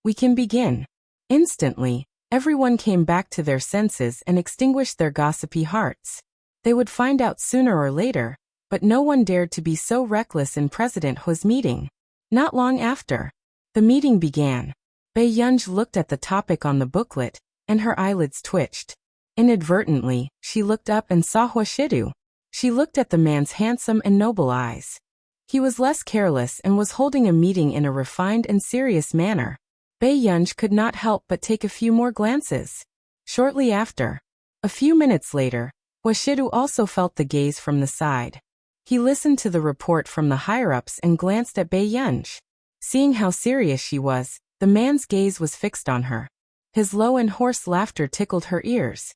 We can begin. Instantly, everyone came back to their senses and extinguished their gossipy hearts. They would find out sooner or later, but no one dared to be so reckless in President Hwa's meeting. Not long after, the meeting began. Bae Yunj looked at the topic on the booklet, and her eyelids twitched. Inadvertently, she looked up and saw Hwashidu. She looked at the man's handsome and noble eyes. He was less careless and was holding a meeting in a refined and serious manner. Bae Yunj could not help but take a few more glances. Shortly after, a few minutes later, Hwashidu also felt the gaze from the side. He listened to the report from the higher-ups and glanced at Bae Yunj. Seeing how serious she was, the man's gaze was fixed on her. His low and hoarse laughter tickled her ears.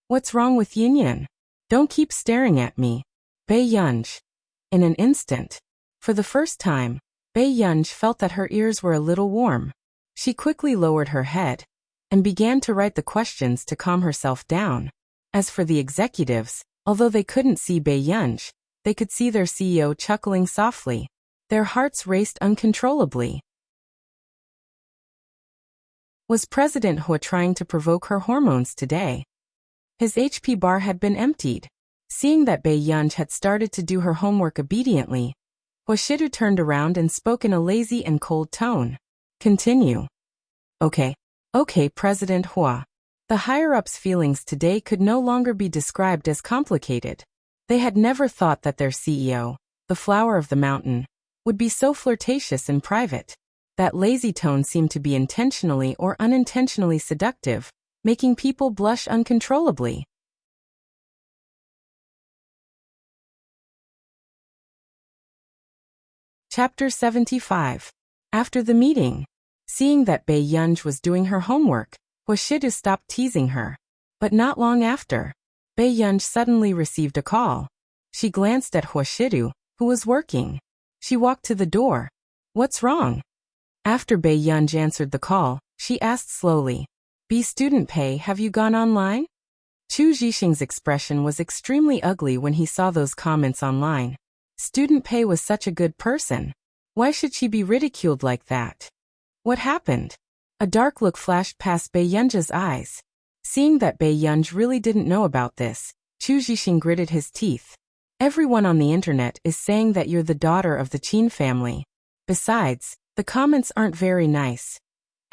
What's wrong with Yin Yin? Don't keep staring at me. Bei Yunj. In an instant. For the first time, Bei Yunj felt that her ears were a little warm. She quickly lowered her head and began to write the questions to calm herself down. As for the executives, although they couldn't see Bei Yunj, they could see their CEO chuckling softly. Their hearts raced uncontrollably. Was President Hua trying to provoke her hormones today? His HP bar had been emptied. Seeing that Bei Yunj had started to do her homework obediently, Hoshidu turned around and spoke in a lazy and cold tone. Continue. Okay, President Hua. The higher-ups' feelings today could no longer be described as complicated. They had never thought that their CEO, the flower of the mountain, would be so flirtatious in private. That lazy tone seemed to be intentionally or unintentionally seductive, making people blush uncontrollably. Chapter 75. After the meeting. Seeing that Bei Yunj was doing her homework, Hoshidu stopped teasing her. But not long after, Bei Yunj suddenly received a call. She glanced at Hoshidu, who was working. She walked to the door. What's wrong? After Bei Yunj answered the call, she asked slowly, "B student Pei, have you gone online?" Chu Zhixing's expression was extremely ugly when he saw those comments online. Student Pei was such a good person. Why should she be ridiculed like that? What happened? A dark look flashed past Bei Yunj's eyes. Seeing that Bei Yunj really didn't know about this, Chu Zhixing gritted his teeth. Everyone on the internet is saying that you're the daughter of the Qin family. Besides, the comments aren't very nice.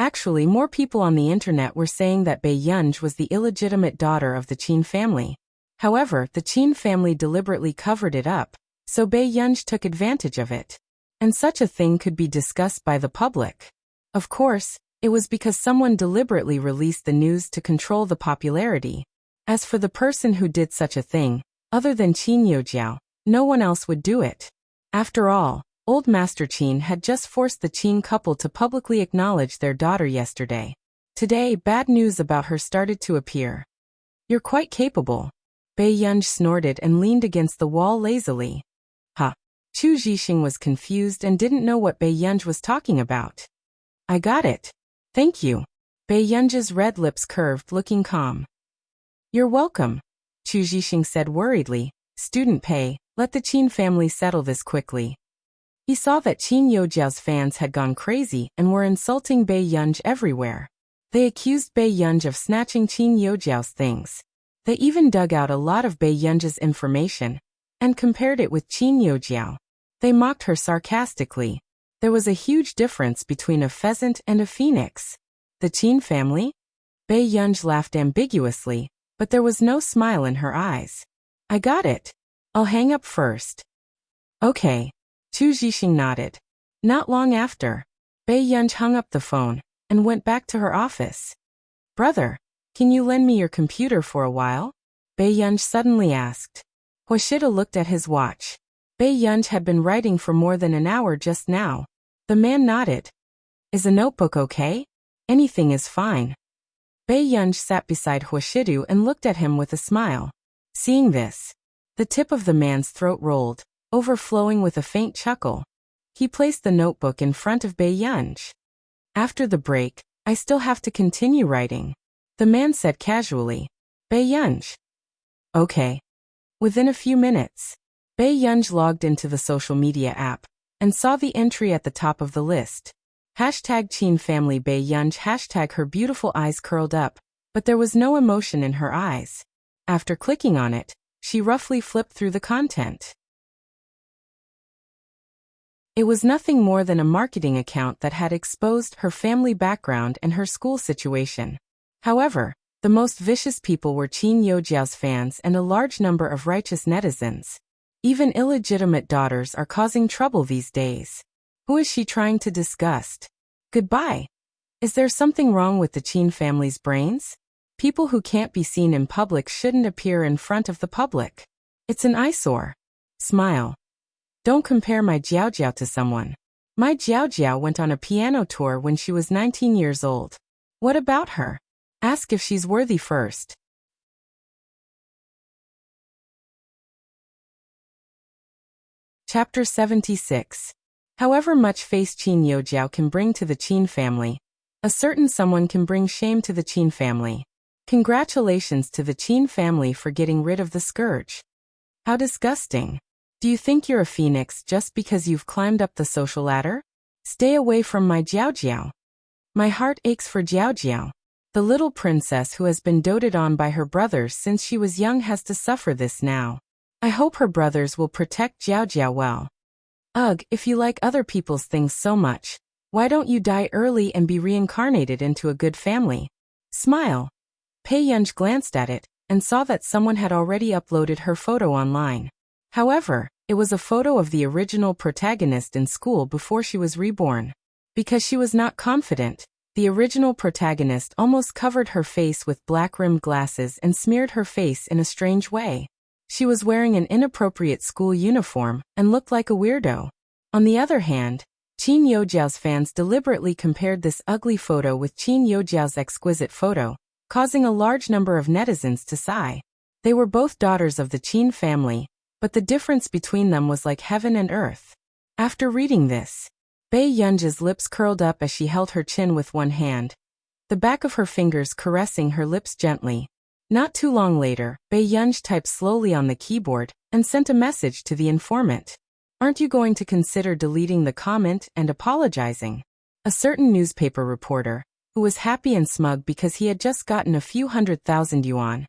Actually, more people on the internet were saying that Bei Yunj was the illegitimate daughter of the Qin family. However, the Qin family deliberately covered it up, so Bei Yunj took advantage of it. And such a thing could be discussed by the public. Of course, it was because someone deliberately released the news to control the popularity. As for the person who did such a thing, other than Qin Youjiao, no one else would do it. After all, Old Master Qin had just forced the Qin couple to publicly acknowledge their daughter yesterday. Today, bad news about her started to appear. You're quite capable. Bei Yunj snorted and leaned against the wall lazily. Ha! Chu Zhixing was confused and didn't know what Bei Yunj was talking about. I got it. Thank you. Bei Yunj's red lips curved, looking calm. You're welcome, Chu Zhixing said worriedly. Student Pei, let the Qin family settle this quickly. He saw that Qin Youjiao's fans had gone crazy and were insulting Bei Yunj everywhere. They accused Bei Yunj of snatching Qin Youjiao's things. They even dug out a lot of Bei Yunj's information and compared it with Qin Youjiao. They mocked her sarcastically. There was a huge difference between a pheasant and a phoenix. The Qin family? Bei Yunj laughed ambiguously, but there was no smile in her eyes. I got it. I'll hang up first. Okay. Chu Zhixing nodded. Not long after, Bei Yunj hung up the phone and went back to her office. Brother, can you lend me your computer for a while? Bei Yunj suddenly asked. Hoshida looked at his watch. Bei Yunj had been writing for more than an hour just now. The man nodded. Is a notebook okay? Anything is fine. Bei Yunj sat beside Hoshidu and looked at him with a smile. Seeing this, the tip of the man's throat rolled, overflowing with a faint chuckle. He placed the notebook in front of Bei Yunj. After the break, I still have to continue writing, the man said casually. Bei Yunj. Okay. Within a few minutes, Bei Yunj logged into the social media app and saw the entry at the top of the list. Hashtag Qin family Bei Yunj. Hashtag her beautiful eyes curled up, but there was no emotion in her eyes. After clicking on it, she roughly flipped through the content. It was nothing more than a marketing account that had exposed her family background and her school situation. However, the most vicious people were Qin Youjiao's fans and a large number of righteous netizens. Even illegitimate daughters are causing trouble these days. Who is she trying to disgust? Goodbye. Is there something wrong with the Qin family's brains? People who can't be seen in public shouldn't appear in front of the public. It's an eyesore. Smile. Don't compare my Jiaojiao to someone. My Jiaojiao went on a piano tour when she was 19 years old. What about her? Ask if she's worthy first. Chapter 76. However much face Qin Yojiao can bring to the Qin family, a certain someone can bring shame to the Qin family. Congratulations to the Qin family for getting rid of the scourge. How disgusting. Do you think you're a phoenix just because you've climbed up the social ladder? Stay away from my Jiao. My heart aches for Jiao. The little princess who has been doted on by her brothers since she was young has to suffer this now. I hope her brothers will protect Jiao well. Ugh, if you like other people's things so much, why don't you die early and be reincarnated into a good family? Smile. Pei Yunj glanced at it and saw that someone had already uploaded her photo online. However, it was a photo of the original protagonist in school before she was reborn. Because she was not confident, the original protagonist almost covered her face with black-rimmed glasses and smeared her face in a strange way. She was wearing an inappropriate school uniform and looked like a weirdo. On the other hand, Qin Yojiao's fans deliberately compared this ugly photo with Qin Yojiao's exquisite photo, causing a large number of netizens to sigh. They were both daughters of the Qin family, but the difference between them was like heaven and earth. After reading this, Bei Yunj's lips curled up as she held her chin with one hand, the back of her fingers caressing her lips gently. Not too long later, Bei Yunj typed slowly on the keyboard and sent a message to the informant. Aren't you going to consider deleting the comment and apologizing? A certain newspaper reporter, who was happy and smug because he had just gotten a few 100,000 yuan,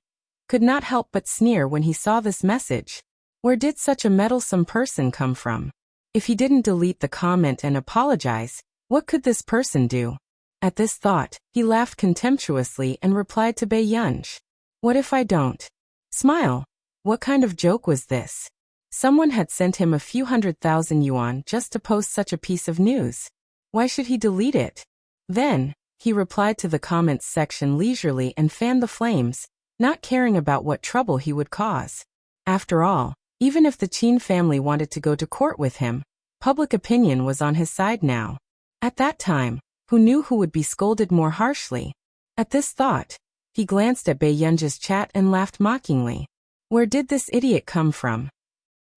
could not help but sneer when he saw this message. Where did such a meddlesome person come from? If he didn't delete the comment and apologize, what could this person do? At this thought, he laughed contemptuously and replied to Bei Yunj. What if I don't? Smile. What kind of joke was this? Someone had sent him a few 100,000 yuan just to post such a piece of news. Why should he delete it? Then, he replied to the comments section leisurely and fanned the flames, not caring about what trouble he would cause. After all, even if the Qin family wanted to go to court with him, public opinion was on his side now. At that time, who knew who would be scolded more harshly? At this thought, he glanced at Bei Yunj's chat and laughed mockingly. Where did this idiot come from?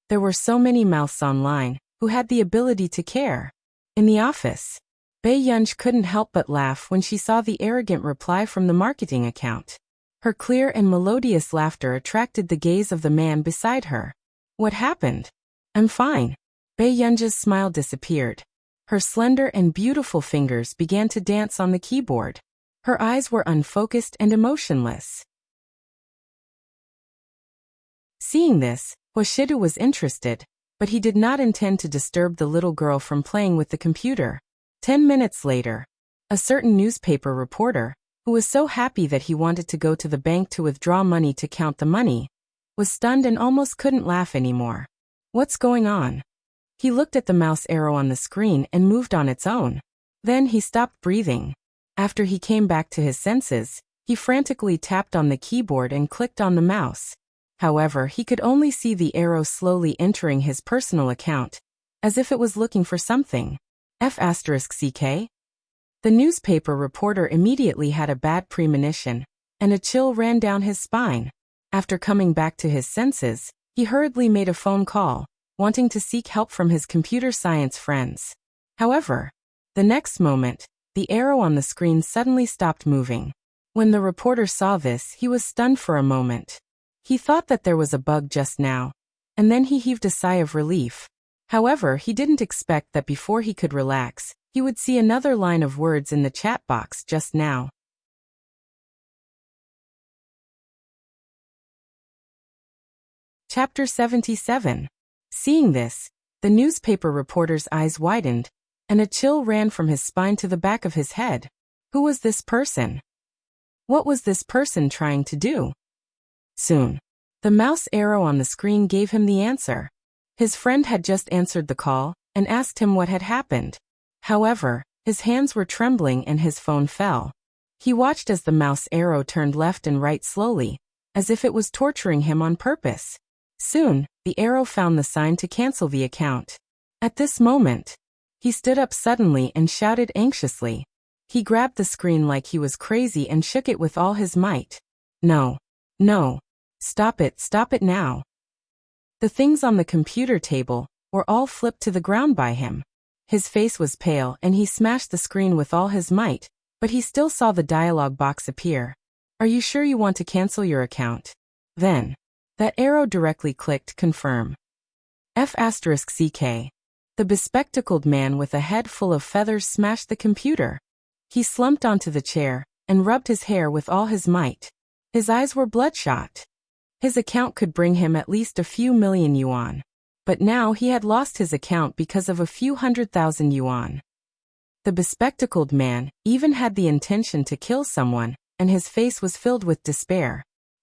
There were so many mouths online who had the ability to care. In the office, Bei Yunj couldn't help but laugh when she saw the arrogant reply from the marketing account. Her clear and melodious laughter attracted the gaze of the man beside her. What happened? I'm fine. Bei Yunj's smile disappeared. Her slender and beautiful fingers began to dance on the keyboard. Her eyes were unfocused and emotionless. Seeing this, Hoshidu was interested, but he did not intend to disturb the little girl from playing with the computer. 10 minutes later, a certain newspaper reporter, who was so happy that he wanted to go to the bank to withdraw money to count the money, was stunned and almost couldn't laugh anymore. What's going on? He looked at the mouse arrow on the screen and moved on its own. Then he stopped breathing. After he came back to his senses, he frantically tapped on the keyboard and clicked on the mouse. However, he could only see the arrow slowly entering his personal account, as if it was looking for something. F***CK? The newspaper reporter immediately had a bad premonition, and a chill ran down his spine. After coming back to his senses, he hurriedly made a phone call, wanting to seek help from his computer science friends. However, the next moment, the arrow on the screen suddenly stopped moving. When the reporter saw this, he was stunned for a moment. He thought that there was a bug just now, and then he heaved a sigh of relief. However, he didn't expect that before he could relax, he would see another line of words in the chat box just now. Chapter 77. Seeing this, the newspaper reporter's eyes widened, and a chill ran from his spine to the back of his head. Who was this person? What was this person trying to do? Soon, the mouse arrow on the screen gave him the answer. His friend had just answered the call and asked him what had happened. However, his hands were trembling and his phone fell. He watched as the mouse arrow turned left and right slowly, as if it was torturing him on purpose. Soon, the arrow found the sign to cancel the account. At this moment, he stood up suddenly and shouted anxiously. He grabbed the screen like he was crazy and shook it with all his might. No. No. Stop it now. The things on the computer table were all flipped to the ground by him. His face was pale and he smashed the screen with all his might, but he still saw the dialog box appear. Are you sure you want to cancel your account? Then, that arrow directly clicked confirm. F***CK. The bespectacled man with a head full of feathers smashed the computer. He slumped onto the chair and rubbed his hair with all his might. His eyes were bloodshot. His account could bring him at least a few million yuan. But now he had lost his account because of a few 100,000 yuan. The bespectacled man even had the intention to kill someone, and his face was filled with despair.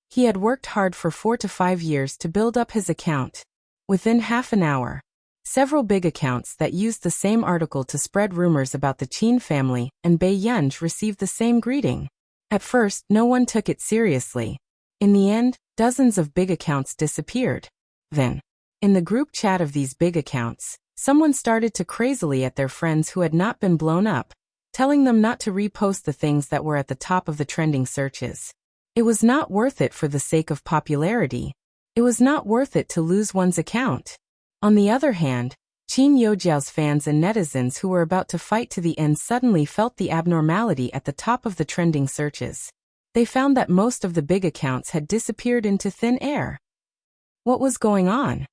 He had worked hard for 4 to 5 years to build up his account. Within half an hour, several big accounts that used the same article to spread rumors about the Qin family and Bei Yunj received the same greeting. At first, no one took it seriously. In the end, dozens of big accounts disappeared. Then, in the group chat of these big accounts, someone started to crazily at their friends who had not been blown up, telling them not to repost the things that were at the top of the trending searches. It was not worth it for the sake of popularity. It was not worth it to lose one's account. On the other hand, Qin Youjiao's fans and netizens who were about to fight to the end suddenly felt the abnormality at the top of the trending searches. They found that most of the big accounts had disappeared into thin air. What was going on?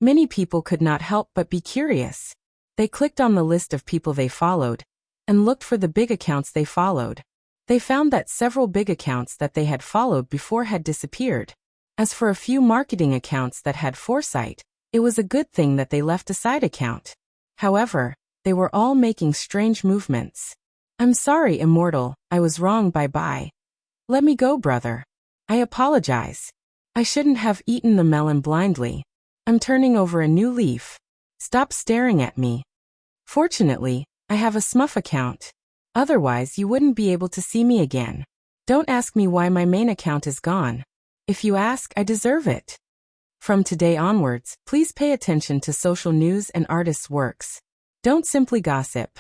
Many people could not help but be curious. They clicked on the list of people they followed and looked for the big accounts they followed. They found that several big accounts that they had followed before had disappeared. As for a few marketing accounts that had foresight, it was a good thing that they left a side account. However, they were all making strange movements. I'm sorry, Immortal, I was wrong, bye-bye. Let me go, brother. I apologize. I shouldn't have eaten the melon blindly. I'm turning over a new leaf. Stop staring at me. Fortunately, I have a Smurf account. Otherwise, you wouldn't be able to see me again. Don't ask me why my main account is gone. If you ask, I deserve it. From today onwards, please pay attention to social news and artists' works. Don't simply gossip.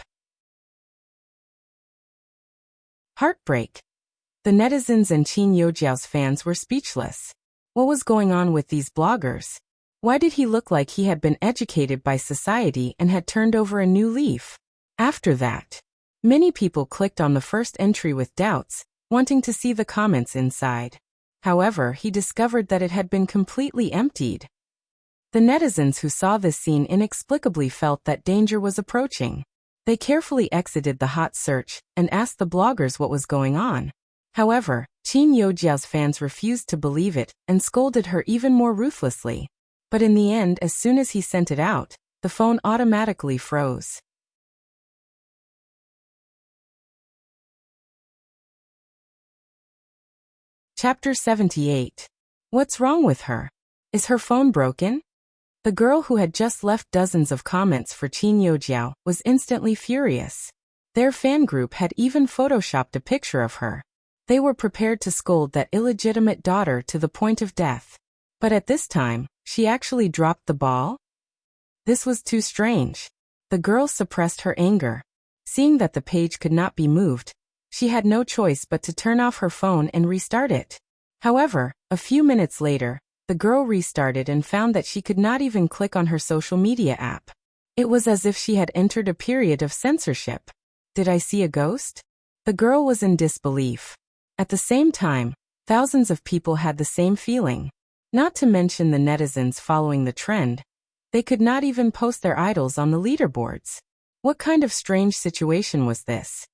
Heartbreak. The netizens and Qin Youjiao's fans were speechless. What was going on with these bloggers? Why did he look like he had been educated by society and had turned over a new leaf? After that, many people clicked on the first entry with doubts, wanting to see the comments inside. However, he discovered that it had been completely emptied. The netizens who saw this scene inexplicably felt that danger was approaching. They carefully exited the hot search and asked the bloggers what was going on. However, Qin Youjiao's fans refused to believe it and scolded her even more ruthlessly. But in the end, as soon as he sent it out, the phone automatically froze. Chapter 78. What's wrong with her? Is her phone broken? The girl who had just left dozens of comments for Qin Youjiao was instantly furious. Their fan group had even photoshopped a picture of her. They were prepared to scold that illegitimate daughter to the point of death. But at this time, she actually dropped the ball? This was too strange. The girl suppressed her anger. Seeing that the page could not be moved, she had no choice but to turn off her phone and restart it. However, a few minutes later, the girl restarted and found that she could not even click on her social media app. It was as if she had entered a period of censorship. Did I see a ghost? The girl was in disbelief. At the same time, thousands of people had the same feeling. Not to mention the netizens following the trend. They could not even post their idols on the leaderboards. What kind of strange situation was this?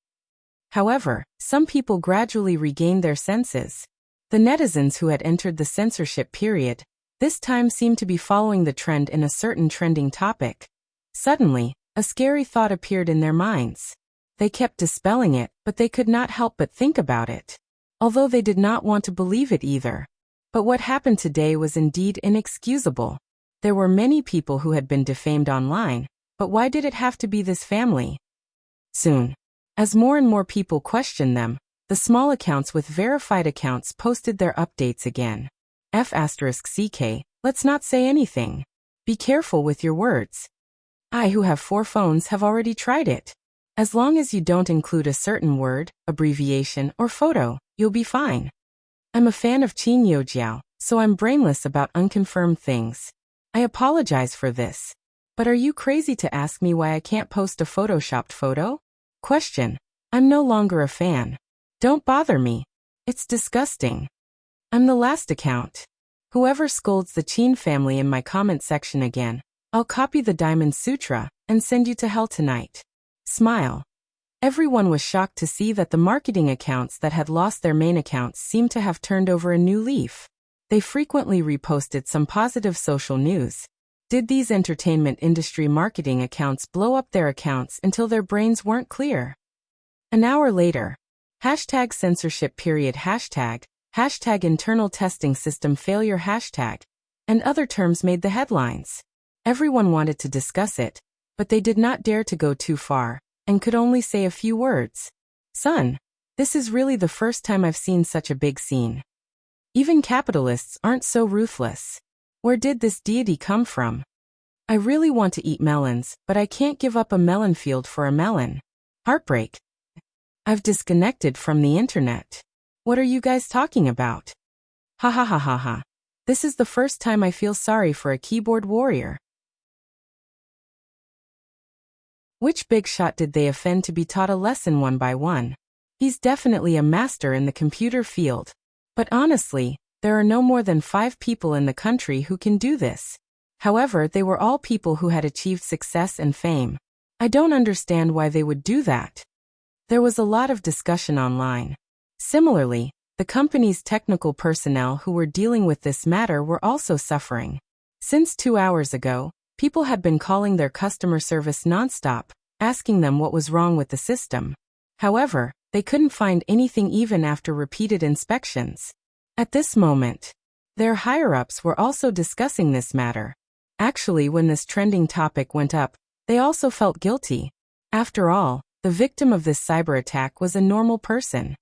However, some people gradually regained their senses. The netizens who had entered the censorship period, this time seemed to be following the trend in a certain trending topic. Suddenly, a scary thought appeared in their minds. They kept dispelling it, but they could not help but think about it. Although they did not want to believe it either. But what happened today was indeed inexcusable. There were many people who had been defamed online, but why did it have to be this family? Soon, as more and more people questioned them, the small accounts with verified accounts posted their updates again. F***CK, let's not say anything. Be careful with your words. I who have 4 phones have already tried it. As long as you don't include a certain word, abbreviation, or photo, you'll be fine. I'm a fan of Qin Youjiao, so I'm brainless about unconfirmed things. I apologize for this. But are you crazy to ask me why I can't post a photoshopped photo? Question. I'm no longer a fan. Don't bother me. It's disgusting. I'm the last account. Whoever scolds the Chin family in my comment section again, I'll copy the Diamond Sutra and send you to hell tonight. Smile. Everyone was shocked to see that the marketing accounts that had lost their main accounts seemed to have turned over a new leaf. They frequently reposted some positive social news. Did these entertainment industry marketing accounts blow up their accounts until their brains weren't clear? An hour later. Hashtag censorship period hashtag internal testing system failure hashtag, and other terms made the headlines. Everyone wanted to discuss it, but they did not dare to go too far, and could only say a few words. Son, this is really the first time I've seen such a big scene. Even capitalists aren't so ruthless. Where did this deity come from? I really want to eat melons, but I can't give up a melon field for a melon. Heartbreak. I've disconnected from the internet. What are you guys talking about? Ha ha ha ha ha. This is the first time I feel sorry for a keyboard warrior. Which big shot did they offend to be taught a lesson one by one? He's definitely a master in the computer field. But honestly, there are no more than 5 people in the country who can do this. However, they were all people who had achieved success and fame. I don't understand why they would do that. There was a lot of discussion online. Similarly, the company's technical personnel who were dealing with this matter were also suffering. Since 2 hours ago, people had been calling their customer service nonstop, asking them what was wrong with the system. However, they couldn't find anything even after repeated inspections. At this moment, their higher-ups were also discussing this matter. Actually, when this trending topic went up, they also felt guilty. After all, the victim of this cyber attack was a normal person.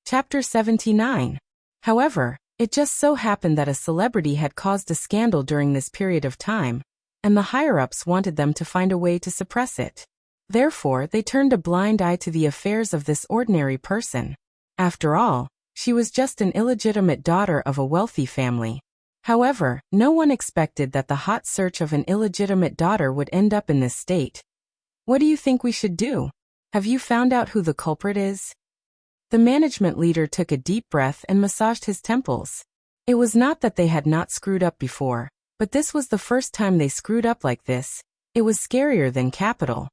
Chapter 79. However, it just so happened that a celebrity had caused a scandal during this period of time, and the higher-ups wanted them to find a way to suppress it. Therefore, they turned a blind eye to the affairs of this ordinary person. After all, she was just an illegitimate daughter of a wealthy family. However, no one expected that the hot search of an illegitimate daughter would end up in this state. What do you think we should do? Have you found out who the culprit is? The management leader took a deep breath and massaged his temples. It was not that they had not screwed up before, but this was the first time they screwed up like this. It was scarier than capital.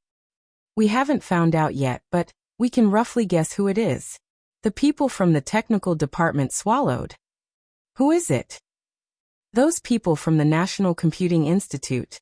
We haven't found out yet, but we can roughly guess who it is. The people from the technical department swallowed. Who is it? Those people from the National Computing Institute.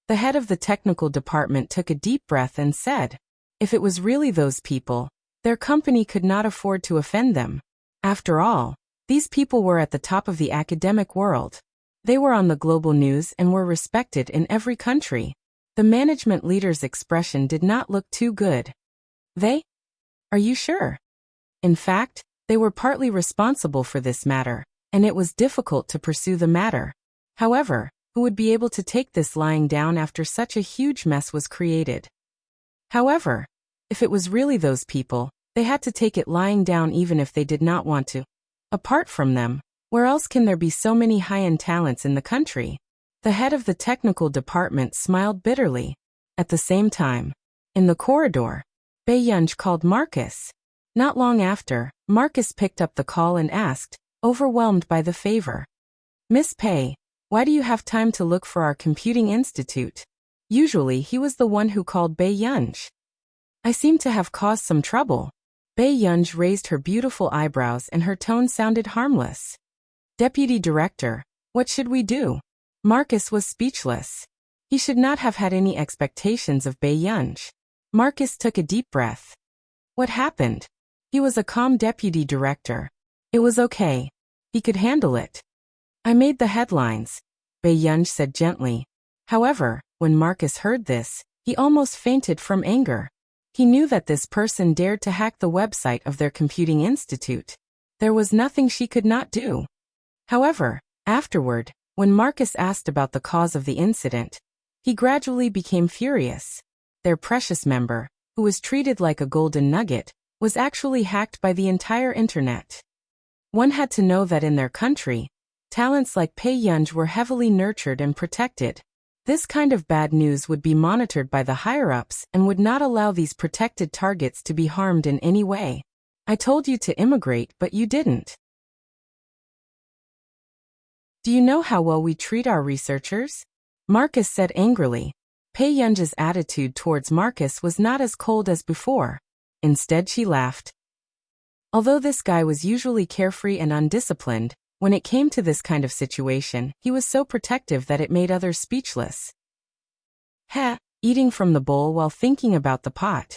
The head of the technical department took a deep breath and said, if it was really those people, their company could not afford to offend them. After all, these people were at the top of the academic world. They were on the global news and were respected in every country. The management leader's expression did not look too good. They? Are you sure? In fact, they were partly responsible for this matter, and it was difficult to pursue the matter. However, who would be able to take this lying down after such a huge mess was created? However, if it was really those people, they had to take it lying down even if they did not want to. Apart from them, where else can there be so many high-end talents in the country? The head of the technical department smiled bitterly. At the same time, in the corridor, Bei Yunj called Marcus. Not long after, Marcus picked up the call and asked, overwhelmed by the favor. Miss Pei, why do you have time to look for our computing institute? Usually he was the one who called Bei Yunj. I seem to have caused some trouble. Bei Yunj raised her beautiful eyebrows and her tone sounded harmless. Deputy Director, what should we do? Marcus was speechless. He should not have had any expectations of Bei Yunj. Marcus took a deep breath. What happened? He was a calm deputy director. It was okay. He could handle it. I made the headlines, Bei Yunj said gently. However, when Marcus heard this, he almost fainted from anger. He knew that this person dared to hack the website of their computing institute. There was nothing she could not do. However, afterward, when Marcus asked about the cause of the incident, he gradually became furious. Their precious member, who was treated like a golden nugget, was actually hacked by the entire internet. One had to know that in their country, talents like Pei Yunj were heavily nurtured and protected. This kind of bad news would be monitored by the higher-ups and would not allow these protected targets to be harmed in any way. I told you to immigrate, but you didn't. Do you know how well we treat our researchers? Marcus said angrily. Pei Yunj's attitude towards Marcus was not as cold as before. Instead, she laughed. Although this guy was usually carefree and undisciplined, when it came to this kind of situation, he was so protective that it made others speechless. Heh, eating from the bowl while thinking about the pot.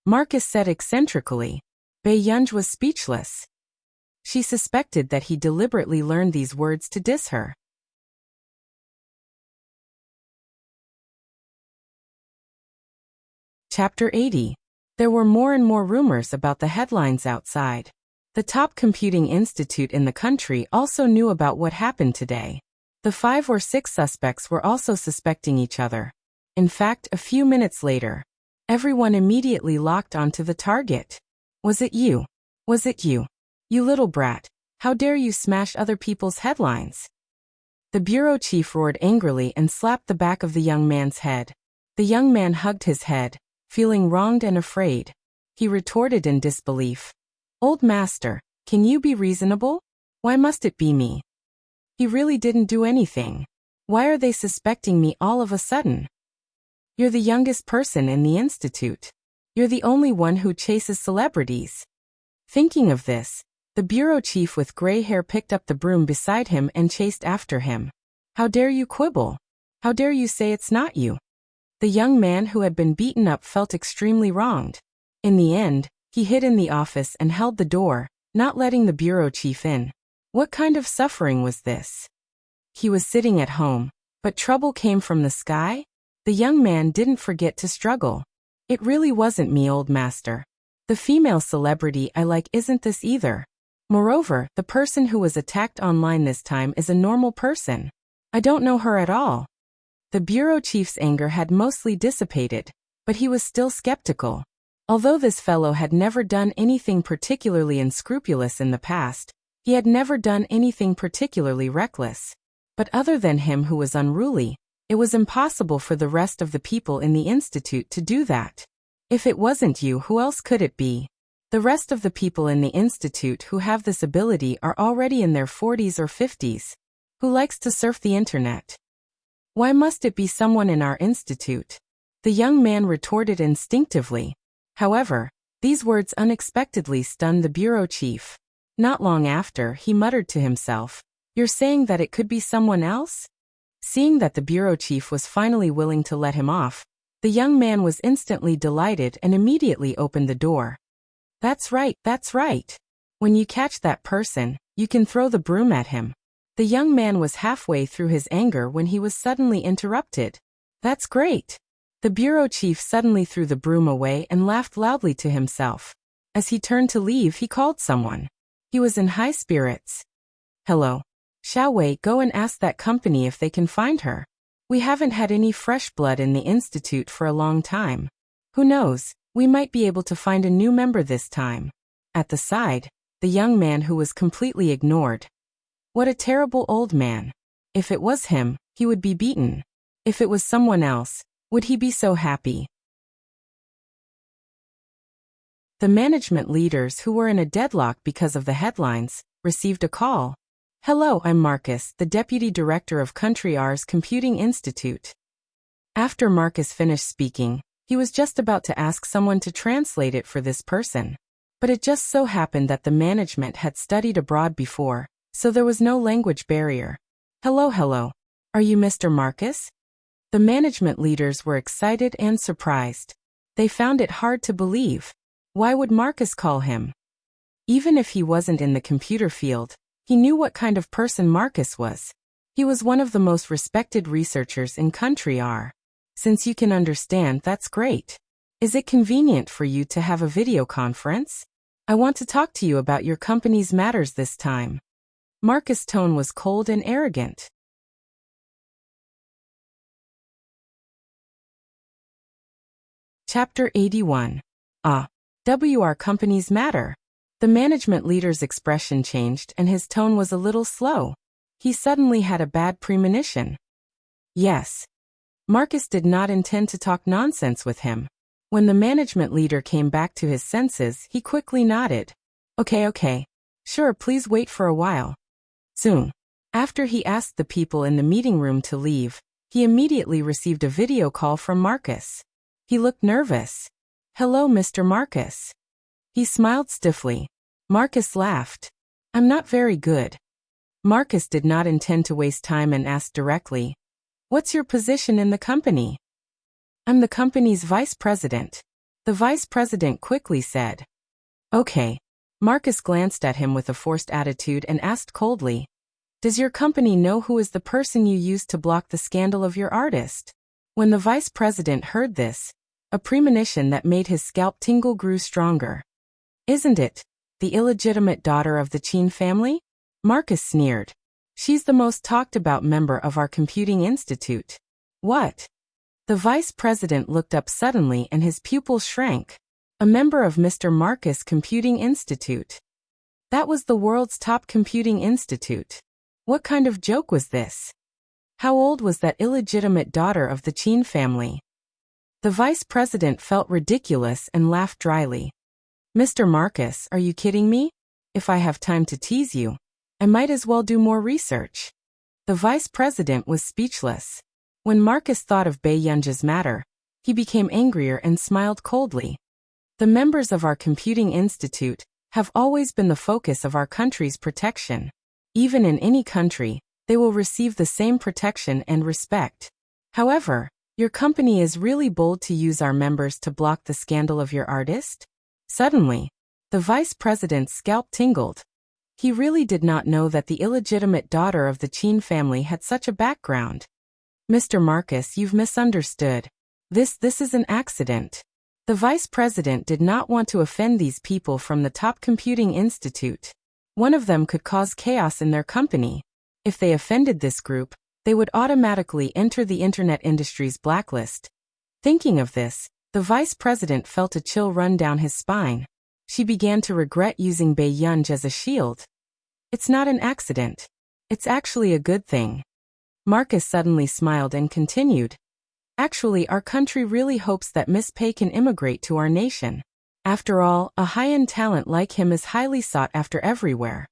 Marcus said eccentrically. Pei Yunj was speechless. She suspected that he deliberately learned these words to diss her. Chapter 80. There were more and more rumors about the headlines outside. The top computing institute in the country also knew about what happened today. The 5 or 6 suspects were also suspecting each other. In fact, a few minutes later, everyone immediately locked onto the target. Was it you? Was it you? You little brat. How dare you smash other people's headlines? The bureau chief roared angrily and slapped the back of the young man's head. The young man hugged his head, feeling wronged and afraid. He retorted in disbelief. Old master, can you be reasonable? Why must it be me? He really didn't do anything. Why are they suspecting me all of a sudden? You're the youngest person in the institute. You're the only one who chases celebrities. Thinking of this, the bureau chief with gray hair picked up the broom beside him and chased after him. How dare you quibble? How dare you say it's not you? The young man who had been beaten up felt extremely wronged. In the end, he hid in the office and held the door, not letting the bureau chief in. What kind of suffering was this? He was sitting at home, but trouble came from the sky? The young man didn't forget to struggle. It really wasn't me, old master. The female celebrity I like isn't this either. Moreover, the person who was attacked online this time is a normal person. I don't know her at all. The bureau chief's anger had mostly dissipated, but he was still skeptical. Although this fellow had never done anything particularly unscrupulous in the past, he had never done anything particularly reckless. But other than him who was unruly, it was impossible for the rest of the people in the institute to do that. If it wasn't you, who else could it be? The rest of the people in the institute who have this ability are already in their 40s or 50s. Who likes to surf the internet? Why must it be someone in our institute? The young man retorted instinctively. However, these words unexpectedly stunned the bureau chief. Not long after, he muttered to himself, "You're saying that it could be someone else?" Seeing that the bureau chief was finally willing to let him off, the young man was instantly delighted and immediately opened the door. That's right, that's right. When you catch that person, you can throw the broom at him. The young man was halfway through his anger when he was suddenly interrupted. That's great. The bureau chief suddenly threw the broom away and laughed loudly to himself. As he turned to leave, he called someone. He was in high spirits. Hello. Shall we go and ask that company if they can find her? We haven't had any fresh blood in the institute for a long time. Who knows, we might be able to find a new member this time. At the side, the young man who was completely ignored. What a terrible old man. If it was him, he would be beaten. If it was someone else, would he be so happy? The management leaders who were in a deadlock because of the headlines received a call. Hello, I'm Marcus, the Deputy Director of Country R's Computing Institute. After Marcus finished speaking, he was just about to ask someone to translate it for this person. But it just so happened that the management had studied abroad before, so there was no language barrier. Hello. Are you Mr. Marcus? The management leaders were excited and surprised. They found it hard to believe. Why would Marcus call him? Even if he wasn't in the computer field, he knew what kind of person Marcus was. He was one of the most respected researchers in Country R. Since you can understand, that's great. Is it convenient for you to have a video conference? I want to talk to you about your company's matters this time. Marcus' tone was cold and arrogant. Chapter 81. WR Company's Matter. The management leader's expression changed and his tone was a little slow. He suddenly had a bad premonition. Yes. Marcus did not intend to talk nonsense with him. When the management leader came back to his senses, he quickly nodded. Okay. Sure, please wait for a while. Soon. After he asked the people in the meeting room to leave, he immediately received a video call from Marcus. He looked nervous. Hello, Mr. Marcus. He smiled stiffly. Marcus laughed. I'm not very good. Marcus did not intend to waste time and asked directly, what's your position in the company? I'm the company's vice president. The vice president quickly said. Okay. Marcus glanced at him with a forced attitude and asked coldly, does your company know who is the person you used to block the scandal of your artist? When the vice president heard this, a premonition that made his scalp tingle grew stronger. Isn't it the illegitimate daughter of the Chin family? Marcus sneered. She's the most talked about member of our computing institute. What? The vice president looked up suddenly and his pupils shrank. A member of Mr. Marcus Computing Institute. That was the world's top computing institute. What kind of joke was this? How old was that illegitimate daughter of the Chin family? The vice president felt ridiculous and laughed dryly. Mr. Marcus, are you kidding me? If I have time to tease you, I might as well do more research. The vice president was speechless. When Marcus thought of Bei Yunja's matter, he became angrier and smiled coldly. The members of our computing institute have always been the focus of our country's protection. Even in any country, they will receive the same protection and respect. However, your company is really bold to use our members to block the scandal of your artist? Suddenly, the vice president's scalp tingled. He really did not know that the illegitimate daughter of the Chin family had such a background. Mr. Marcus, you've misunderstood. This is an accident. The vice president did not want to offend these people from the top computing institute. One of them could cause chaos in their company. If they offended this group, they would automatically enter the internet industry's blacklist. Thinking of this, the vice president felt a chill run down his spine. She began to regret using Bei Yunj as a shield. It's not an accident. It's actually a good thing. Marcus suddenly smiled and continued. Actually, our country really hopes that Miss Pei can immigrate to our nation. After all, a high-end talent like him is highly sought after everywhere.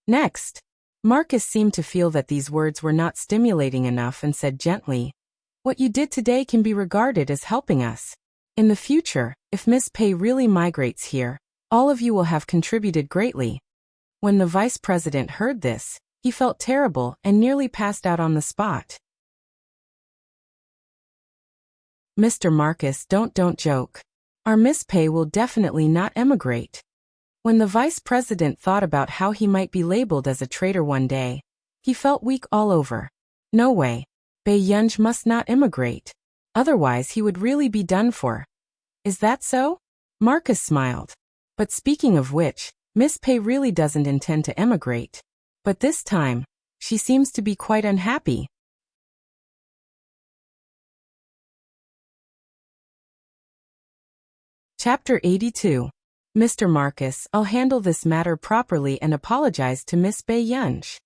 Next, Marcus seemed to feel that these words were not stimulating enough and said gently, what you did today can be regarded as helping us. In the future, if Miss Pei really migrates here, all of you will have contributed greatly. When the vice president heard this, he felt terrible and nearly passed out on the spot. Mr. Marcus, don't joke. Our Miss Pei will definitely not emigrate. When the vice president thought about how he might be labeled as a traitor one day, he felt weak all over. No way. Bei Yunj must not immigrate. Otherwise he would really be done for. Is that so? Marcus smiled. But speaking of which, Miss Pei really doesn't intend to emigrate. But this time, she seems to be quite unhappy. Chapter 82. Mr. Marcus, I'll handle this matter properly and apologize to Miss Bei Yunj.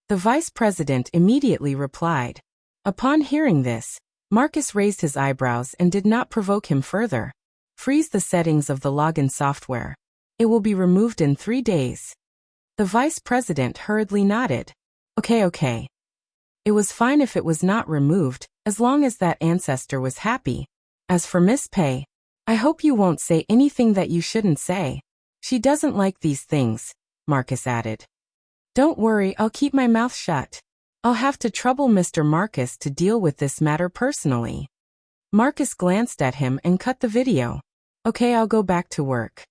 The vice president immediately replied. Upon hearing this, Marcus raised his eyebrows and did not provoke him further. Freeze the settings of the login software. It will be removed in 3 days. The vice president hurriedly nodded. Okay. It was fine if it was not removed, as long as that ancestor was happy. As for Miss Pei, I hope you won't say anything that you shouldn't say. She doesn't like these things, Marcus added. Don't worry, I'll keep my mouth shut. I'll have to trouble Mr. Marcus to deal with this matter personally. Marcus glanced at him and cut the video. Okay, I'll go back to work.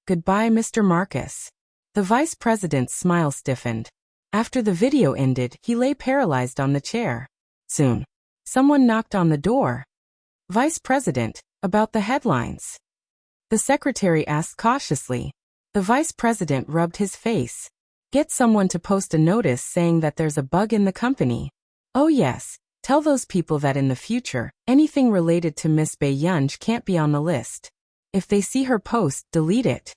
Goodbye, Mr. Marcus. The vice president's smile stiffened. After the video ended, he lay paralyzed on the chair. Soon, someone knocked on the door. Vice President, about the headlines. The secretary asked cautiously. The vice president rubbed his face. Get someone to post a notice saying that there's a bug in the company. Oh yes, tell those people that in the future, anything related to Miss Bei Yunj can't be on the list. If they see her post, delete it.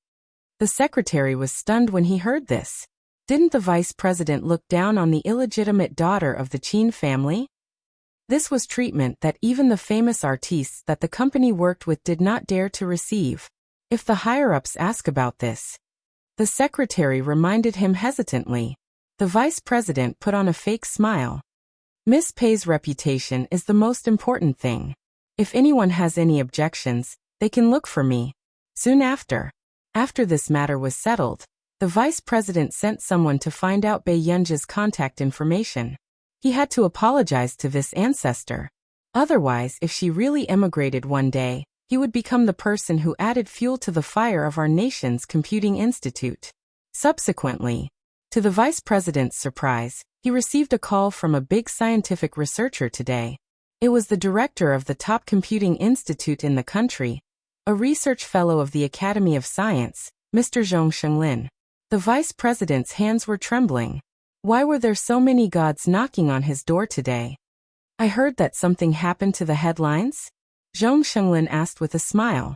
The secretary was stunned when he heard this. Didn't the vice president look down on the illegitimate daughter of the Qin family? This was treatment that even the famous artistes that the company worked with did not dare to receive. If the higher-ups ask about this. The secretary reminded him hesitantly. The vice president put on a fake smile. Miss Pei's reputation is the most important thing. If anyone has any objections, they can look for me. Soon after this matter was settled, the vice president sent someone to find out Bei Yunji's contact information. He had to apologize to this ancestor. Otherwise, if she really emigrated one day, he would become the person who added fuel to the fire of our nation's computing institute. Subsequently, to the vice president's surprise, he received a call from a big scientific researcher today. It was the director of the top computing institute in the country, a research fellow of the Academy of Science, Mr. Zhong Shenglin. The vice president's hands were trembling. Why were there so many gods knocking on his door today? I heard that something happened to the headlines? Zhong Shenglin asked with a smile.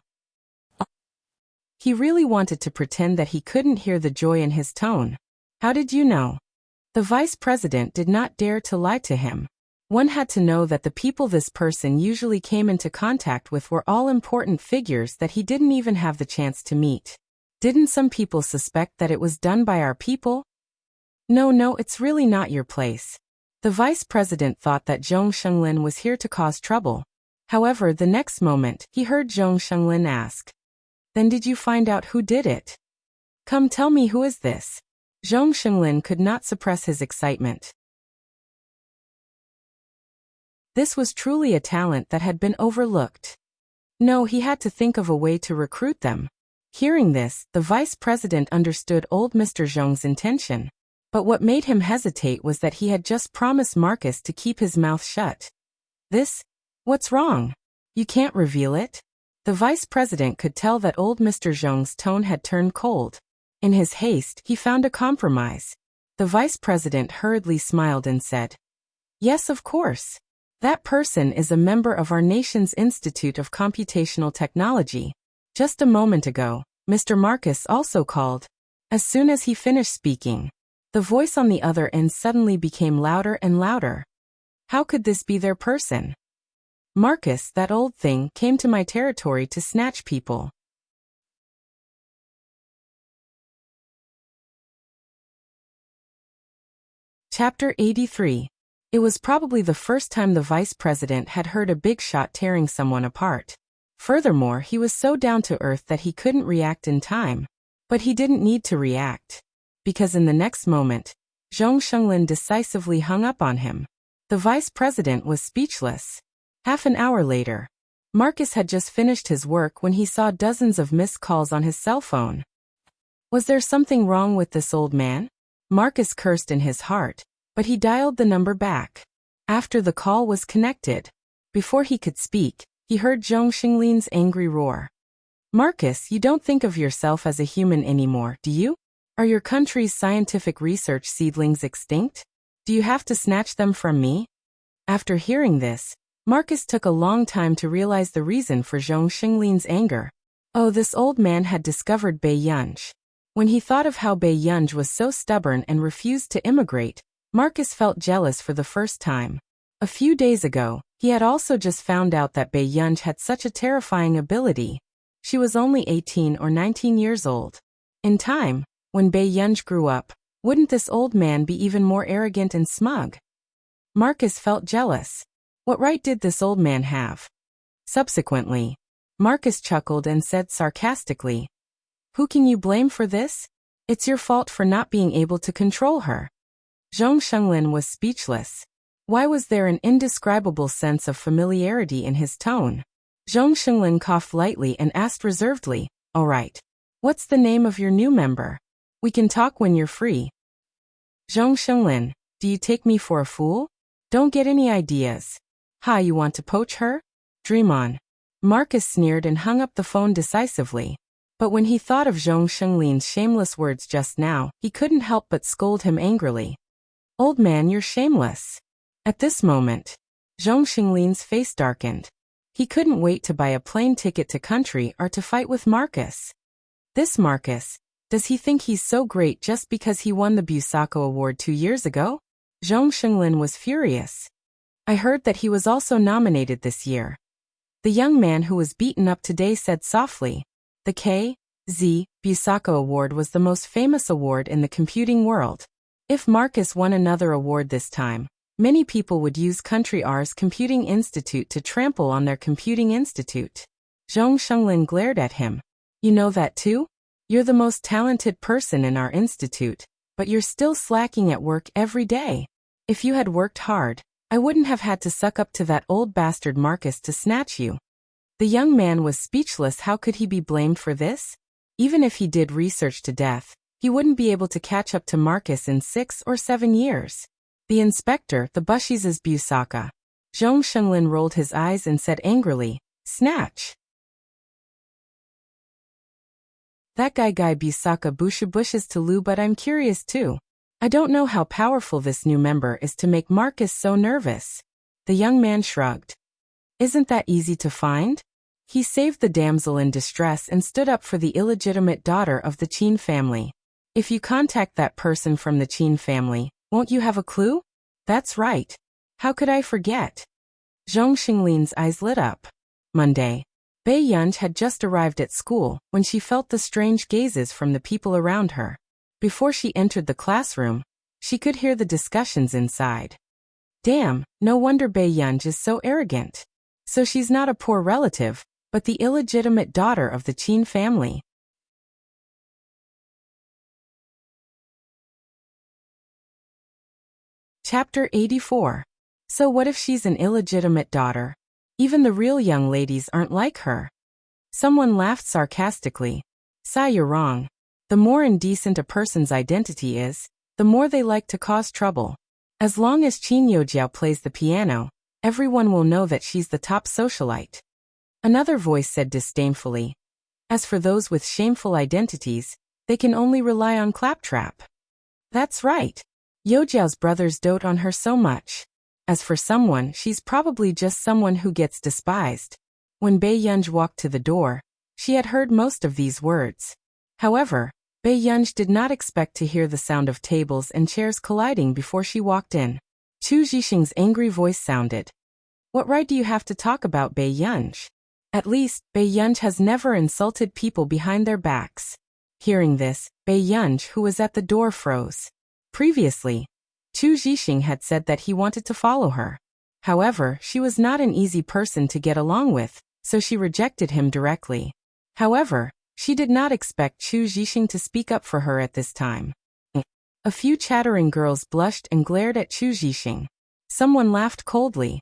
He really wanted to pretend that he couldn't hear the joy in his tone. How did you know? The vice president did not dare to lie to him. One had to know that the people this person usually came into contact with were all important figures that he didn't even have the chance to meet. Didn't some people suspect that it was done by our people? No, it's really not your place. The vice president thought that Zhong Shenglin was here to cause trouble. However, the next moment, he heard Zhong Shenglin ask, "Then did you find out who did it? Come tell me, who is this?" Zhong Shenglin could not suppress his excitement. This was truly a talent that had been overlooked. No, he had to think of a way to recruit them. Hearing this, the vice president understood old Mr. Zhong's intention. But what made him hesitate was that he had just promised Marcus to keep his mouth shut. What's wrong? You can't reveal it? The vice president could tell that old Mr. Zhong's tone had turned cold. In his haste, he found a compromise. The vice president hurriedly smiled and said, "Yes, of course. That person is a member of our nation's Institute of Computational Technology. Just a moment ago, Mr. Marcus also called." As soon as he finished speaking, the voice on the other end suddenly became louder and louder. How could this be their person? "Marcus, that old thing, came to my territory to snatch people." Chapter 83. It was probably the first time the vice president had heard a big shot tearing someone apart. Furthermore, he was so down to earth that he couldn't react in time. But he didn't need to react. Because in the next moment, Zhong Shenglin decisively hung up on him. The vice president was speechless. Half an hour later, Marcus had just finished his work when he saw dozens of missed calls on his cell phone. Was there something wrong with this old man? Marcus cursed in his heart, but he dialed the number back. After the call was connected, before he could speak, he heard Zhong Shenglin's angry roar. "Marcus, you don't think of yourself as a human anymore, do you? Are your country's scientific research seedlings extinct? Do you have to snatch them from me?" After hearing this, Marcus took a long time to realize the reason for Zhong Shenglin's anger. Oh, this old man had discovered Bei Yunji. When he thought of how Bei Yunji was so stubborn and refused to immigrate, Marcus felt jealous for the first time. A few days ago, he had also just found out that Bei Yunji had such a terrifying ability. She was only 18 or 19 years old. In time, when Bei Yunji grew up, wouldn't this old man be even more arrogant and smug? Marcus felt jealous. What right did this old man have? Subsequently, Marcus chuckled and said sarcastically, "Who can you blame for this? It's your fault for not being able to control her." Zhong Shenglin was speechless. Why was there an indescribable sense of familiarity in his tone? Zhong Shenglin coughed lightly and asked reservedly, "All right. What's the name of your new member? We can talk when you're free." "Zhong Shenglin, do you take me for a fool? Don't get any ideas. Ha, you want to poach her? Dream on." Marcus sneered and hung up the phone decisively. But when he thought of Zhong Shenglin's shameless words just now, he couldn't help but scold him angrily. "Old man, you're shameless." At this moment, Zhong Shenglin's face darkened. He couldn't wait to buy a plane ticket to country or to fight with Marcus. This Marcus, Does he think he's so great just because he won the Busako Award 2 years ago? Zhong Xinglin was furious. I heard that he was also nominated this year. The young man who was beaten up today said softly. The K.Z. Busako Award was the most famous award in the computing world. If Marcus won another award this time, many people would use Country R's Computing Institute to trample on their Computing Institute. Zhong Xinglin glared at him. You know that too? You're the most talented person in our institute, but you're still slacking at work every day. If you had worked hard, I wouldn't have had to suck up to that old bastard Marcus to snatch you. The young man was speechless. How could he be blamed for this? Even if he did research to death, he wouldn't be able to catch up to Marcus in 6 or 7 years. The inspector, the Bushi's Busaka. Zhong Xinglin rolled his eyes and said angrily, snatch. That guy Busaka bushes to Lu, but I'm curious too. I don't know how powerful this new member is to make Marcus so nervous. The young man shrugged. Isn't that easy to find? He saved the damsel in distress and stood up for the illegitimate daughter of the Qin family. If you contact that person from the Qin family, won't you have a clue? That's right. How could I forget? Zhong Xinglin's eyes lit up. Monday. Bei Yunj had just arrived at school when she felt the strange gazes from the people around her. Before she entered the classroom, she could hear the discussions inside. Damn, no wonder Bei Yunj is so arrogant. So she's not a poor relative, but the illegitimate daughter of the Qin family. Chapter 84. So what if she's an illegitimate daughter? Even the real young ladies aren't like her. Someone laughed sarcastically. Sai, you're wrong. The more indecent a person's identity is, the more they like to cause trouble. As long as Qin Yojiao plays the piano, everyone will know that she's the top socialite. Another voice said disdainfully. As for those with shameful identities, they can only rely on claptrap. That's right. Yojiao's brothers dote on her so much. As for someone, she's probably just someone who gets despised. When Bei Yunj walked to the door, she had heard most of these words. However, Bei Yunj did not expect to hear the sound of tables and chairs colliding before she walked in. Chu Zhixing's angry voice sounded. What right do you have to talk about Bei Yunj? At least, Bei Yunj has never insulted people behind their backs. Hearing this, Bei Yunj, who was at the door, froze. Previously, Chu Zhixing had said that he wanted to follow her. However, she was not an easy person to get along with, so she rejected him directly. However, she did not expect Chu Zhixing to speak up for her at this time. A few chattering girls blushed and glared at Chu Zhixing. Someone laughed coldly.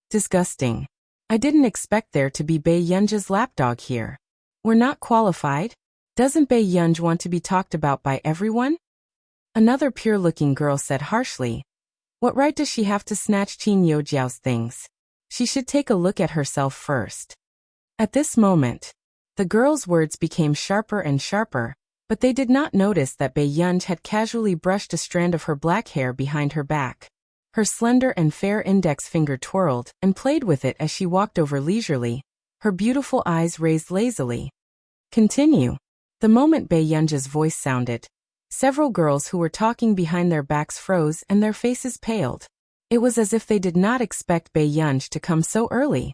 Disgusting. I didn't expect there to be Bei Yunj's lapdog here. We're not qualified? Doesn't Bei Yunj want to be talked about by everyone? Another pure-looking girl said harshly. What right does she have to snatch Qin Yojiao's things? She should take a look at herself first. At this moment, the girl's words became sharper and sharper, but they did not notice that Bei Yunj had casually brushed a strand of her black hair behind her back. Her slender and fair index finger twirled and played with it as she walked over leisurely, her beautiful eyes raised lazily. Continue. The moment Bei Yunj's voice sounded, several girls who were talking behind their backs froze and their faces paled. It was as if they did not expect Bei Yunj to come so early.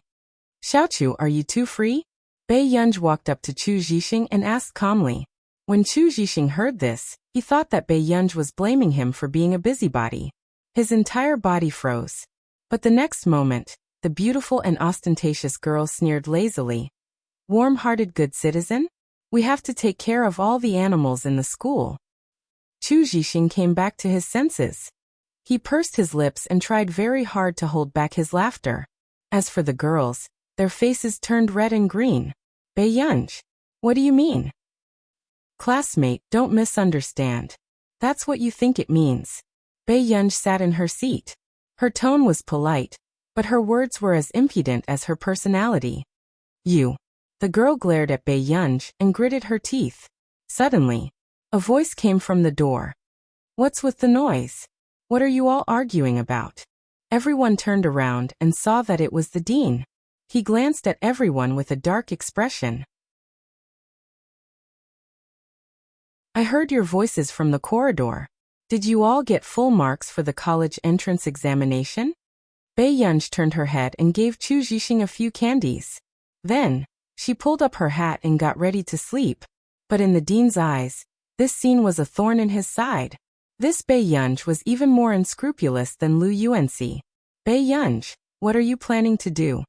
Xiaochu, are you too free? Bei Yunj walked up to Chu Zhixing and asked calmly. When Chu Zhixing heard this, he thought that Bei Yunj was blaming him for being a busybody. His entire body froze. But the next moment, the beautiful and ostentatious girl sneered lazily. Warm-hearted good citizen? We have to take care of all the animals in the school. Chu Zhixing came back to his senses. He pursed his lips and tried very hard to hold back his laughter. As for the girls, their faces turned red and green. Bei Yunj, what do you mean? Classmate, don't misunderstand. That's what you think it means. Bei Yunj sat in her seat. Her tone was polite, but her words were as impudent as her personality. You. The girl glared at Bei Yunj and gritted her teeth. Suddenly, a voice came from the door. What's with the noise? What are you all arguing about? Everyone turned around and saw that it was the dean. He glanced at everyone with a dark expression. I heard your voices from the corridor. Did you all get full marks for the college entrance examination? Bei Yunj turned her head and gave Chu Zhixing a few candies. Then, she pulled up her hat and got ready to sleep. But in the dean's eyes, this scene was a thorn in his side. This Bei Yunj was even more unscrupulous than Lu Yuanxi. Bei Yunj, what are you planning to do?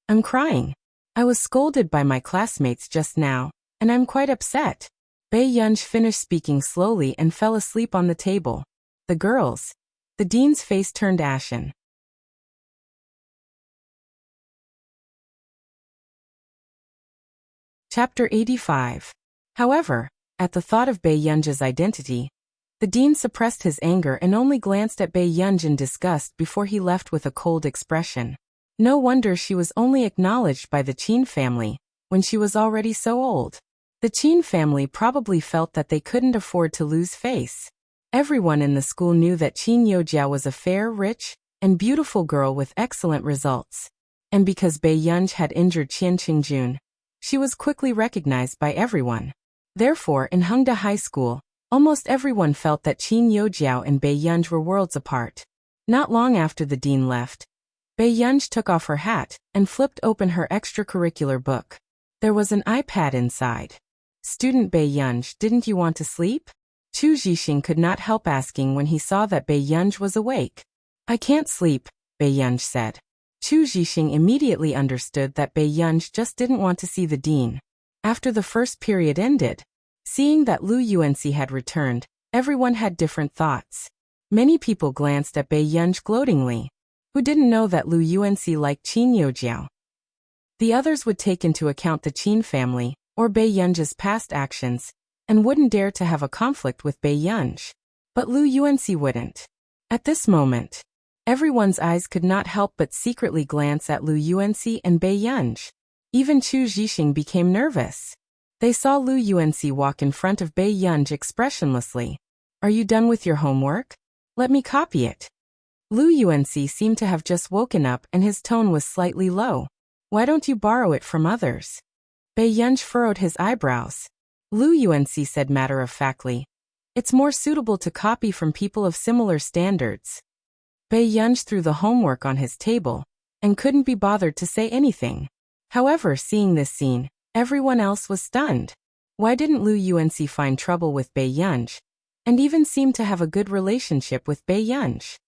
I'm crying. I was scolded by my classmates just now, and I'm quite upset. Bei Yunj finished speaking slowly and fell asleep on the table. The girls. The dean's face turned ashen. Chapter 85. However, at the thought of Bei Yunj's identity, the dean suppressed his anger and only glanced at Bei Yunj in disgust before he left with a cold expression. No wonder she was only acknowledged by the Qin family, when she was already so old. The Qin family probably felt that they couldn't afford to lose face. Everyone in the school knew that Qin Youjiao was a fair, rich, and beautiful girl with excellent results. And because Bei Yunj had injured Qian Qingjun, she was quickly recognized by everyone. Therefore, in Hengda High School, almost everyone felt that Qin Youjiao and Bei Yunj were worlds apart. Not long after the dean left, Bei Yunj took off her hat and flipped open her extracurricular book. There was an iPad inside. Student Bei Yunj, didn't you want to sleep? Chu Zhixing could not help asking when he saw that Bei Yunj was awake. I can't sleep, Bei Yunj said. Chu Zhixing immediately understood that Bei Yunj just didn't want to see the dean. After the first period ended, seeing that Lu Yuanxi had returned, everyone had different thoughts. Many people glanced at Bei Yunj gloatingly. Who didn't know that Lu Yuanxi liked Qin Youjiao? The others would take into account the Qin family, or Bei Yunj's past actions, and wouldn't dare to have a conflict with Bei Yunj. But Lu Yuanxi wouldn't. At this moment, everyone's eyes could not help but secretly glance at Lu Yuanxi and Bei Yunj. Even Chu Zhixing became nervous. They saw Lu Yuanxi walk in front of Bei Yunj expressionlessly. Are you done with your homework? Let me copy it. Lu Yuanxi seemed to have just woken up and his tone was slightly low. Why don't you borrow it from others? Bei Yunj furrowed his eyebrows. Lu Yuanxi said matter-of-factly, it's more suitable to copy from people of similar standards. Bei Yunj threw the homework on his table and couldn't be bothered to say anything. However, seeing this scene, everyone else was stunned. Why didn't Lu Yuanxi find trouble with Bei Yunj, and even seem to have a good relationship with Bei Yunj?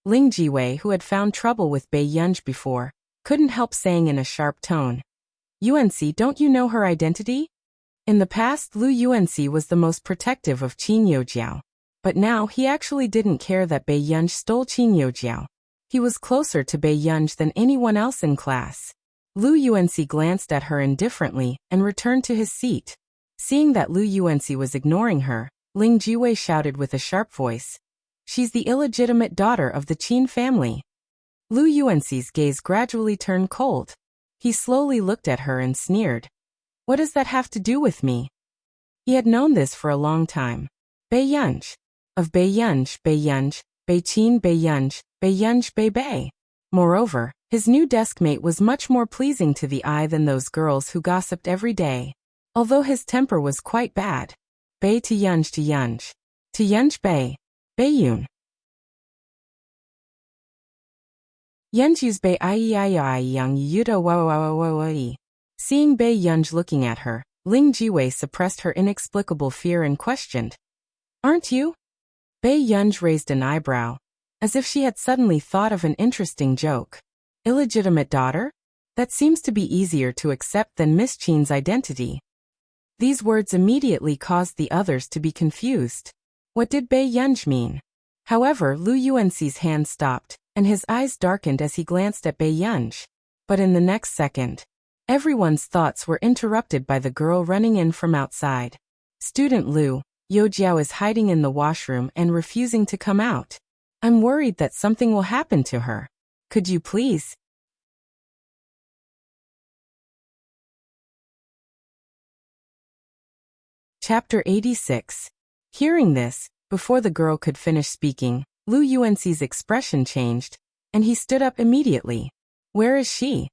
Ling Jiwei, who had found trouble with Bei Yunj before, couldn't help saying in a sharp tone, Yuanxi, don't you know her identity? In the past, Lu Yuanxi was the most protective of Qin Youjiao. But now he actually didn't care that Bei Yunj stole Qin Youjiao. He was closer to Bei Yunj than anyone else in class. Lu Yuanxi glanced at her indifferently and returned to his seat. Seeing that Lu Yuanxi was ignoring her, Ling Jiwei shouted with a sharp voice, she's the illegitimate daughter of the Qin family. Lu Yuanxi's gaze gradually turned cold. He slowly looked at her and sneered. What does that have to do with me? He had known this for a long time. Bei Yunj. Of Bei Yunj, Bei Yunj, Bei Qin, Bei Yunj, Bei Yunj, Bei Bei. Moreover, his new deskmate was much more pleasing to the eye than those girls who gossiped every day. Although his temper was quite bad. Bei to Yunj to Yunj. To Yunj Bei. Bei Yun. Yunju's Bei Ai Yang Yuda Wa. Seeing Bei Yunj looking at her, Ling Jiwei suppressed her inexplicable fear and questioned, aren't you? Bei Yunj raised an eyebrow, as if she had suddenly thought of an interesting joke. Illegitimate daughter? That seems to be easier to accept than Miss Qin's identity. These words immediately caused the others to be confused. What did Bei Yunj mean? However, Lu Yuanxi's hand stopped, and his eyes darkened as he glanced at Bei Yunj. But in the next second, everyone's thoughts were interrupted by the girl running in from outside. Student Lu Youjiao is hiding in the washroom and refusing to come out. I'm worried that something will happen to her. Could you please? Chapter 86. Hearing this, before the girl could finish speaking, Lu Yuanxi's expression changed, and he stood up immediately. Where is she?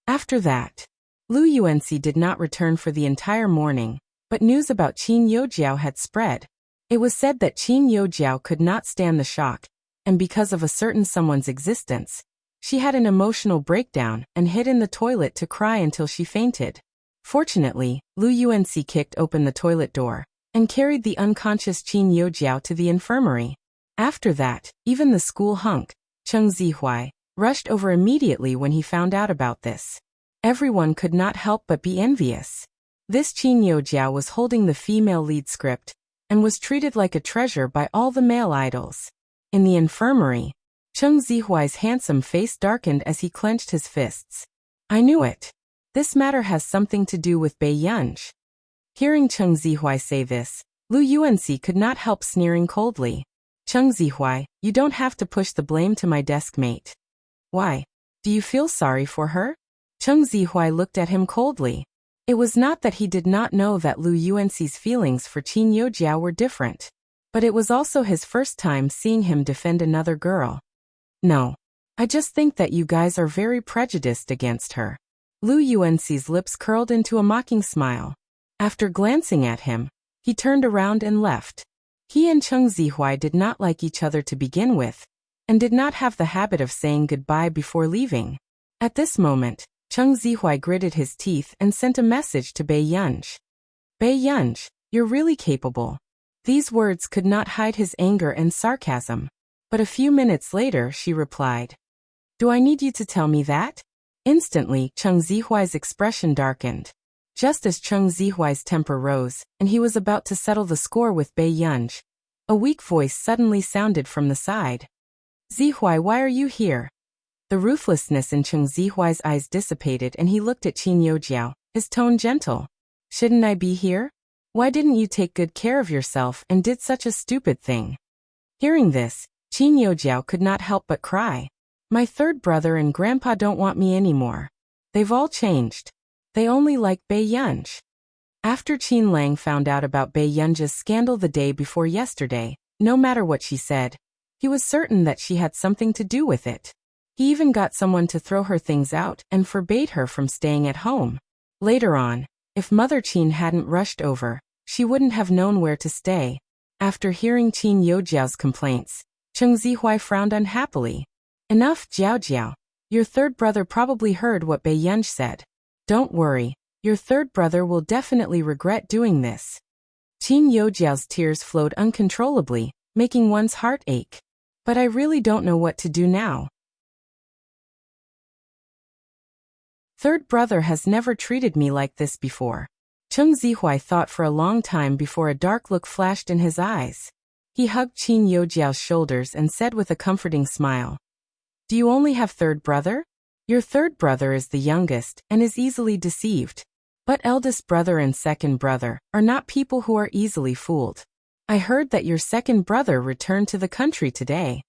After that, Lu Yuanxi did not return for the entire morning, but news about Qin Yojiao had spread. It was said that Qin Yojiao could not stand the shock, and because of a certain someone's existence, she had an emotional breakdown and hid in the toilet to cry until she fainted. Fortunately, Lu Yuanxi kicked open the toilet door and carried the unconscious Qin Yojiao to the infirmary. After that, even the school hunk, Cheng Zihuai, rushed over immediately when he found out about this. Everyone could not help but be envious. This Qin Yojiao was holding the female lead script and was treated like a treasure by all the male idols. In the infirmary, Cheng Zihuai's handsome face darkened as he clenched his fists. I knew it. This matter has something to do with Bei Yunj. Hearing Cheng Zihuai say this, Lu Yuanxi could not help sneering coldly. Cheng Zihuai, you don't have to push the blame to my desk mate. Why? Do you feel sorry for her? Cheng Zihuai looked at him coldly. It was not that he did not know that Lu Yuanxi's feelings for Qin Yojiao were different, but it was also his first time seeing him defend another girl. No. I just think that you guys are very prejudiced against her. Lu Yuanxi's lips curled into a mocking smile. After glancing at him, he turned around and left. He and Cheng Zihuai did not like each other to begin with, and did not have the habit of saying goodbye before leaving. At this moment, Cheng Zihuai gritted his teeth and sent a message to Bei Yunj. Bei Yunj, you're really capable. These words could not hide his anger and sarcasm. But a few minutes later she replied. Do I need you to tell me that? Instantly, Cheng Zihuai's expression darkened. Just as Cheng Zihuai's temper rose, and he was about to settle the score with Bei Yunj, a weak voice suddenly sounded from the side. Zihuai, why are you here? The ruthlessness in Cheng Zihuai's eyes dissipated and he looked at Qin Yojiao, his tone gentle. Shouldn't I be here? Why didn't you take good care of yourself and did such a stupid thing? Hearing this, Qin Yojiao could not help but cry. My third brother and grandpa don't want me anymore. They've all changed. They only like Bei Yunj. After Qin Lang found out about Bei Yunj's scandal the day before yesterday, no matter what she said, he was certain that she had something to do with it. He even got someone to throw her things out and forbade her from staying at home. Later on, if Mother Qin hadn't rushed over, she wouldn't have known where to stay. After hearing Qin Yojiao's complaints, Cheng Zihuai frowned unhappily. Enough, Jiao Jiao. Your third brother probably heard what Bei Yunj said. Don't worry, your third brother will definitely regret doing this. Qin Yojiao's tears flowed uncontrollably, making one's heart ache. But I really don't know what to do now. Third brother has never treated me like this before. Cheng Zihuai thought for a long time before a dark look flashed in his eyes. He hugged Qin Yojiao's shoulders and said with a comforting smile. Do you only have third brother? Your third brother is the youngest and is easily deceived. But eldest brother and second brother are not people who are easily fooled. I heard that your second brother returned to the country today.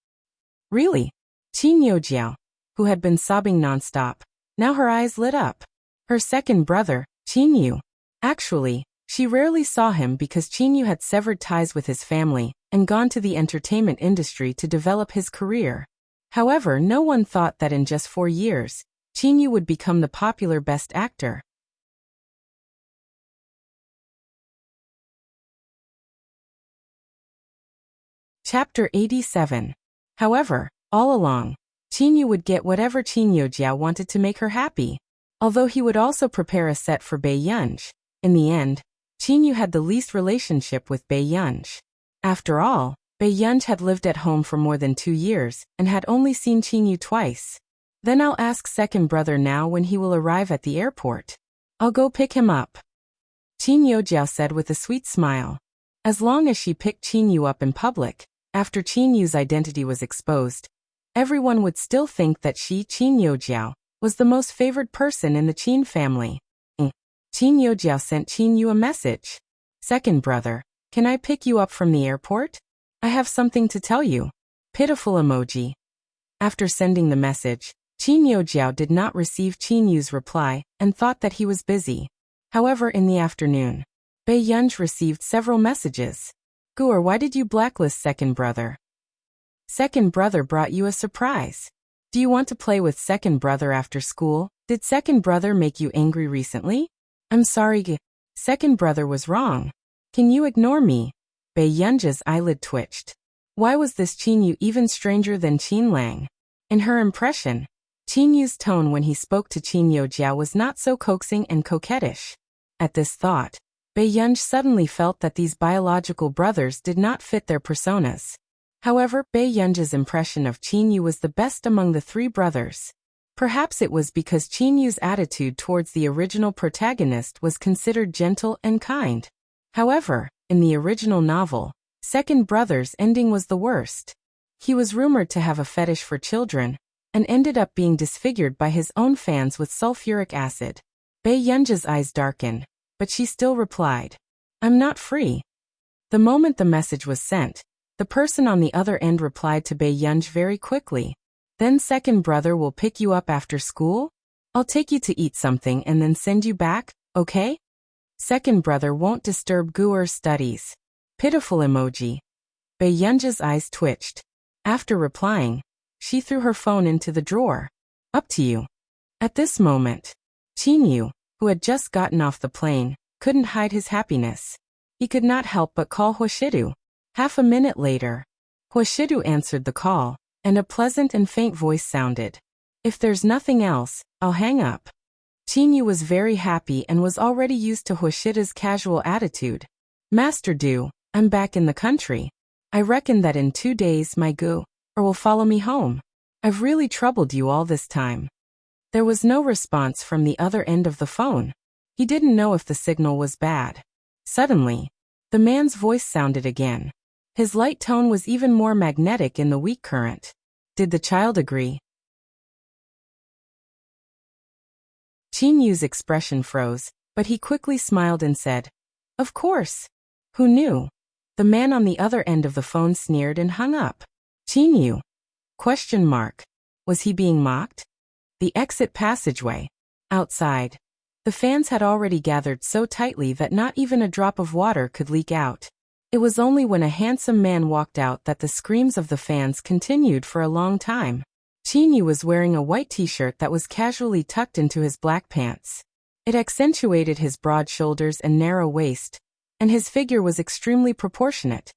Really? Qin Yojiao, who had been sobbing nonstop, now her eyes lit up. Her second brother, Qin Yu. Actually, she rarely saw him because Qin Yu had severed ties with his family and gone to the entertainment industry to develop his career. However, no one thought that in just 4 years, Qin Yu would become the popular best actor. Chapter 87. However, all along, Qin Yu would get whatever Qin Yojiao wanted to make her happy. Although he would also prepare a set for Bei Yunj, in the end, Qin Yu had the least relationship with Bei Yunj. After all, Bei Yunj had lived at home for more than 2 years and had only seen Qin Yu twice. Then I'll ask second brother now when he will arrive at the airport. I'll go pick him up. Qin Yojiao said with a sweet smile. As long as she picked Qin Yu up in public, after Qin Yu's identity was exposed, everyone would still think that she, Qin Yojiao, was the most favored person in the Qin family. Qin Yojiao sent Qin Yu a message. Second brother, can I pick you up from the airport? I have something to tell you. Pitiful emoji. After sending the message, Qin Yojiao did not receive Qin Yu's reply and thought that he was busy. However, in the afternoon, Bei Yunj received several messages. Guer, why did you blacklist second brother? Second brother brought you a surprise. Do you want to play with second brother after school? Did second brother make you angry recently? I'm sorry. Second brother was wrong. Can you ignore me? Bei Yunja's eyelid twitched. Why was this Qinyu even stranger than Qin Lang? In her impression, Qinyu's tone when he spoke to Qin Youjia was not so coaxing and coquettish. At this thought, Bei Yunj suddenly felt that these biological brothers did not fit their personas. However, Bei Yunja's impression of Qinyu was the best among the three brothers. Perhaps it was because Qinyu's attitude towards the original protagonist was considered gentle and kind. However, in the original novel, second brother's ending was the worst. He was rumored to have a fetish for children, and ended up being disfigured by his own fans with sulfuric acid. Bei Yunja's eyes darkened, but she still replied, "I'm not free." The moment the message was sent, the person on the other end replied to Bei Yunj very quickly. Then second brother will pick you up after school? I'll take you to eat something and then send you back, okay? Second brother won't disturb Guer's studies. Pitiful emoji. Bei Yunja's eyes twitched. After replying, she threw her phone into the drawer. Up to you. At this moment, Qinyu, who had just gotten off the plane, couldn't hide his happiness. He could not help but call Huashidu. Half a minute later, Huashidu answered the call, and a pleasant and faint voice sounded. If there's nothing else, I'll hang up. Qinyu was very happy and was already used to Huashida's casual attitude. Master Du, I'm back in the country. I reckon that in 2 days my Gu will follow me home. I've really troubled you all this time. There was no response from the other end of the phone. He didn't know if the signal was bad. Suddenly, the man's voice sounded again. His light tone was even more magnetic in the weak current. Did the child agree? Qinyu's expression froze, but he quickly smiled and said, "Of course. Who knew?" The man on the other end of the phone sneered and hung up. Qinyu? Question mark. Was he being mocked? The exit passageway. Outside, the fans had already gathered so tightly that not even a drop of water could leak out. It was only when a handsome man walked out that the screams of the fans continued for a long time. Qinyu was wearing a white t-shirt that was casually tucked into his black pants. It accentuated his broad shoulders and narrow waist, and his figure was extremely proportionate.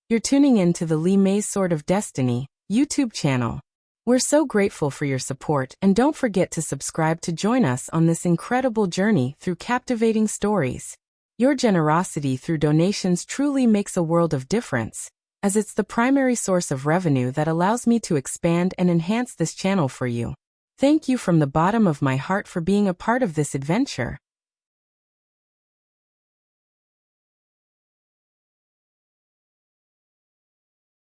You're tuning in to the Li Mei's Sword of Destiny YouTube channel. We're so grateful for your support, and don't forget to subscribe to join us on this incredible journey through captivating stories. Your generosity through donations truly makes a world of difference, as it's the primary source of revenue that allows me to expand and enhance this channel for you. Thank you from the bottom of my heart for being a part of this adventure.